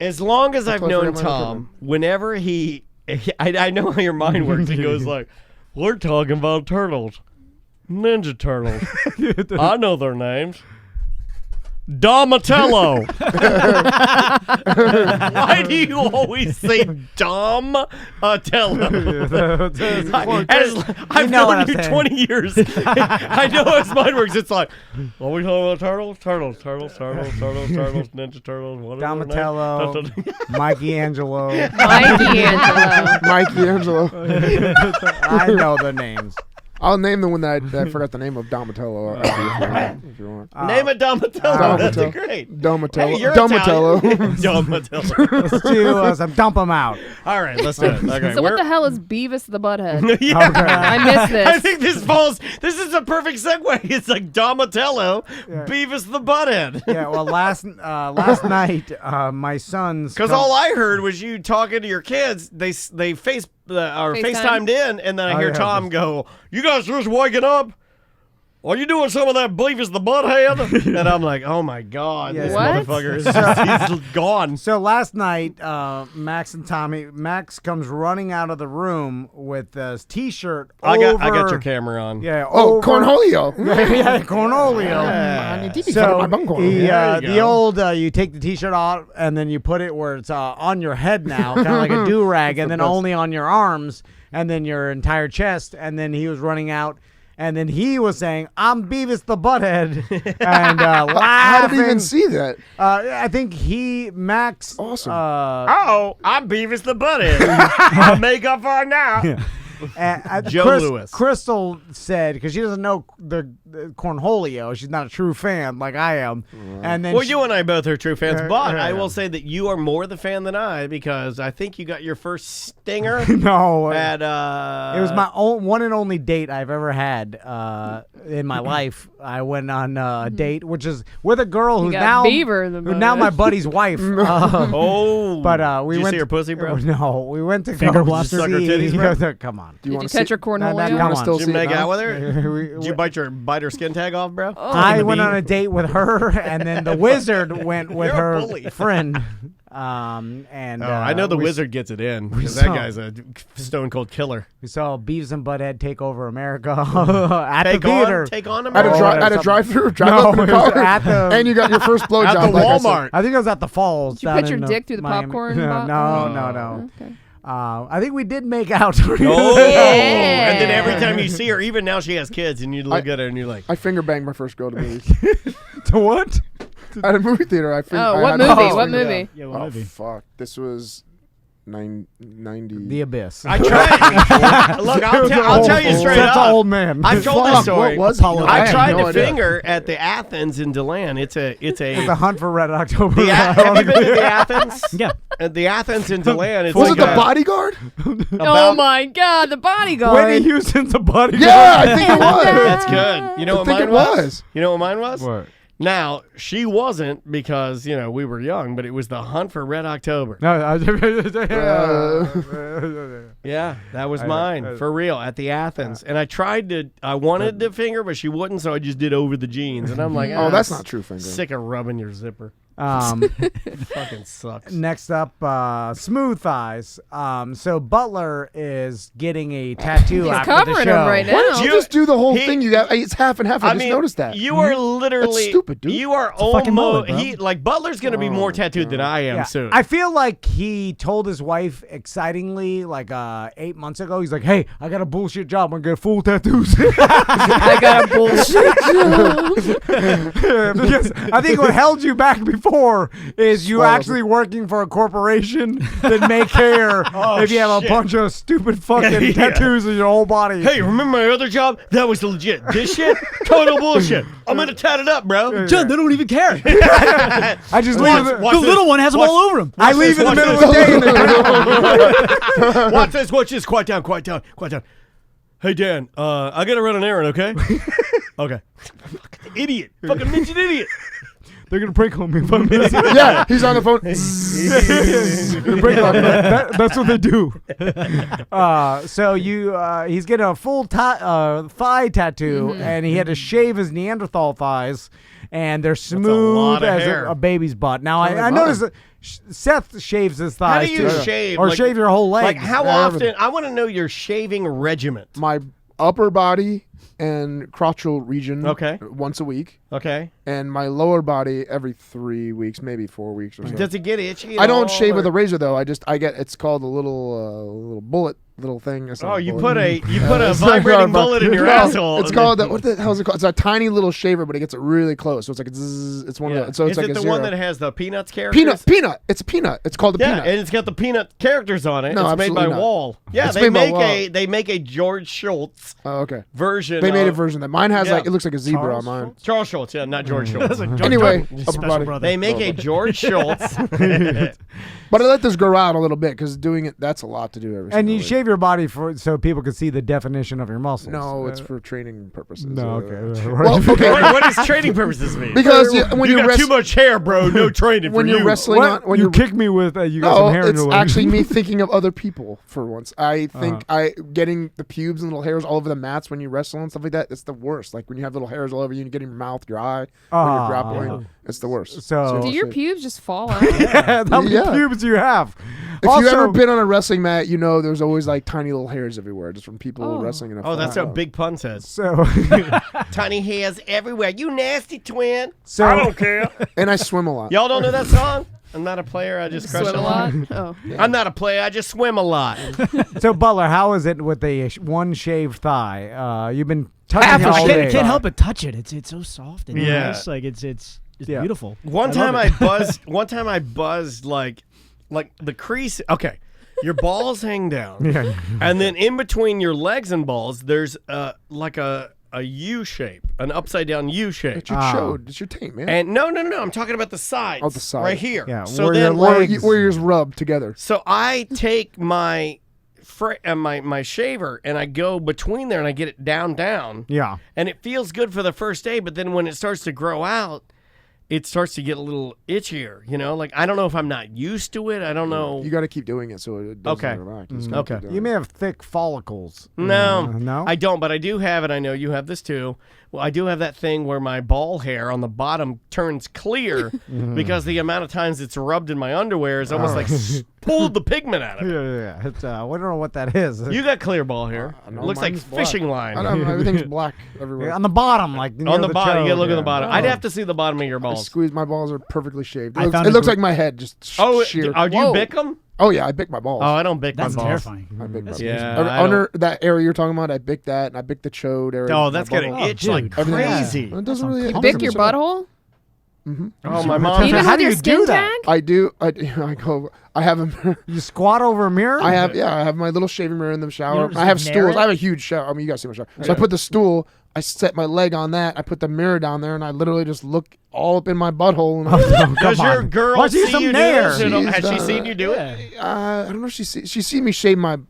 As long as I've totally known forgot my Tom, equipment. whenever I know how your mind works. He goes like, "We're talking about turtles, Ninja Turtles. I know their names. Donatello." Why do you always say Donatello? I've known you 20 years. I know how his mind works. It's like, are we talking about turtles? Turtles, Ninja Turtles. What are their Donatello, names? Mikey Angelo. Mikey Angelo. Mikey Angelo. I know the names. I'll name the one that I forgot the name of. Donatello. If you want. Name it Donatello. That's great. Donatello. Hey, you're Donatello. Italian. Donatello. Let's do some dump them out. All right, let's do it. Okay, So what the hell is Beavis the Butthead? Yeah. I missed this. I think this is a perfect segue. It's like Donatello, Beavis the Butthead. Yeah, well, last night, my sons. Because all I heard was you talking to your kids. They FaceTimed in, and then I hear Tom go, "You guys just waking up? Are you doing some of that Beavis the Butthead?" And I'm like, "Oh my God, this motherfucker is he's gone." So last night, Max and Tommy. Max comes running out of the room with his T-shirt. I got your camera on. Yeah. Cornholio. Yeah, Cornholio. So the old you take the T-shirt off and then you put it where it's on your head now, kind of like a do rag, and then only on your arms, and then your entire chest. And then he was running out. And then he was saying, "I'm Beavis the Butthead," and laughing. How did he even see that? I think Max. Awesome. I'm Beavis the Butthead. I'll make up for it now. Joe Lewis. Crystal said, because she doesn't know the Cornholio, she's not a true fan like I am. And then you and I both are true fans, but I will say that you are more the fan than I, because I think you got your first stinger. No, at it was my one and only date I've ever had in my life. I went on a date, which is with a girl who's now my buddy's wife. But we did you went see her pussy, bro? No, we went to Finger go blaster? Suck her titties, bro? Come on. Did you touch her Cornholio? Did you make out with her? Did you bite her skin tag off, bro? I went on a date with her, and then the wizard went with her friend. I know the wizard gets it in, because that guy's a stone cold killer. We saw Beavis and Butthead take over America at the theater. Take on America? At a drive-thru? Drive up in a car? And you got your first blowjob at the Walmart. I think it was at the Falls. Did you put your dick through the popcorn? No. Okay. I think we did make out. Oh, yeah. And then every time you see her, even now she has kids, and you look at her and you're like, I finger banged my first girl to movies. To what? At a movie theater. What movie? What movie? Yeah, what movie? Fuck. This was 90. The Abyss. I tried. Look, I'll tell you straight That's up. an old man. I've told this story. What was it? I tried to finger at the Athens in Deland. It's the Hunt for Red October. Have you been to the Athens? Yeah. At the Athens in Deland. It's was like it the Bodyguard? Oh my God, the Bodyguard. Whitney Houston's The Bodyguard. Yeah, I think it was. That's good. You know I what think mine it was. You know what mine was? What? Now, she wasn't, because, we were young, but it was the Hunt for Red October. No, Yeah, that was mine, for real, at the Athens. And I wanted to finger, but she wouldn't, so I just did over the jeans. And I'm like, oh, that's not true finger. Sick of rubbing your zipper. Fucking sucks. Next up, smooth thighs. So Butler is getting a tattoo He's after covering the show. him right now. Why did you just do the whole thing? You got it's half and half. I just noticed that. You are literally That's stupid, dude. You are fucking mullet, almost bro. like Butler's gonna be more tattooed than I am soon. I feel like he told his wife excitingly, like 8 months ago. He's like, "Hey, I got a bullshit job. I'm gonna get full tattoos." I got a bullshit Because I think what held you back before is you actually working for a corporation that make hair if you have a bunch of stupid fucking tattoos in your whole body. Hey, remember my other job? That was legit. This shit, total bullshit. I'm gonna tat it up, bro. John, they don't even care. I just leave the little one has them all over him. I leave in the middle of the day. And Watch this. Watch this. Quiet down. Quiet down. Quiet down. Hey Dan, I gotta run an errand. Okay. Okay. Fucking idiot. Fucking midget idiot. they're gonna prank on me. Yeah, he's on the phone. That's what they do. So he's getting a full thigh tattoo, and he had to shave his Neanderthal thighs, and they're smooth lot of as hair. a baby's butt. Now I noticed that Seth shaves his How thighs do you too. shave? Or like, shave your whole leg. Like how often? I want to know your shaving regimen. My upper body and crotchal region. Okay. Once a week. Okay. And my lower body every 3 weeks, maybe 4 weeks or so. Does it get itchy? I don't shave with a razor though. It's called a little bullet little thing. Oh, you put a vibrating bullet in your asshole. It's called what the hell is it called? It's a tiny little shaver, but it gets it really close. So it's like it's one of the. So it's is like it a the one zero. that has the Peanuts characters? Peanut. It's a peanut. It's called a Yeah, peanut. and it's got the Peanut characters on it. No, it's made by absolutely not. Wall. Yeah, It's they made by make a George Schultz okay. version. They made a version that mine has Yeah. like it looks like a zebra on mine. Charles Schultz, yeah, not George Schultz. Anyway, Special upper body. brother. They make a George Schultz. But I let this grow out a little bit because doing it that's a lot to do every. And single you week. shave your body so people can see the definition of your muscles. No, it's for training purposes. No, okay. Well, okay. what does training purposes mean? Because when you you're got too much hair, bro. No training when for you're you. wrestling on when you you're kick me with you got some hair in it's your leg. actually me thinking of other people for once. I think getting the pubes and little hairs all over the mats when you wrestle and stuff like that. It's the worst. Like when you have little hairs all over you and you get in your mouth, your eye, when you're grappling. It's the worst. So Do your pubes just fall out? how many Yeah. pubes do you have? If Also- you've ever been on a wrestling mat, you know there's always like tiny little hairs everywhere just from people wrestling in a Oh, that's fight. what Big Pun says. So Tiny hairs everywhere. You nasty twin. So- I don't care. And I swim a lot. Y'all don't know that song? I'm not a player. I just crush Swim a lot? Oh. I'm not a player. I just swim a lot. So Butler, how is it with the one shaved thigh? You've been touching it I all day. can't help but touch it. It's so soft and Yeah. nice. Like it's Yeah. beautiful. One time I buzzed like the crease. Okay. Your balls hang down. Yeah. And then in between your legs and balls, there's like a U shape, an upside down U shape. It's your chode. It's your taint, man. And no, I'm talking about the sides. Oh, the side. Right here. Yeah, So where then your legs- where yours rub together. So I take my my shaver and I go between there and I get it down. Yeah. And it feels good for the first day, but then when it starts to grow out, it starts to get a little itchier, you know? Like, I don't know if I'm not used to it. I don't know. You got to keep doing it so it doesn't Okay. interact. You just gotta Okay. keep doing You it. may have thick follicles. No, No? I don't, but I do have it. I know you have this too. Well, I do have that thing where my ball hair on the bottom turns clear because the amount of times it's rubbed in my underwear is almost like pulled the pigment out of it. Yeah. It's, I don't know what that is. You got clear ball hair. It No, looks like mine's black. fishing line. I don't know. Everything's black everywhere. on the bottom, like near On the bottom, you gotta look at the yeah. bottom. I'd have to see the bottom of your I balls. squeeze. My balls are perfectly shaved. I It looks, found it a looks gr- like my head just Oh, sheer. do you Whoa. bick them? Oh yeah, I bick my balls. Oh, I don't bick That's my balls. terrifying. I bick my balls. Yeah, I Under that area you're talking about, I bick that, and I bick the chode area. Oh, my that's gonna butthole. itch like dude. Everything- crazy. It doesn't really. You bick your butthole? Oh, my mom. Even How with do your you skin do that? tag? I do. I go. I have a. You squat over a mirror? I have my little shaving mirror in the shower. don't just I have like nair stools. it? I have a huge shower. I mean, you guys see my shower. So I put the stool. I set my leg on that. I put the mirror down there, and I literally just look all up in my butthole. And Does your girl Why don't you see some you do nair? this? You know, She's has she done seen it. you do it? I don't know if she seen me shave my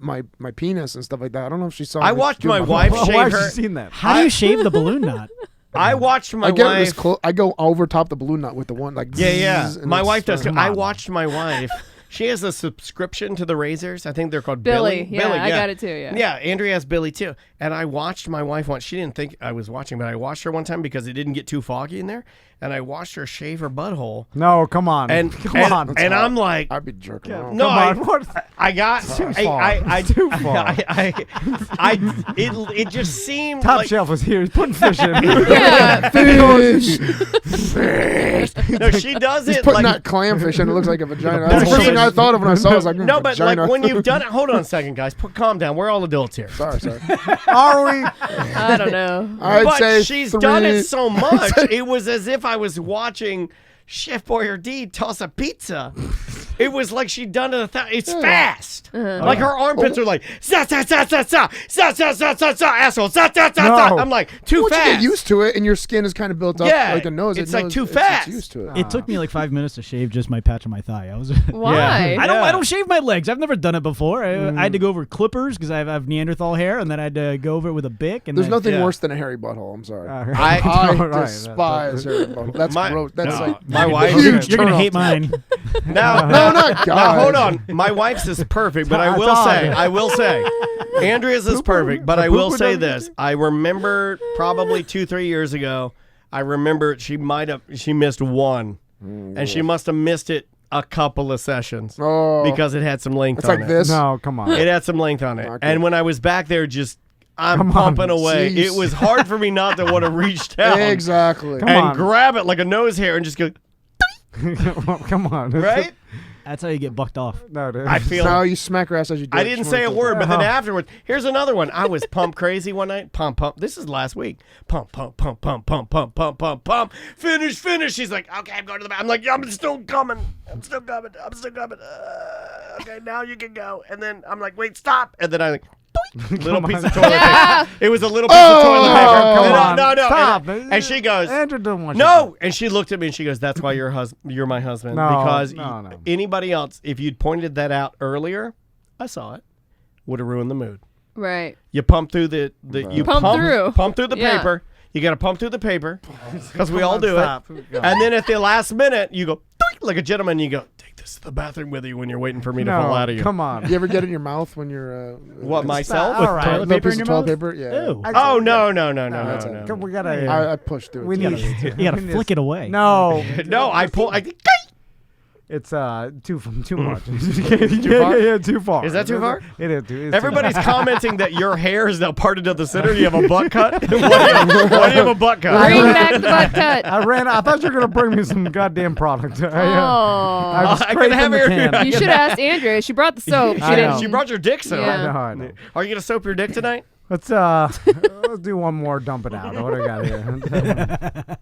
penis and stuff like that. I don't know if she saw. I me watched do my my wife Why shave have her. you seen that? How do you shave the balloon knot? I watched my I get this wife. I go over top the balloon knot with the one like. Yeah. zzz, and My it's wife does too. done. I watched my wife She has a subscription to the razors. I think they're called Billy. Billy. Yeah, Billy, I got it too. Yeah. Yeah, Andrea has Billy too. And I watched my wife once. She didn't think I was watching, but I watched her one time because it didn't get too foggy in there. And I watched her shave her butthole. No, come on. And come on. And I'm like, I'd be jerking off. no, I got too far. too far. It just seemed Top like, Shelf was here. He's putting fish in. Yeah. Fish. no, she does He's it putting like that clamfish and it looks like a vagina. That's the first thing I thought of when I saw it. I was like, no, but vagina. like when you've done it. Hold on a second, guys. Calm down. We're all adults here. Sorry. Are we? I don't know. I'd But say she's 3. done it so much, it was as if I was watching Chef Boyardee toss a pizza. It was like she'd done it it's fast. Like her armpits are like za za za za za za za za za za asshole za za za za. I'm like too Once fast. you get used to it and your skin is kind of built up like a nose, it's like too fast. It's used to it. It took me like 5 minutes to shave just my patch on my thigh. I was. Why? I don't shave my legs. I've never done it before. I had to go over clippers because I have Neanderthal hair, and then I had to go over it with a bic. And There's then, nothing worse than a hairy butthole. I'm sorry. I despise hairy butthole. That's gross. That's like my wife. You're gonna hate mine. Now, no, not God. Now, hold on. My wife's is perfect, but I will say, Andrea's is perfect, but I will say this. I remember probably 2-3 years ago, I remember she missed one, and she must have missed it a couple of sessions because it had some length on it. It's like this? No, come on. It had some length on it. Okay. And when I was back there, I'm pumping away. Jeez. It was hard for me not to want to reach down Exactly. and grab it like a nose hair and just go, Come on. right? That's how you get bucked off. No, dude. I feel. No, you smack her ass as you do I it. didn't Just say a wanna- word, but then afterwards, here's another one. I was pump crazy one night. Pump. This is last week. Pump. Finish. She's like, okay, I'm going to the bathroom. I'm like, I'm still coming. Okay, now you can go. And then I'm like, wait, stop. And then I like, little piece of toilet paper. It was a little piece of toilet paper. Come on. No. Stop. And she goes, Andrew doesn't want no. And she looked at me and she goes, that's why you're my husband. No, because no. anybody else, if you'd pointed that out earlier, I saw it, would have ruined the mood. Right. You pump through the pump through the Yeah. paper. You got to pump through the paper because we all do it. And then at the last minute, you go doink, like a gentleman. You go, take this to the bathroom with you when you're waiting for me to fall out of you. Come on. You ever get it in your mouth when you're What, myself? All right. Toilet no paper piece in of your toilet mouth? paper? Yeah. Ew. Oh no! Come, we gotta. I pushed through it. we need. You gotta flick it away. No. No, I pull. It's too much. far? Too far. Is that too far? It is. It's Everybody's commenting that your hair is now parted to the center. Do you have a butt cut? Why do you have a butt cut? Bring back the butt cut. I thought you were gonna bring me some goddamn product. I was I can have scraping the your- can. You should have asked Andrea. She brought the soap. She I didn't. know. She brought your dick soap. Yeah. I know. Are you gonna soap your dick tonight? Let's do one more. Dump it out. What do I got here?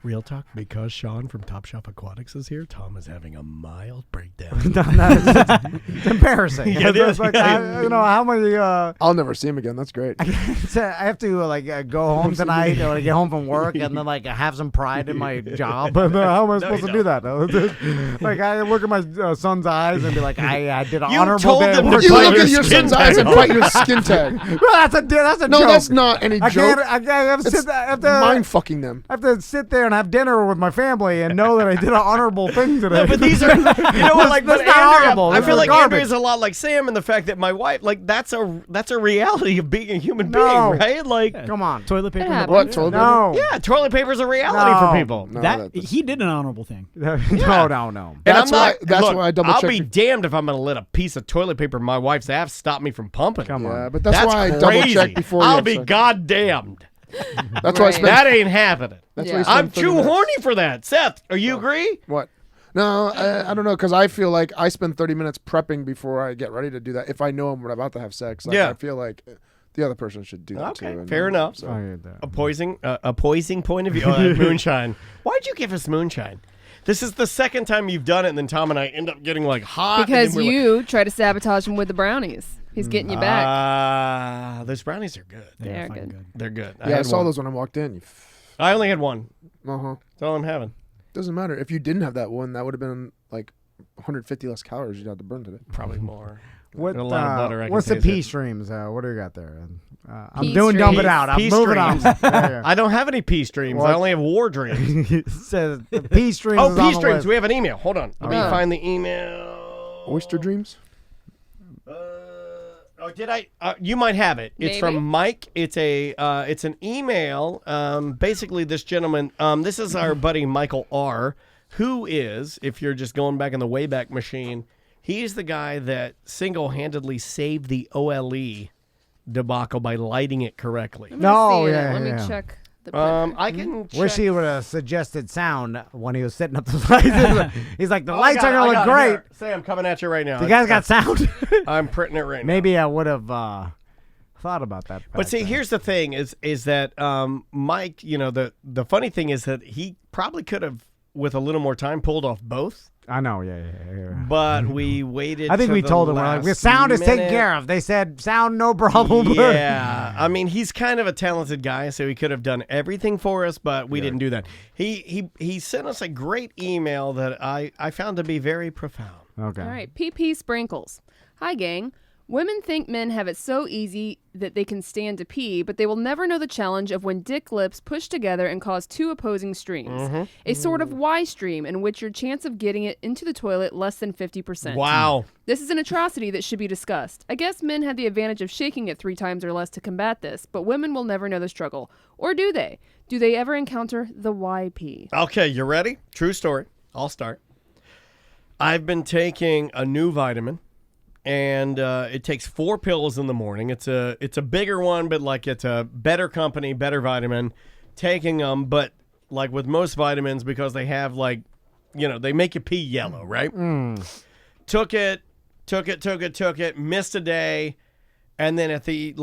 Real talk. Because Sean from Top Shelf Aquatics is here, Tom is having a mild breakdown. It's embarrassing. Yeah, It's like, how many? I'll never see him again. That's great. I have to go home tonight or get home from work and then have some pride in my job. How am I supposed to do that? I look at my son's eyes and be like, I did an You honorable told day. them at to work. You bite look your at your skin son's eyes and tag. bite your skin tag. Well, that's a No, joke. that's not any joke. I have to It's sit there. I have to mind fucking them. I have to sit there and have dinner with my family and know that I did an honorable thing today. No, but these are, you know what, like, that's but not Andrea, honorable. I This feel is like garbage. Andrea's a lot like Sam in the fact that my wife, like, that's a reality of being a human No. being, right? Like, Come on. Toilet paper. It in the happens. What? Toilet paper? No. yeah, toilet paper is a reality No. for people. No, That that's- he did an honorable thing. No. And That's I'm why- not, that's look, why I double I'll checked be it. damned if I'm going to let a piece of toilet paper in my wife's ass stop me from pumping. Come on. Yeah, but that's why I double crazy. checked before. I'll you be have sex. goddamned. That's why I Right. spent. That ain't happening. That's Yeah. why I spent I'm 30 too minutes. horny for that. Seth, are you agree? What? No, I don't know, because I feel like I spend 30 minutes prepping before I get ready to do that. If I know I'm about to have sex, like, Yeah. I feel like the other person should do that too. Okay, and- fair enough. So. A poising point of view. Oh, that moonshine. Why'd you give us moonshine? This is the second time you've done it, and then Tom and I end up getting like hot. and Because then we're you try to sabotage him with the brownies. He's getting you back. those brownies are good. They're fucking good. They're good. Yeah, I had saw one. those when I walked in. I only had one. Uh-huh. That's all I'm having. Doesn't matter. If you didn't have that one, that would have been like 150 less calories you'd have to burn today. Probably more. What, a lot of butter. what's the pea streams? What do you got there? I'm Pea doing dump it streams. out. I'm Pea moving on. streams. Yeah. I don't have any pea streams. I only have war dreams. It says the pea streams. Oh, is pea on the streams. list. We have an email. Hold on. Let me Oh. find the email. Oyster dreams. Did I? You might have it. It's Maybe. from Mike. It's an email. Basically, this gentleman. This is our buddy Michael R., who is, if you're just going back in the Wayback Machine, he's the guy that single-handedly saved the OLE debacle by lighting it correctly. Let me No, see it. yeah, Let yeah. me check the printer. I can. Wish check- he would have suggested sound when he was setting up the lights. He's like, the lights are going to look great. Here. Say, I'm coming at you right now. You guys got sound? I'm printing it right now. Maybe I would have thought about that. But see, here's the thing: is that Mike? You know, the funny thing is that he probably could have, with a little more time, pulled off both. I know, yeah. But we waited. I think to we the told him, we're like, the last sound is taken minute. care of. They said, sound, no problem. Yeah, I mean, he's kind of a talented guy, so he could have done everything for us, but we didn't do that. He sent us a great email that I found to be very profound. Okay. All right, PP Sprinkles. Hi, gang. Women think men have it so easy that they can stand to pee, but they will never know the challenge of when dick lips push together and cause two opposing streams. A sort of Y stream in which your chance of getting it into the toilet less than 50%. Wow. This is an atrocity that should be discussed. I guess men have the advantage of shaking it 3 times or less to combat this, but women will never know the struggle. Or do they? Do they ever encounter the YP? Okay, you ready? True story. I'll start. I've been taking a new vitamin. And it takes 4 pills in the morning. It's a bigger one, but like it's a better company, better vitamin. Taking them, but like with most vitamins, because they have like, you know, they make you pee yellow, right? Took it. Missed a day, and then at the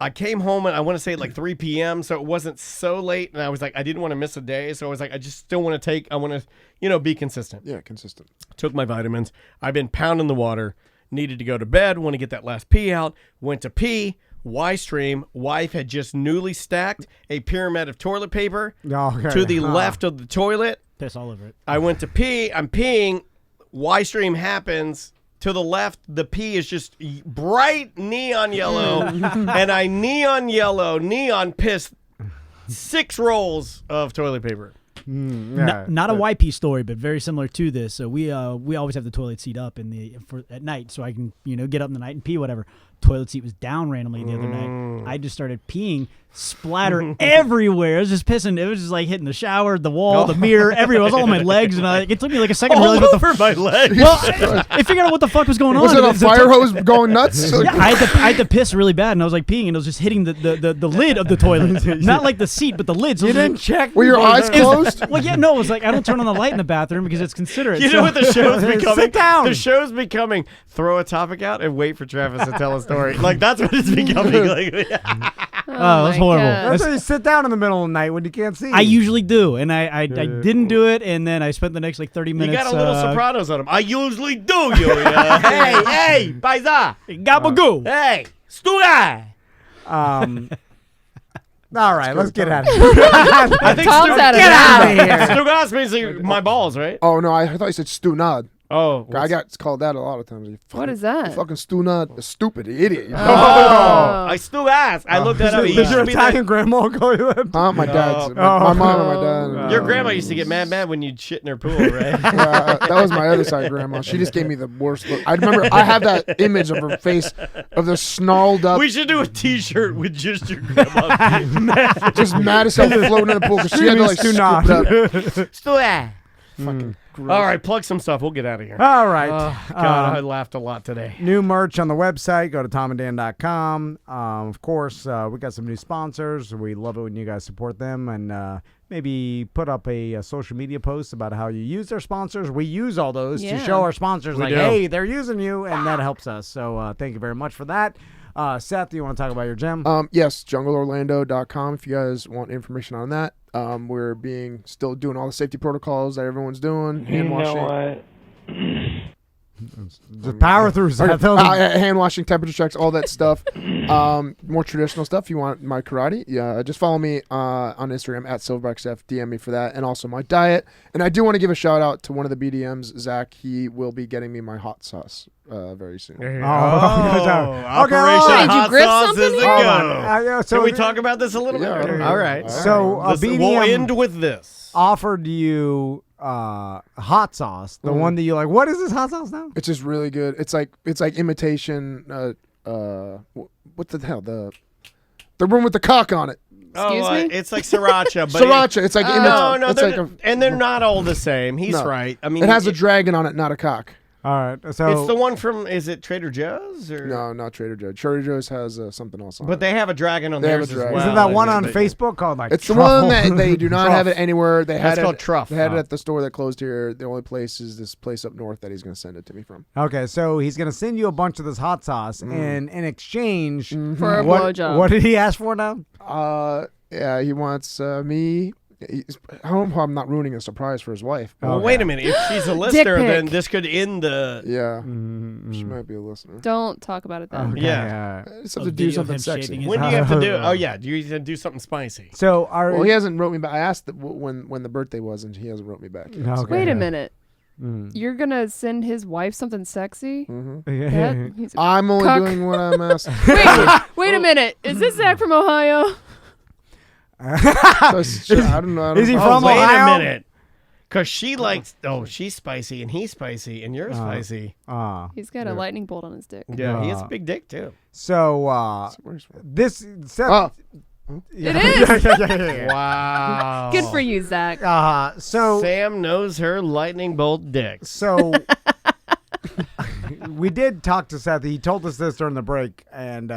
I came home and I want to say like 3 p.m. So it wasn't so late, and I was like, I didn't want to miss a day, so I was like, I just still want to I want to, be consistent. Yeah, consistent. Took my vitamins. I've been pounding the water. Needed to go to bed, want to get that last pee out, went to pee, Y stream. Wife had just newly stacked a pyramid of toilet paper to the left of the toilet. Piss all over it. I went to pee, I'm peeing, Y stream happens. To the left, the pee is just bright neon yellow, and I neon piss 6 rolls of toilet paper. Not a YP story, but very similar to this. So we always have the toilet seat up at night, so I can get up in the night and pee whatever. Toilet seat was down randomly the other night. I just started peeing, splatter everywhere. It was just pissing. It was just like hitting the shower, the wall, the mirror, everywhere. It was all on my legs, and it took me like a second to realize what the my legs. Well, I figured out what the fuck was going on. Was it a fire hose going nuts? Yeah, I had to piss really bad, and I was like peeing, and it was just hitting the lid of the toilet, not like the seat, but the lid. So You didn't check? Were your eyes closed? Well, yeah, no, it was like I don't turn on the light in the bathroom because it's considerate. You know what the show's becoming? Sit down. The show's becoming throw a topic out and wait for Travis to tell a story. Like, that's what it's becoming. Like, Oh, that's my horrible. God. That's why you sit down in the middle of the night when you can't see. I usually do, and I didn't do it, and then I spent the next like 30 you minutes. got a little Sopranos on him. I usually do, you. Hey, paisa. Gabagoo. Hey, Stuga. All right, let's get out of here. I think Tom's out of Get out of here. Stugas means like my balls, right? Oh no, I thought you said stunad. Oh, I got called that a lot of times. You What fucking- is that? you fucking stunad, stupid idiot. I Stugas. I looked that up. It Does used your to be Italian grandma call you that? My dad's, Oh. my mom and my dad. Your grandma used to get mad when you'd shit in her pool, right? That was my other side grandma. She just gave me the worst look. I remember I have that image of her face of the snarled up, We should do a T-shirt with just your grandma. just mad as hell floating in the pool because she had to like scoop it up. Stugas. Fucking gross. All right, plug some stuff. We'll get out of here. All right. God, I laughed a lot today. New merch on the website. Go to tomanddan.com. Of course, we got some new sponsors. We love it when you guys support them, and maybe put up a social media post about how you use their sponsors. We use all those to show our sponsors, like, do. hey, they're using you, and that helps us. So thank you very much for that. Seth, do you want to talk about your gym? Yes, jungleorlando.com if you guys want information on that. We're still doing all the safety protocols that everyone's doing. Hand washing. Just power through, Seth. Hand washing, temperature checks, all that stuff. More traditional stuff. If you want my karate, just follow me on Instagram at SilverbackSeth. DM me for that, and also my diet. And I do want to give a shout out to one of the BDMs, Zach. He will be getting me my hot sauce very soon. Operation Hot Sauce is a go. Can we talk about this a little bit? All right. So BDM we'll end with this. Offered you hot sauce, the one that you like. What is this hot sauce now? It's just really good. It's like imitation. What the hell? The one with the cock on it. Excuse me? It's like sriracha. But Sriracha. It's like and they're not all the same. He's right. I mean, it has a dragon on it, not a cock. All right, so it's the one from. Is it Trader Joe's or no? Not Trader Joe's. Trader Joe's has something else on. But they have a dragon on theirs as well. Isn't that one on Facebook called like? It's Truffle? the one that they do not have it anywhere. That's called Truff. They had it at the store that closed here. The only place is this place up north that he's going to send it to me from. Okay, so he's going to send you a bunch of this hot sauce, and in exchange for a blowjob. What did he ask for now? Yeah, he wants me. I hope I'm not ruining a surprise for his wife. Well, wait a minute. If she's a listener, then this could end the. Yeah, she might be a listener. Don't talk about it then. Okay, yeah, just have to do something sexy. When do you have to do? Oh yeah, do you have to do something spicy? So he hasn't wrote me back. I asked when the birthday was, and he hasn't wrote me back. Okay. Wait a minute. You're gonna send his wife something sexy? I'm only doing what I'm asked. Wait a minute. Is this Zach from Ohio? I don't know. Is he from Ohio? Wait a minute. Because she likes, she's spicy and he's spicy and you're spicy. He's got a lightning bolt on his dick. Yeah, he has a big dick too. So, this Seth. It is. Wow. Good for you, Zach. So Sam knows her lightning bolt dick. So we did talk to Seth. He told us this during the break, and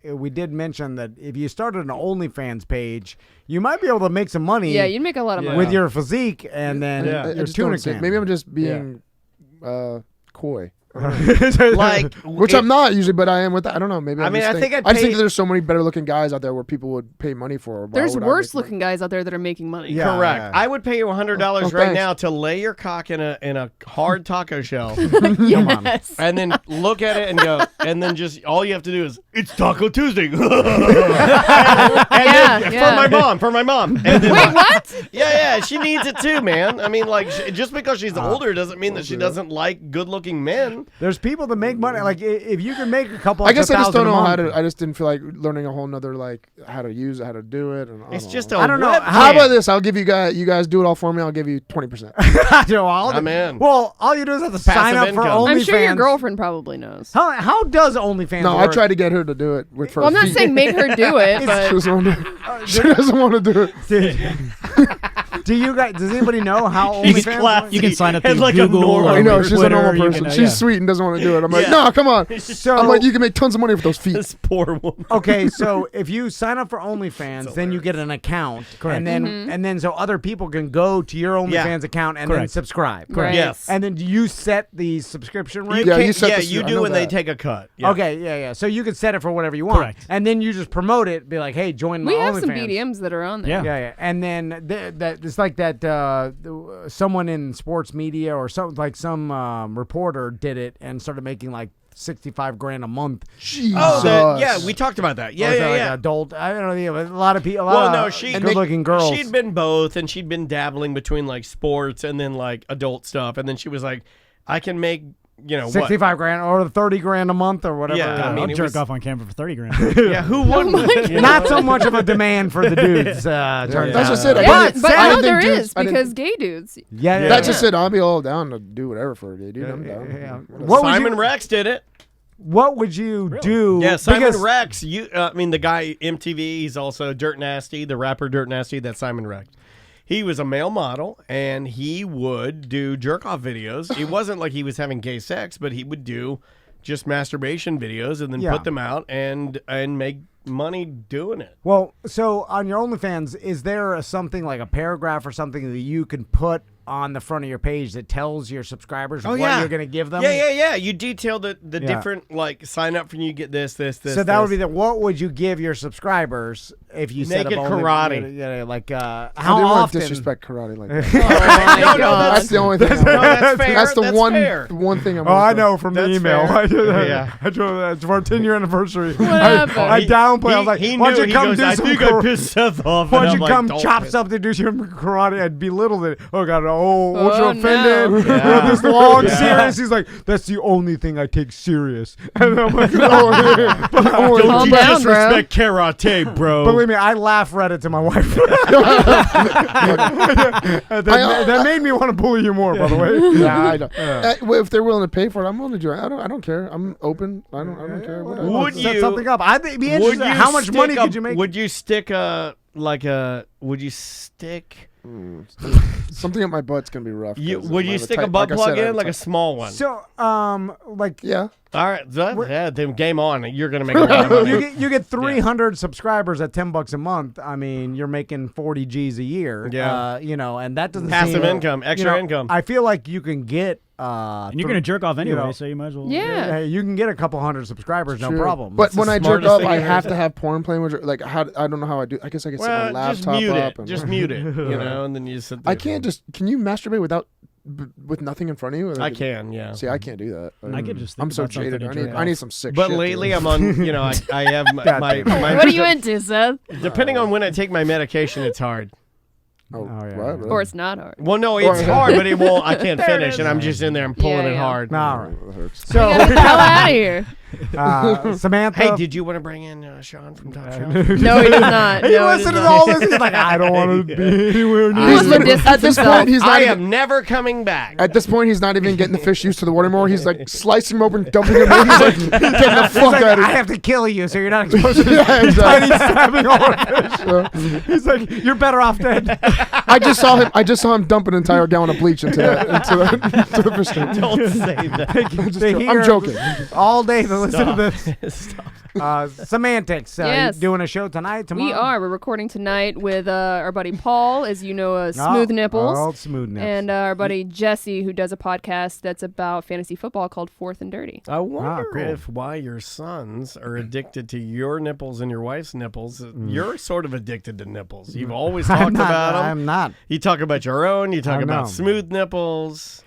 we did mention that if you started an OnlyFans page, you might be able to make some money. Yeah, you'd make a lot of money with your physique, and then your tuna can. Maybe I'm just being coy. Like, which I'm not usually, but I am with that. I don't know. Maybe I just think that there's so many better looking guys out there where people would pay money for. There's worse looking guys out there that are making money. Yeah, correct. I would pay you $100 right now to lay your cock in a hard taco shell. Yes. And then look at it and go, and then just all you have to do is it's Taco Tuesday. For my mom. And then, wait, what? Yeah, she needs it too, man. I mean, like, just because she's older doesn't mean that she doesn't like good-looking men. There's people that make money. Like, if you can make a couple. I guess I just don't know how to. I just didn't feel like learning a whole nother how to use it, how to do it. And it's just I don't know. How about this? I'll give you guys do it all for me. I'll give you 20%. I'm in. Well, all you do is have to sign up for OnlyFans. I'm sure your girlfriend probably knows. How does OnlyFans work? I tried to get her to do it with her. Well, I'm not saying make her do it, but she doesn't want to do it. Do you guys? Does anybody know how OnlyFans works? You can sign up to like Google. I know she's Twitter, a normal person. She's sweet and doesn't want to do it. I'm like, no, come on. So I'm like, you can make tons of money with those feet. This poor woman. Okay, so if you sign up for OnlyFans, then you get an account, correct? And then so other people can go to your OnlyFans account and then subscribe. Correct. Yes. And then you set the subscription rate. You do when they take a cut. Yeah. Okay, yeah. So you can set it for whatever you want. Correct. And then you just promote it, be like, hey, join my OnlyFans. we have some BDMs that are on there. Yeah. And then that it's like that someone in sports media or some reporter did it and started making like $65,000 a month. Jesus. Oh, we talked about that. Yeah. Like adult. I don't know. A lot of people. Good-looking girls. She'd been both, and she'd been dabbling between like sports and then like adult stuff, and then she was like, "I can make." $65,000 or $30,000 a month or whatever. Yeah, I mean, I'll jerk off on camera for $30,000. Yeah, who wouldn't? Not so much of a demand for the dudes. That's just it. But no, there is because gay dudes. Yeah. That's just it. I'll be all down to do whatever for a gay dude. I'm down. Simon Rex did it. What would you do? Yeah, Simon Rex. The guy MTV. He's also Dirt Nasty, the rapper Dirt Nasty. That's Simon Rex. He was a male model, and he would do jerk-off videos. It wasn't like he was having gay sex, but he would do just masturbation videos and then put them out and make money doing it. Well, so on your OnlyFans, is there something like a paragraph or something that you can put on the front of your page that tells your subscribers what you're going to give them? Yeah. You detail the different, like, sign up for you get this. So that would be what would you give your subscribers if you said Naked only, karate. Yeah, like I how didn't want often? to disrespect karate like that. Oh, my God. That's the only thing. that's fair. That's the That's one fair. one thing I'm. Oh, I working know from the That's email. fair. Yeah. I drove that for our 10-year anniversary. happened? I downplayed. I was like, he why don't knew. you He come goes, do I some think I pissed Seth off. Why and don't I'm you like, come don't chop piss. something, do some karate? I'd belittled it. Oh, God. Oh, won't you Oh, offended? no. Yeah. This long Yeah. serious. He's like, that's the only thing I take serious. And I'm like, Don't Calm you down, bro. disrespect karate, bro. believe me, I laugh Reddit to my wife. that made me want to bully you more, by the way. Yeah, I know. If they're willing to pay for it, I'm willing to do it. I don't care. I'm open. I don't care. Whatever. Would Set you something up? I'd be would interested. you How much stick money a- could you make? Would you stick would you stick Something up my butt's gonna be rough. would you stick a butt plug in like a small one? So, like, yeah. All right, then game on. You're gonna make a lot of money. you get 300 subscribers at $10 a month. I mean, you're making 40 G's a year. Yeah. And that doesn't Passive seem, income, extra income. I feel like you can get. And you're gonna jerk off anyway, so you might as well. Yeah. You can get a couple hundred subscribers, no True. problem. But That's when the I jerk smartest off, thing I I've have ever to have porn playing. Like, how? I don't know how I do. I guess I can set my Just laptop mute up. it. Just mute it. You know, and then you sit there. I can't just. Can you masturbate without with nothing in front of you? I can, yeah. See, I can't do that. I could just. Think I'm so about something jaded. to I jerk need. off. I need some sick. But shit, lately, dude. I'm on. You know, I have my. What are you into, Seth? Depending on when I take my medication, it's hard. Oh, yeah. what, really? Or it's not hard. Well, no, it's hard, but it won't. I can't There it finish, is. and I'm just in there and pulling Yeah, it yeah. hard. All right. That hurts. So, Get the hell out of here. Samantha. Hey, did you want to bring in Sean from Top Shelf? No, he does not. He No, he listened does to not. all this. He's like, I don't want to be anywhere near. He's been distanced At this himself. point, he's not. I even, am never coming back. At this point, he's not even getting the fish used to the water anymore. He's like slicing them open, dumping them in. He's like, getting the fuck Like, out of I here. have to kill you, so you're not exposed to Yeah, tiny exactly. stabbing all the fish. He's like, you're better off dead. I just saw him dump an entire gallon of bleach into the fish tank. Don't say that. I'm joking. All day to listen to this. Stop. Semantics. Yes. You doing a show tonight, tomorrow? We are. We're recording tonight with our buddy Paul, as you know, Smooth Nipples. Oh, Smooth Nipples. And our buddy Jesse, who does a podcast that's about fantasy football called Fourth and Dirty. I wonder cool. if why your sons are addicted to your nipples and your wife's nipples. You're sort of addicted to nipples. You've always talked about them. I'm not. You talk about your own. You talk I about know. smooth nipples.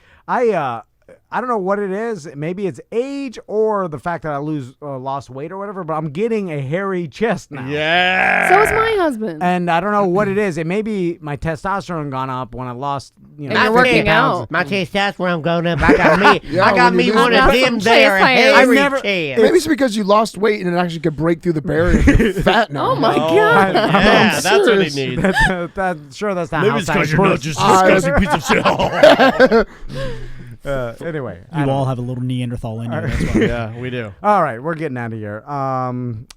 I don't know what it is. Maybe it's age or the fact that I lost weight or whatever, but I'm getting a hairy chest now. Yeah. So is my husband. And I don't know what it is. It may be my testosterone gone up when I lost, And you're working out. My testosterone going up. I got me. Yeah, I got when me you one lose of weight. them Some there chest hairs. hairy I've never- chest. Maybe it's because you lost weight and it actually could break through the barrier. You're fat now. Oh my Oh, God. yeah, that's what he serious. needs. Sure, that's not Maybe how it's science because you're not works. just a disgusting piece of shit. Anyway, I You don't all know. have a little Neanderthal in you. That's why. Yeah, we do. All right, we're getting out of here.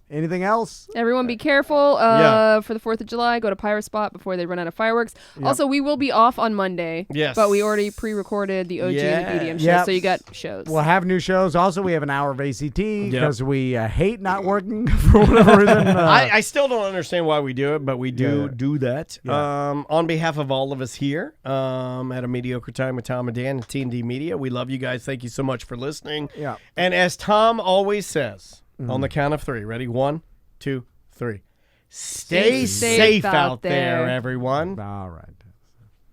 Anything else? Everyone be careful Yeah. for the 4th of July. Go to Pirate Spot before they run out of fireworks. Also, we will be off on Monday. Yes. But we already pre-recorded the OG and the BDM show, Yep. so you got shows. We'll have new shows. Also, we have an hour of ACT because we hate not working for whatever reason. I still don't understand why we do it, but we do do that. Yeah. On behalf of all of us here at A Mediocre Time with Tom and Dan and T&D Media, we love you guys. Thank you so much for listening. Yeah. And as Tom always says, on the count of 3, ready? 1, 2, 3. Stay safe out there, everyone. All right.